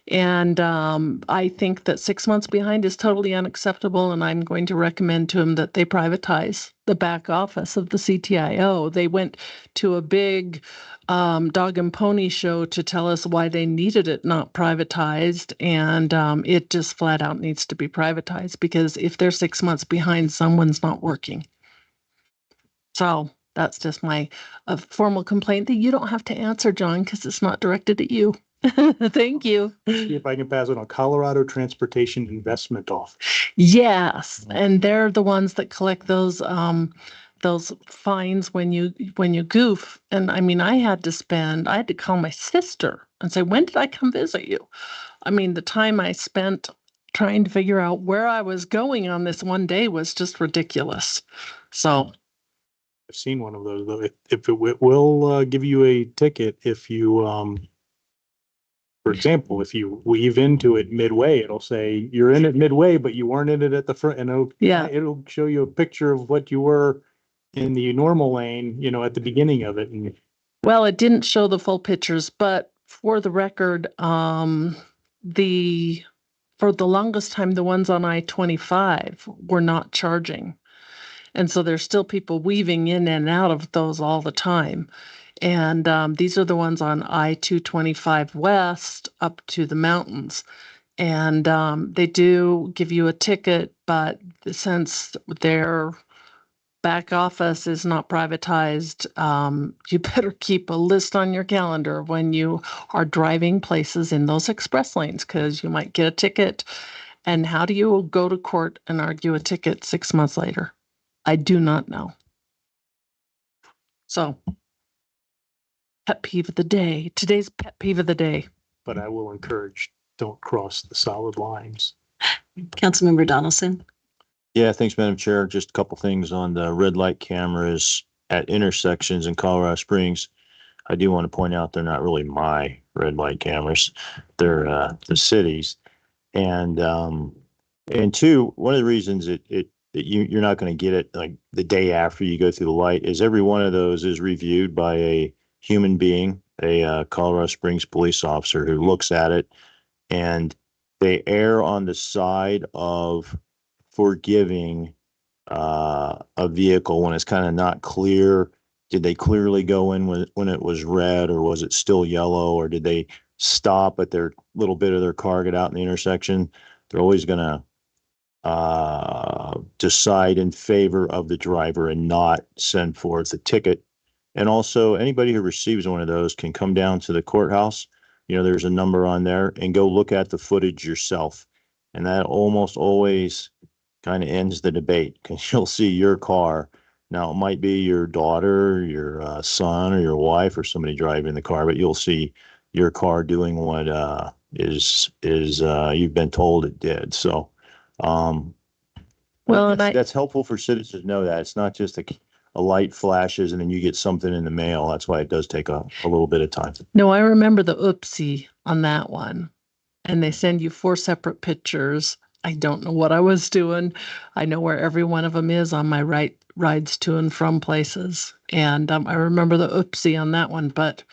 And I think that 6 months behind is totally unacceptable, and I'm going to recommend to him that they privatize the back office of the CTIO. They went to a big dog and pony show to tell us why they needed it not privatized, and it just flat out needs to be privatized, because if they're 6 months behind, someone's not working. So that's just my formal complaint that you don't have to answer, John, because it's not directed at you. Thank you. See if I can pass it on. Colorado Transportation Investment Office. Yes, and they're the ones that collect those fines when you goof. And I mean, I had to call my sister and say, when did I come visit you? I mean, the time I spent trying to figure out where I was going on this one day was just ridiculous. So I've seen one of those though. If it will give you a ticket if you for example, if you weave into it midway, it'll say you're in it midway, but you weren't in it at the front, and it'll show you a picture of what you were in the normal lane, at the beginning of it. And well, it didn't show the full pictures, but for the record, for the longest time, the ones on I-25 were not charging. And so there's still people weaving in and out of those all the time. And these are the ones on I-225 West up to the mountains. And they do give you a ticket, but since their back office is not privatized, you better keep a list on your calendar when you are driving places in those express lanes, because you might get a ticket. And how do you go to court and argue a ticket 6 months later? I do not know. So, pet peeve of the day. Today's pet peeve of the day. but I will encourage, don't cross the solid lines. Councilmember Donaldson. Yeah, thanks, Madam Chair. Just a couple things on the red light cameras at intersections in Colorado Springs. I do want to point out they're not really my red light cameras. They're the city's. And two, one of the reasons you're not going to get it like the day after you go through the light is every one of those is reviewed by a human being, a Colorado Springs police officer who looks at it, and they err on the side of forgiving a vehicle when it's kind of not clear. Did they clearly go in when it was red, or was it still yellow, or did they stop at their little bit of their car, get out in the intersection? They're always going to decide in favor of the driver and not send forth a ticket. And also, anybody who receives one of those can come down to the courthouse. There's a number on there, and go look at the footage yourself. And that almost always kind of ends the debate, because you'll see your car. Now, it might be your daughter, your son, or your wife, or somebody driving the car, but you'll see your car doing what is you've been told it did. So, that's helpful for citizens to know that it's not just a light flashes and then you get something in the mail. That's why it does take a little bit of time. No, I remember the oopsie on that one. And they send you 4 separate pictures. I don't know what I was doing. I know where every one of them is on my rides to and from places. And I remember the oopsie on that one, but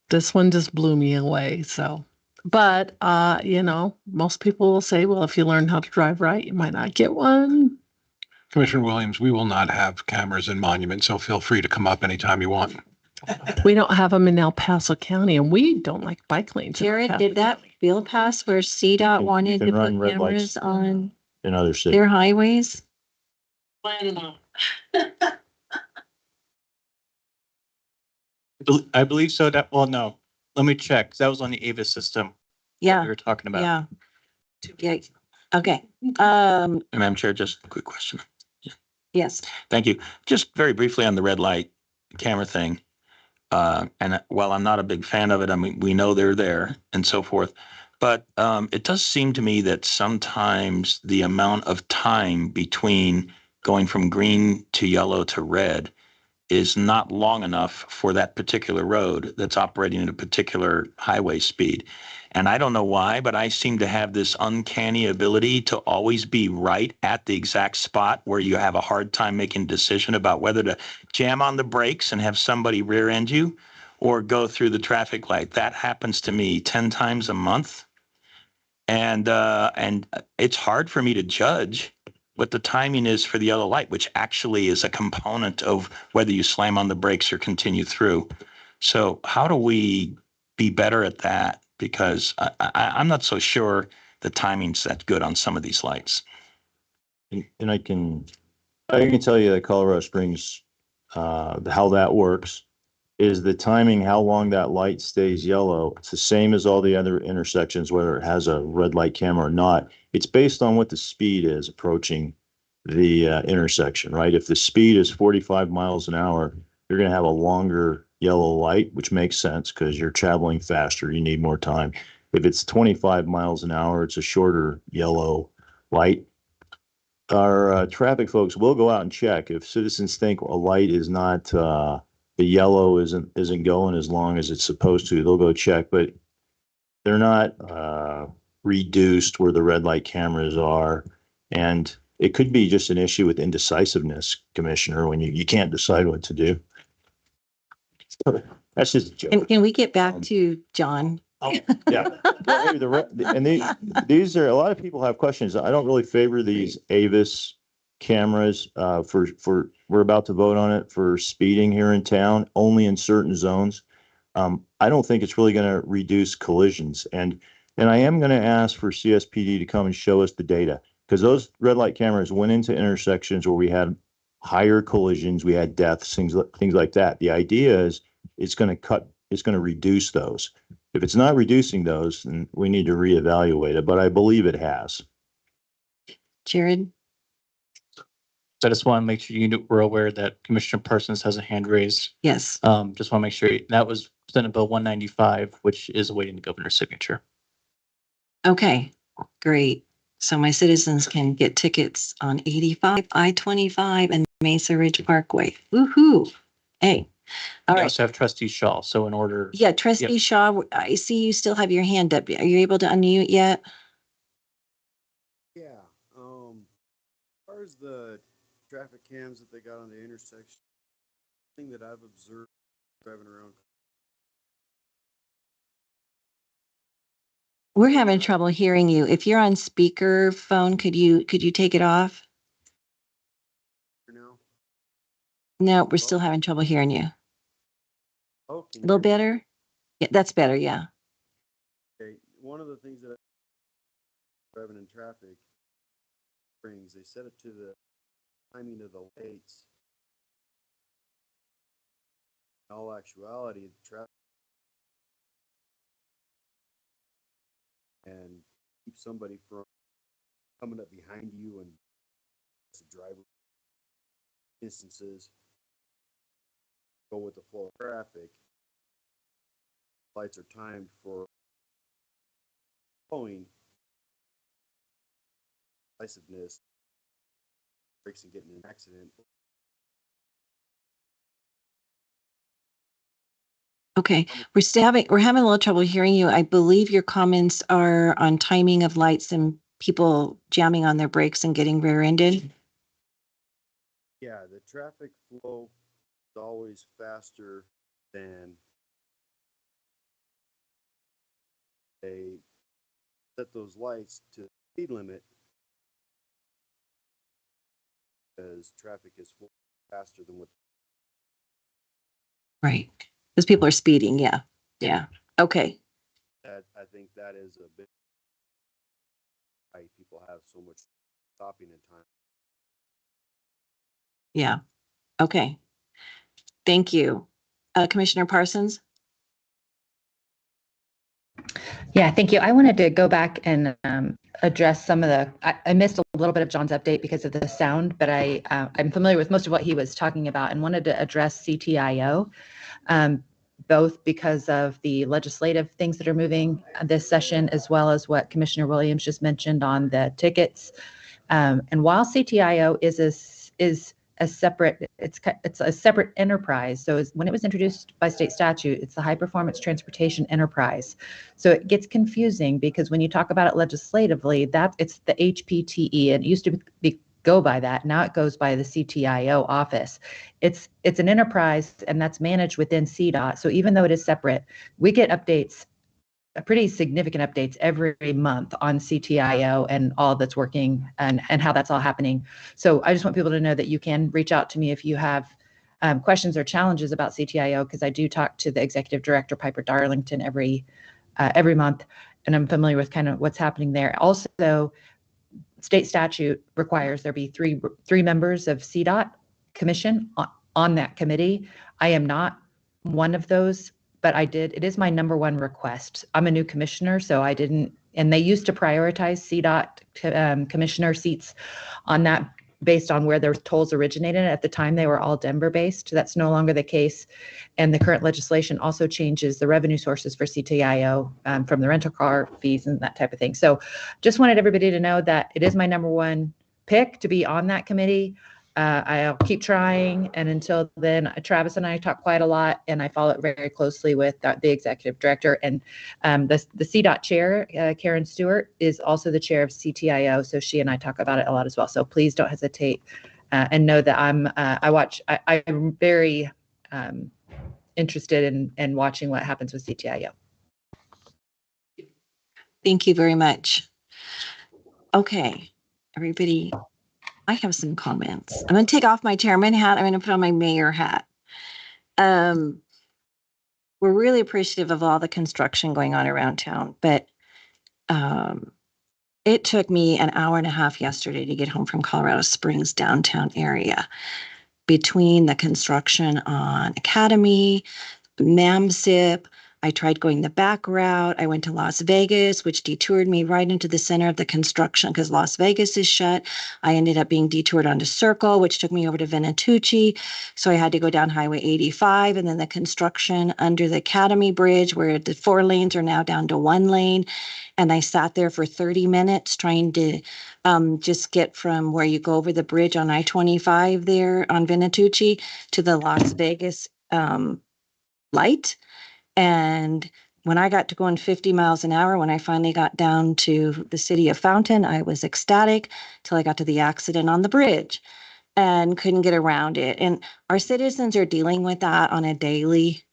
this one just blew me away. So, but, most people will say, well, if you learn how to drive right, you might not get one. Commissioner Williams, we will not have cameras in monuments, so feel free to come up anytime you want. We don't have them in El Paso County, and we don't like bike lanes. in El Jared, Paso did that County. bill pass where CDOT You wanted can to put run red lights cameras on in other cities. their highways? I believe so. Well, no, let me check. 'Cause that was on the Avis system Yeah, we were talking about. yeah. Yeah, okay. Madam Chair, just a quick question. Yes, Thank you. Just very briefly on the red light camera thing. And while I'm not a big fan of it, I mean, we know they're there and so forth. But it does seem to me that sometimes the amount of time between going from green to yellow to red is not long enough for that particular road that's operating at a particular highway speed. And I don't know why, but I seem to have this uncanny ability to always be right at the exact spot where you have a hard time making a decision about whether to jam on the brakes and have somebody rear end you or go through the traffic light. That happens to me 10 times a month. And it's hard for me to judge what the timing is for the yellow light, which actually is a component of whether you slam on the brakes or continue through. So how do we be better at that? Because I'm not so sure the timing's that good on some of these lights. And I can tell you that Colorado Springs, how that works is the timing, how long that light stays yellow. It's the same as all the other intersections, whether it has a red light camera or not. It's based on what the speed is approaching the intersection, right? If the speed is 45 miles an hour, you're going to have a longer yellow light, which makes sense because you're traveling faster. You need more time. If it's 25 miles an hour, it's a shorter yellow light. Our traffic folks will go out and check if citizens think a light is not the yellow isn't going as long as it's supposed to. They'll go check, but they're not reduced where the red light cameras are. And it could be just an issue with indecisiveness, Commissioner, when you can't decide what to do. That's just a joke. can we get back to John? Yeah. Well, these are, a lot of people have questions. I don't really favor these Avis cameras we're about to vote on it for speeding here in town, only in certain zones. I don't think it's really going to reduce collisions. And I am going to ask for CSPD to come and show us the data because those red light cameras went into intersections where we had higher collisions, we had deaths, things like that. The idea is it's going to reduce those. If it's not reducing those, then we need to reevaluate it, but I believe it has. Jared? So I just want to make sure we're aware that Commissioner Parsons has a hand raised. Yes. Just want to make sure that was Senate Bill 195, which is awaiting the governor's signature. Okay, great. So my citizens can get tickets on 85, I-25 and Mesa Ridge Parkway. Woohoo. Hey, all We right. also have Trustee Shaw. So in order. Yeah, Trustee Yep. Shaw, I see you still have your hand up. Are you able to unmute yet? Yeah, as far as the traffic cams that they got on the intersection, thing that I've observed driving around. We're having trouble hearing you. If you're on speaker phone, could you take it off? Now? No, we're still having trouble hearing you. Oh, A little better? Yeah, that's better, yeah. Okay, one of the things that driving in traffic brings, they set it to the timing of the lights. In all actuality, the traffic and keep somebody from coming up behind you and the driver instances go with the flow of traffic. Lights are timed for flowing decisiveness, brakes and getting in an accident. Okay, we're having a little trouble hearing you. I believe your comments are on timing of lights and people jamming on their brakes and getting rear-ended. Yeah, the traffic flow is always faster than they set those lights to the speed limit because traffic is faster than what. Right. Because people are speeding. Yeah. Yeah. Okay. That I think that is a big why people have so much stopping in time. Yeah. Okay. Thank you. Commissioner Parsons? Yeah, thank you. I wanted to go back and address some of I missed a little bit of John's update because of the sound, but I'm familiar with most of what he was talking about and wanted to address CTIO, both because of the legislative things that are moving this session, as well as what Commissioner Williams just mentioned on the tickets. And while CTIO is a separate, it's a separate enterprise. So when it was introduced by state statute, it's the High Performance Transportation Enterprise. So it gets confusing because when you talk about it legislatively, it's the HPTE, and it used to go by that. Now it goes by the CTIO office. It's an enterprise, and that's managed within CDOT. So even though it is separate, we get updates, pretty significant updates every month on CTIO and all that's working and how that's all happening. So I just want people to know that you can reach out to me if you have questions or challenges about CTIO, because I do talk to the executive director, Piper Darlington, every month, and I'm familiar with kind of what's happening there. Also, state statute requires there be three members of CDOT commission on that committee. I am not one of those, but it is my number one request. I'm a new commissioner, so I didn't, and they used to prioritize CDOT commissioner seats on that based on where their tolls originated. At the time, they were all Denver based. That's no longer the case. And the current legislation also changes the revenue sources for CTIO from the rental car fees and that type of thing. So just wanted everybody to know that it is my number one pick to be on that committee. I'll keep trying. And until then, Travis and I talk quite a lot, and I follow it very closely with the executive director. And the CDOT chair, Karen Stewart, is also the chair of CTIO. So she and I talk about it a lot as well. So please don't hesitate and know that I'm very interested in watching what happens with CTIO. Thank you very much. Okay, everybody, I have some comments. I'm going to take off my chairman hat. I'm going to put on my mayor hat. We're really appreciative of all the construction going on around town, but it took me an hour and a half yesterday to get home from Colorado Springs downtown area. Between the construction on Academy, MAMSIP, I tried going the back route. I went to Las Vegas, which detoured me right into the center of the construction because Las Vegas is shut. I ended up being detoured onto Circle, which took me over to Venatucci. So I had to go down Highway 85, and then the construction under the Academy Bridge, where the 4 lanes are now down to 1 lane. And I sat there for 30 minutes trying to just get from where you go over the bridge on I-25 there on Venatucci to the Las Vegas light. And when I got to going 50 miles an hour, when I finally got down to the city of Fountain, I was ecstatic till I got to the accident on the bridge and couldn't get around it. And our citizens are dealing with that on a daily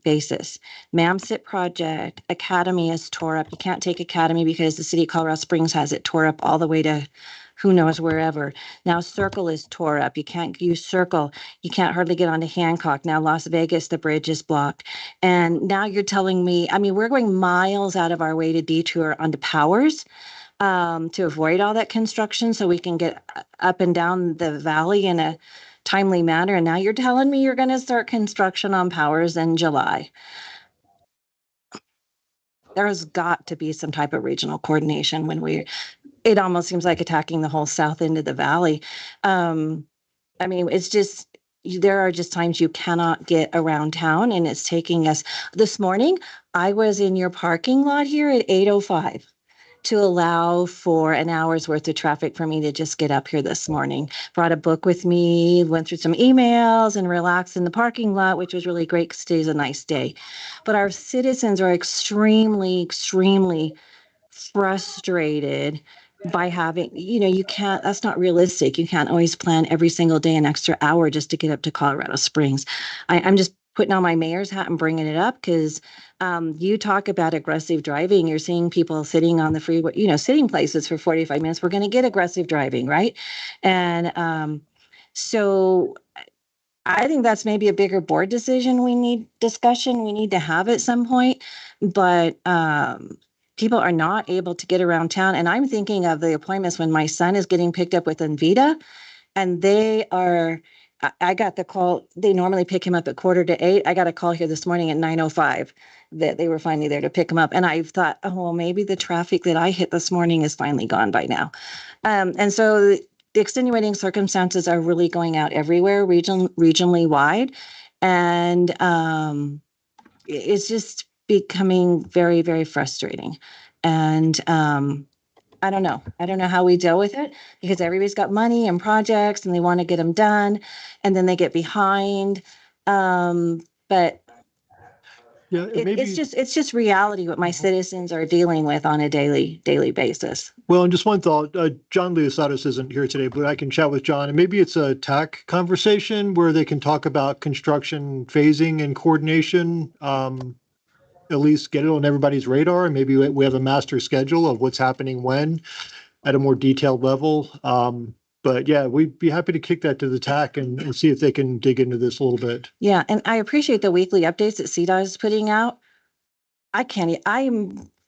basis. MAMSIP project, Academy is tore up. You can't take Academy because the city of Colorado Springs has it tore up all the way to who knows wherever. Now Circle is tore up. You can't use Circle. You can't hardly get onto Hancock. Now Las Vegas, the bridge is blocked. And now you're telling me, I mean, we're going miles out of our way to detour onto Powers to avoid all that construction so we can get up and down the valley in a timely manner. And now you're telling me you're going to start construction on Powers in July. There has got to be some type of regional coordination it almost seems like attacking the whole south end of the valley. I mean, it's just, there are just times you cannot get around town, and it's taking us. This morning, I was in your parking lot here at 8:05. to allow for an hour's worth of traffic for me to just get up here this morning. Brought a book with me, went through some emails and relaxed in the parking lot, which was really great because today's a nice day. But our citizens are extremely, extremely frustrated by having, you can't, that's not realistic. You can't always plan every single day an extra hour just to get up to Colorado Springs. I'm just putting on my mayor's hat and bringing it up because you talk about aggressive driving. You're seeing people sitting on the freeway, sitting places for 45 minutes. We're going to get aggressive driving, right? And so I think that's maybe a bigger board decision. We need to have at some point, but people are not able to get around town. And I'm thinking of the appointments when my son is getting picked up with Envita, and I got the call. They normally pick him up at 7:45. I got a call here this morning at 9:05 that they were finally there to pick him up. And I thought, oh, well, maybe the traffic that I hit this morning is finally gone by now. And so the extenuating circumstances are really going out everywhere, regionally wide. And it's just becoming very, very frustrating. And I don't know. I don't know how we deal with it because everybody's got money and projects and they want to get them done and then they get behind. But Yeah, it's just reality what my citizens are dealing with on a daily basis. Well, and just one thought, John Leosados isn't here today, but I can chat with John, and maybe it's a TAC conversation where they can talk about construction phasing and coordination, at least get it on everybody's radar, and maybe we have a master schedule of what's happening when at a more detailed level. But yeah, we'd be happy to kick that to the TAC and see if they can dig into this a little bit. Yeah, and I appreciate the weekly updates that CDOT is putting out. I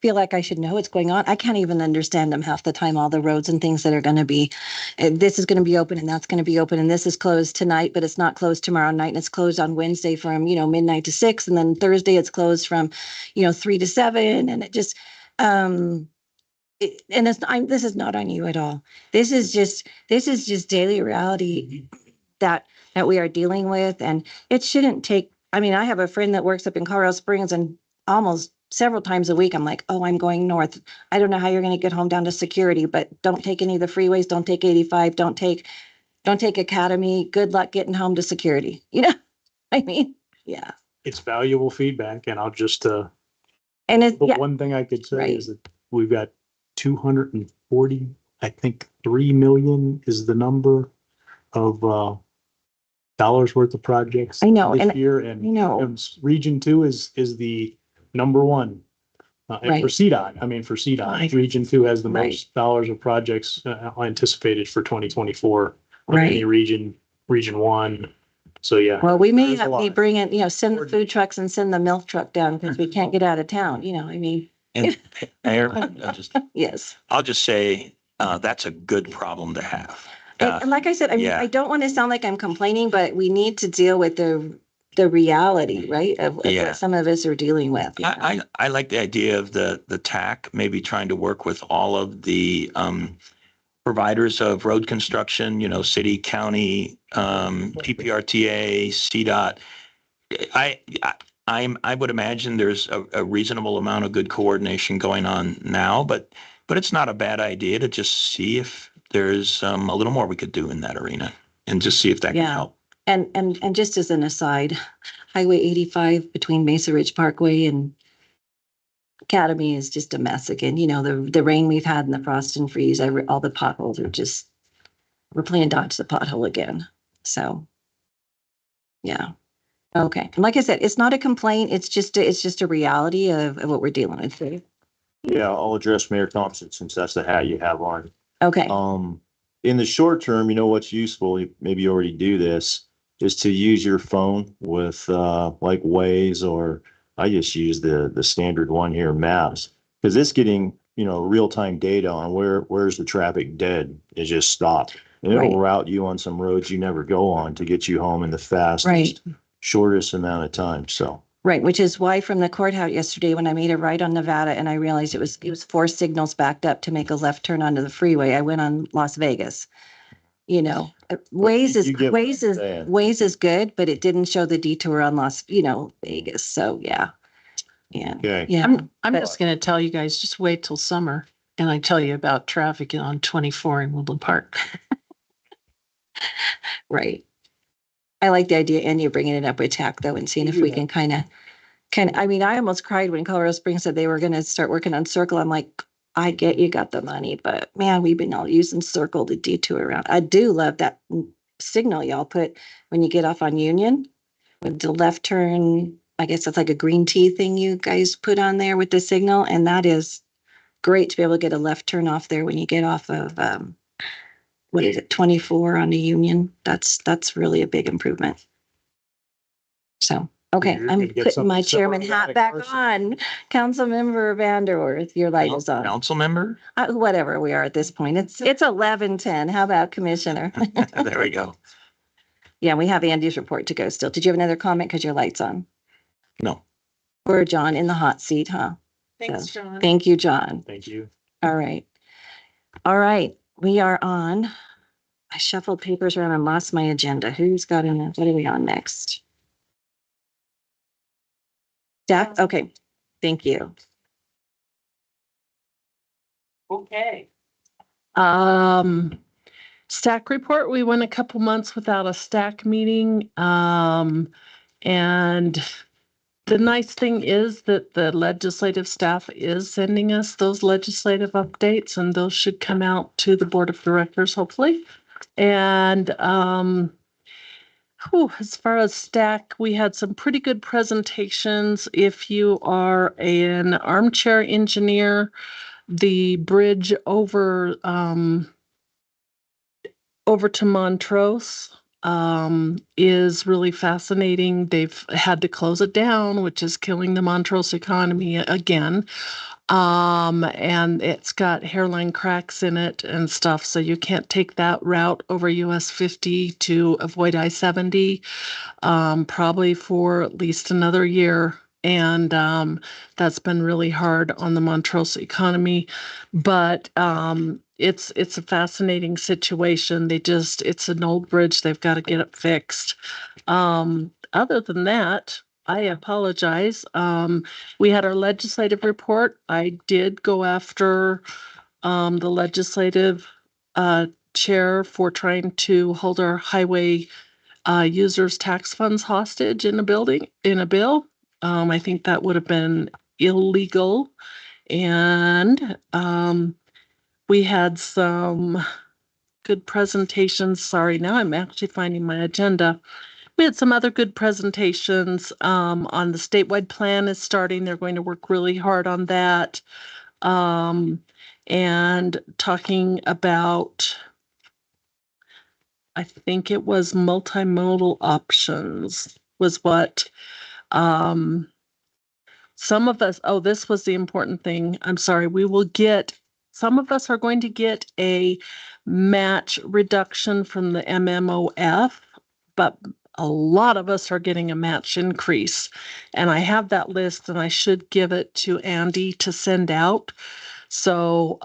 feel like I should know what's going on. I can't even understand them half the time, all the roads and things that are going to be, this is going to be open and that's going to be open and this is closed tonight, but it's not closed tomorrow night and it's closed on Wednesday from, midnight to 6. And then Thursday it's closed from, 3 to 7. And it just, this is not on you at all. This is just daily reality that we are dealing with. And it shouldn't take, I have a friend that works up in Colorado Springs and almost several times a week, I'm like, oh, I'm going north. I don't know how you're going to get home down to Security, but don't take any of the freeways. Don't take 85. Don't take Academy. Good luck getting home to Security. Yeah. It's valuable feedback, and I'll just, And one thing I could say is that we've got 240, I think 3 million is the number of dollars worth of projects. I know, this and year, and Region 2 is the number one. And for CDOT, for CDOT, Right. Region 2 has the Right. most dollars of projects anticipated for 2024. Of Right. Any region 1. So yeah. Well, we may there's a have to lot. bring in, send the food trucks and send the milk truck down because we can't get out of town, And Mayor, yes. I'll just say, that's a good problem to have. And like I said, yeah. I don't want to sound like I'm complaining, but we need to deal with the reality, right, of what some of us are dealing with. I like the idea of the TAC, maybe trying to work with all of the providers of road construction, city, county, PPRTA, CDOT. I would imagine there's a reasonable amount of good coordination going on now, but it's not a bad idea to just see if there's a little more we could do in that arena and just see if that can help. And just as an aside, Highway 85 between Mesa Ridge Parkway and Academy is just a mess again. The rain we've had and the frost and freeze, all the potholes are just, we're playing dodge the pothole again. So, yeah. Okay. And like I said, it's not a complaint. It's just a reality of what we're dealing with. Yeah, I'll address Mayor Thompson since that's the hat you have on. Okay. In the short term, what's useful, maybe you already do this, is to use your phone with like Waze, or I just use the standard one here, Maps, because it's getting, real-time data on where's the traffic dead. It just stopped. And it'll route you on some roads you never go on to get you home in the fastest, shortest amount of time. So. Right, which is why from the courthouse yesterday, when I made a right on Nevada and I realized it was 4 signals backed up to make a left turn onto the freeway, I went on Las Vegas. Waze is good, but it didn't show the detour on Vegas. So yeah. Okay. Yeah. I'm just going to tell you guys, just wait till summer And I tell you about traffic on 24 in Woodland Park. Right. I like the idea, and you bringing it up with TAC though, and seeing if we can kind of, I mean, I almost cried when Colorado Springs said they were going to start working on Circle. I'm like, I get you got the money, but man, we've been all using Circle to detour around. I do love that signal y'all put when you get off on Union with the left turn. I guess that's like a green tea thing you guys put on there with the signal. And that is great to be able to get a left turn off there when you get off of, what is it, 24 on the Union. That's really a big improvement. So, okay, You're I'm gonna get putting some my chairman hat automatic back person. on. Councilmember Vanderworth, your light is on. Council member? Whatever we are at this point. It's 11:10. How about Commissioner? There we go. Yeah, we have Andy's report to go still. Did you have another comment? Because your light's on. No. We're John in the hot seat, huh? Thanks, So, John. Thank you, John. Thank you. All right. All right. We are on. I shuffled papers around and lost my agenda. Who's got in it? What are we on next? Jack? Okay. Thank you. Okay. Stack report, we went a couple months without a stack meeting. And the nice thing is that the legislative staff is sending us those legislative updates, and those should come out to the board of directors, hopefully. And as far as stack, we had some pretty good presentations. If you are an armchair engineer, the bridge over to Montrose is really fascinating. They've had to close it down, which is killing the Montrose economy again. And it's got hairline cracks in it and stuff, so you can't take that route over US 50 to avoid I-70, probably for at least another year. And that's been really hard on the Montrose economy, but it's a fascinating situation. It's an old bridge. They've got to get it fixed. Other than that, I apologize. We had our legislative report. I did go after the legislative chair for trying to hold our highway users' tax funds hostage in a bill. I think that would have been illegal. And we had some good presentations. Sorry, now I'm actually finding my agenda. We had some other good presentations on the statewide plan is starting. They're going to work really hard on that. And talking about, I think it was multimodal options was what some of us, this was the important thing. I'm sorry, some of us are going to get a match reduction from the MMOF, but a lot of us are getting a match increase. And I have that list, and I should give it to Andy to send out. So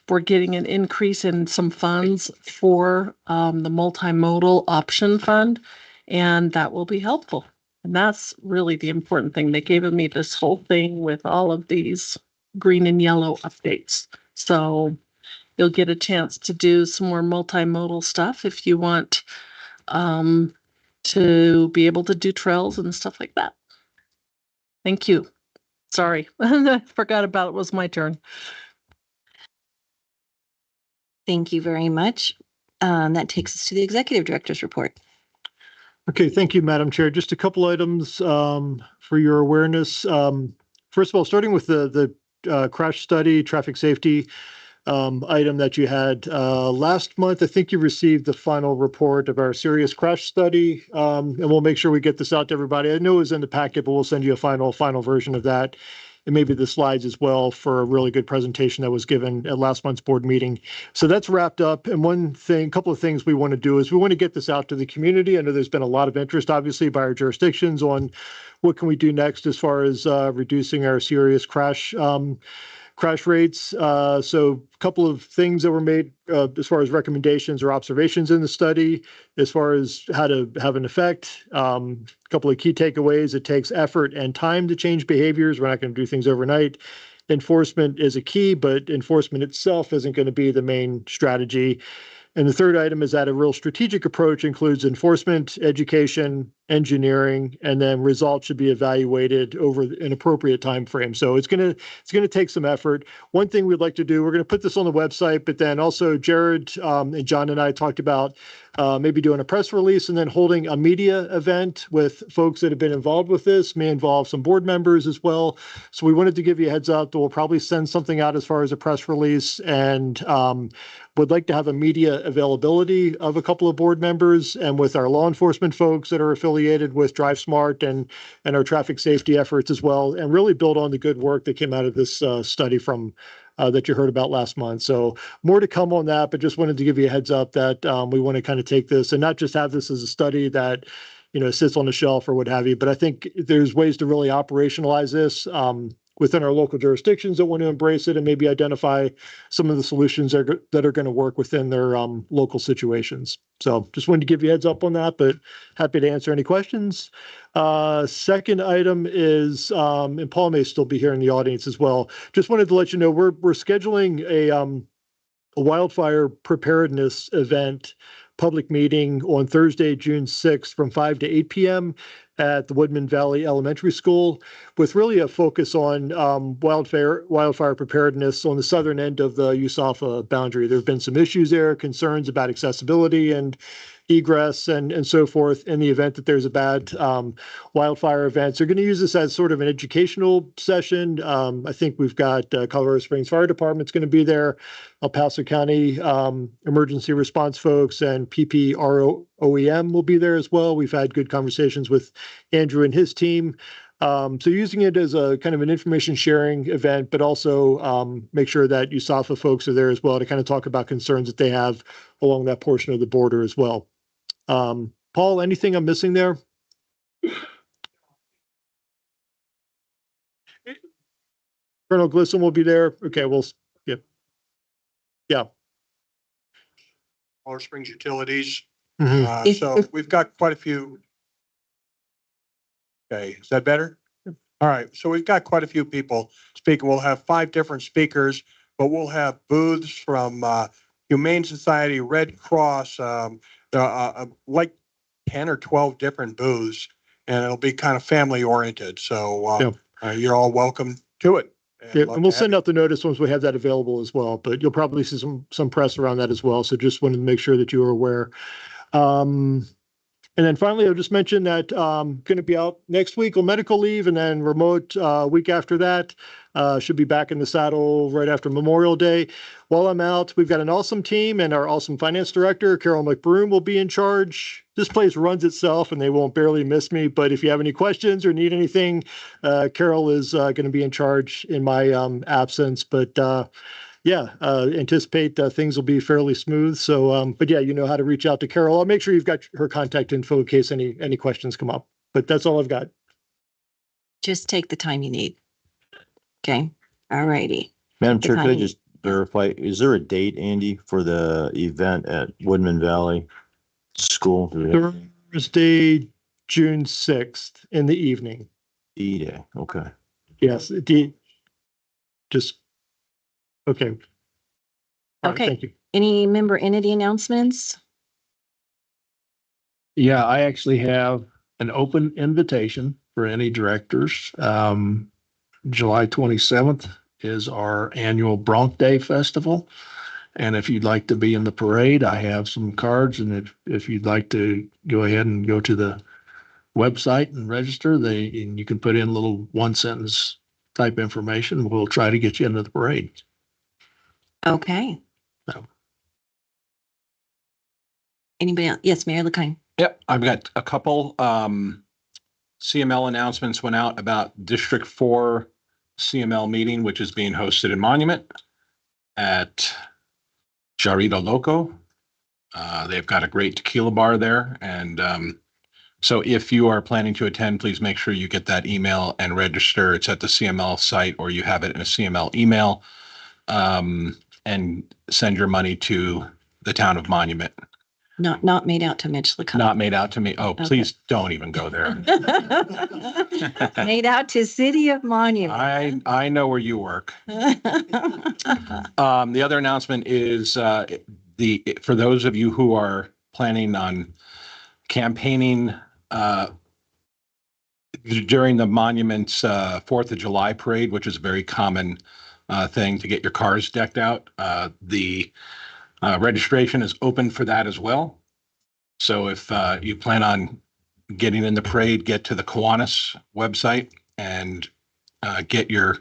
we're getting an increase in some funds for the multimodal option fund, and that will be helpful. And that's really the important thing. They gave me this whole thing with all of these green and yellow updates. So you'll get a chance to do some more multimodal stuff if you want to be able to do trails and stuff like that. Thank you. Sorry, I forgot about it. Was my turn. Thank you very much. That takes us to the executive director's report. Okay, thank you, Madam Chair. Just a couple items for your awareness. First of all, starting with the crash study, traffic safety item that you had last month. I think you received the final report of our serious crash study, and we'll make sure we get this out to everybody. I know it was in the packet, but we'll send you a final version of that, and maybe the slides as well for a really good presentation that was given at last month's board meeting. So that's wrapped up. And a couple of things we want to do is we want to get this out to the community. I know there's been a lot of interest, obviously, by our jurisdictions on what can we do next as far as reducing our serious crash rates. So a couple of things that were made as far as recommendations or observations in the study, as far as how to have an effect. A couple of key takeaways: it takes effort and time to change behaviors. We're not going to do things overnight. enforcement is a key, but enforcement itself isn't going to be the main strategy. And the third item is that a real strategic approach includes enforcement, education, engineering, and then results should be evaluated over an appropriate time frame. So it's gonna take some effort. One thing we'd like to do, we're gonna put this on the website, but then also Jared and John and I talked about maybe doing a press release and then holding a media event with folks that have been involved with this, may involve some board members as well. So we wanted to give you a heads up that we'll probably send something out as far as a press release and would like to have a media availability of a couple of board members and with our law enforcement folks that are affiliated with Drive Smart and our traffic safety efforts as well, and really build on the good work that came out of this study from that you heard about last month. So more to come on that, but just wanted to give you a heads up that we want to kind of take this and not just have this as a study that, you know, sits on the shelf or what have you, but I think there's ways to really operationalize this within our local jurisdictions that want to embrace it and maybe identify some of the solutions that are going to work within their local situations. So just wanted to give you a heads up on that, but happy to answer any questions. Second item is, and Paul may still be here in the audience as well. Just wanted to let you know, we're scheduling a wildfire preparedness event public meeting on Thursday, June 6th from 5 to 8 p.m. at the Woodman Valley Elementary School, with really a focus on wildfire preparedness on the southern end of the USAFA boundary. There have been some issues there, concerns about accessibility and egress and so forth in the event that there's a bad wildfire event. So we're going to use this as sort of an educational session. I think we've got Colorado Springs Fire Department's going to be there, El Paso County emergency response folks, and PPROEM will be there as well. We've had good conversations with Andrew and his team. So using it as a kind of an information sharing event, but also make sure that USAFA folks are there as well to kind of talk about concerns that they have along that portion of the border as well. Paul, anything I'm missing there? Colonel Glisson will be there. Okay, well, yeah. Yeah. Colorado Springs Utilities. Mhm. So we've got quite a few. Okay, is that better? All right, so we've got quite a few people speaking. We'll have 5 different speakers, but we'll have booths from Humane Society, Red Cross, like 10 or 12 different booths, and it'll be kind of family oriented. So you're all welcome to it. Yeah, and we'll send out the notice once we have that available as well, but you'll probably see some press around that as well. So just wanted to make sure that you were aware. And then finally, I'll just mention that going to be out next week on medical leave and then remote week after that. Should be back in the saddle right after Memorial Day. While I'm out, we've got an awesome team, and our awesome finance director, Carol McBroom, will be in charge. This place runs itself and they won't barely miss me. But if you have any questions or need anything, Carol is going to be in charge in my absence. But anticipate things will be fairly smooth. So, but yeah, you know how to reach out to Carol. I'll make sure you've got her contact info in case any questions come up. But that's all I've got. Just take the time you need. Okay. All righty. Madam Chair, could I just verify, is there a date, Andy, for the event at Woodman Valley School? Thursday, June 6th in the evening. D-Day, okay. Yes, just, okay. All right, Okay. thank you. Any member entity announcements? Yeah, I actually have an open invitation for any directors. July 27th is our annual Bronc Day Festival. And if you'd like to be in the parade, I have some cards. And if you'd like to go ahead and go to the website and register, and you can put in little 1-sentence type information. We'll try to get you into the parade. Okay. So. Anybody else? Yes, Mayor LeClain. Yep, I've got a couple. CML announcements went out about District 4 CML meeting, which is being hosted in Monument at Jarrito Loco. They've got a great tequila bar there. And so if you are planning to attend, please make sure you get that email and register. It's at the CML site, or you have it in a CML email, and send your money to the town of Monument. Not made out to Mitch LeCompte. Not made out to me. Oh, Okay. please don't even go there. Made out to City of Monument. I know where you work. The other announcement is for those of you who are planning on campaigning during the Monuments 4th of July parade, which is a very common thing to get your cars decked out. The registration is open for that as well. So if you plan on getting in the parade, get to the Kiwanis website and get your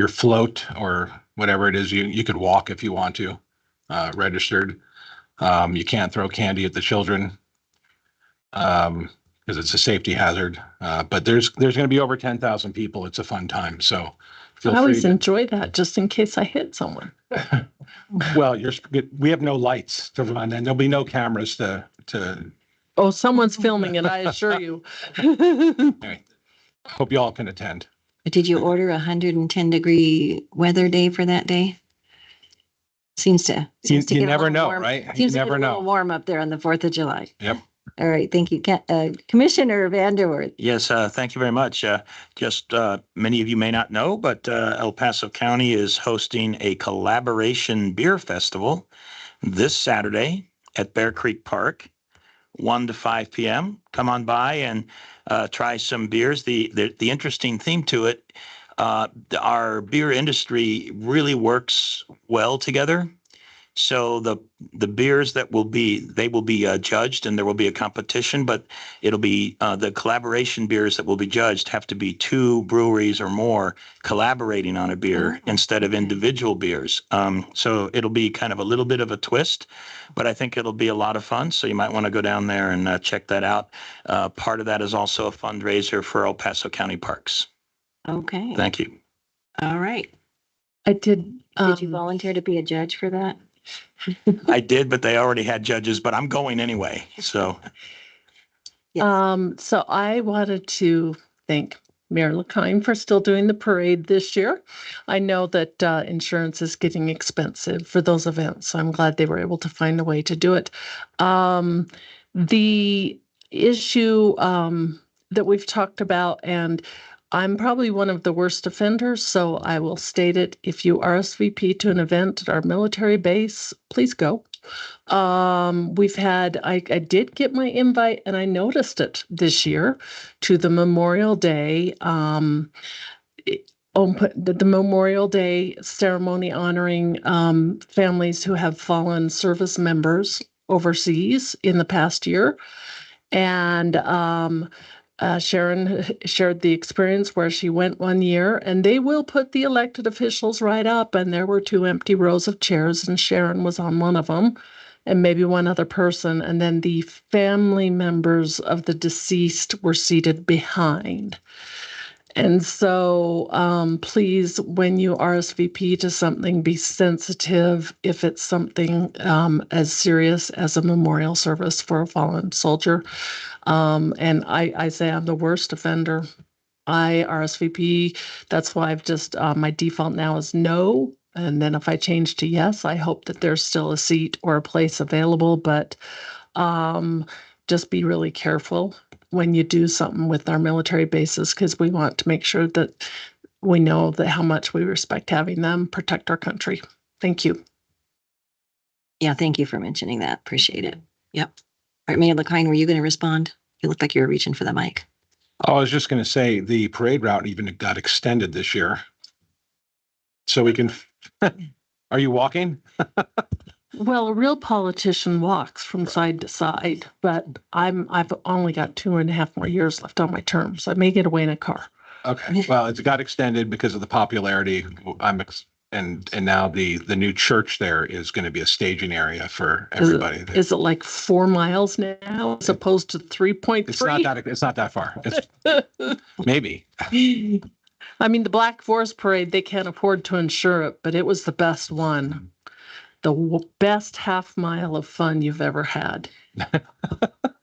float or whatever it is. You could walk if you want to, registered. You can't throw candy at the children because it's a safety hazard. But there's going to be over 10,000 people. It's a fun time. So feel I free always to. enjoy that just in case I hit someone. Well, we have no lights to run and there'll be no cameras to. Oh, someone's filming it, I assure you. Anyway, hope you all can attend. Did you order 110-degree weather day for that day? Seems to You get a never little know, warm. right? You Seems to never get a know. little warm up there on the 4th of July. Yep. All right, thank you. Commissioner Vanderwerth. Yes, thank you very much. Just many of you may not know, but El Paso County is hosting a collaboration beer festival this Saturday at Bear Creek Park, 1 to 5 p.m. Come on by and try some beers. The interesting theme to it, our beer industry really works well together. So the beers that will be judged, and there will be a competition, but it'll be the collaboration beers that will be judged have to be 2 breweries or more collaborating on a beer instead of individual beers. So it'll be kind of a little bit of a twist, but I think it'll be a lot of fun. So you might want to go down there and check that out. Part of that is also a fundraiser for El Paso County Parks. Okay. Thank you. All right. I did. Did you volunteer to be a judge for that? I did, but they already had judges, but I'm going anyway. So. So I wanted to thank Mayor LeCompte for still doing the parade this year. I know that insurance is getting expensive for those events, so I'm glad they were able to find a way to do it. The issue that we've talked about, and I'm probably one of the worst offenders, so I will state it. If you RSVP to an event at our military base, please go. We've had, I did get my invite and I noticed it this year to the Memorial Day, the Memorial Day ceremony honoring families who have fallen service members overseas in the past year. And Sharon shared the experience where she went one year, and they will put the elected officials right up, and there were 2 empty rows of chairs, and Sharon was on one of them, and maybe one other person, and then the family members of the deceased were seated behind. And so please, when you RSVP to something, be sensitive if it's something as serious as a memorial service for a fallen soldier. And I say I'm the worst offender. I RSVP. That's why I've just, my default now is no. And then if I change to yes, I hope that there's still a seat or a place available. But just be really careful when you do something with our military bases, because we want to make sure that we know that how much we respect having them protect our country. Thank you. Yeah, thank you for mentioning that. Appreciate it. Yep. All right, Mayor LeCompte, were you going to respond? You looked like you were reaching for the mic. I was just going to say the parade route even got extended this year. So we can, are you walking? Well, a real politician walks from side to side, but I've only got 2.5 more years left on my term, so I may get away in a car. Okay, well, it's got extended because of the popularity. And now the new church there is going to be a staging area for everybody. Is it like 4 miles now as opposed to 3.3? It's not that far. It's maybe. I mean, the Black Forest Parade, they can't afford to insure it, but it was the best one. The best half mile of fun you've ever had.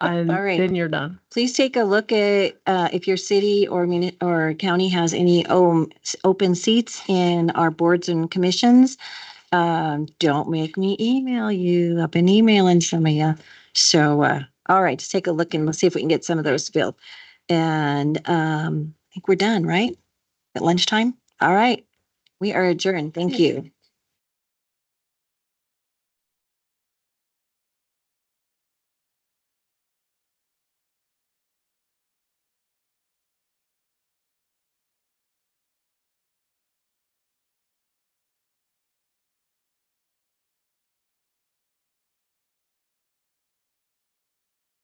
And all right, then you're done. Please take a look at if your city or county has any open seats in our boards and commissions. Don't make me email you. I've been emailing some of you. So, all right, let's take a look and let's see if we can get some of those filled. And I think we're done, right? At lunchtime? All right. We are adjourned. Thank you.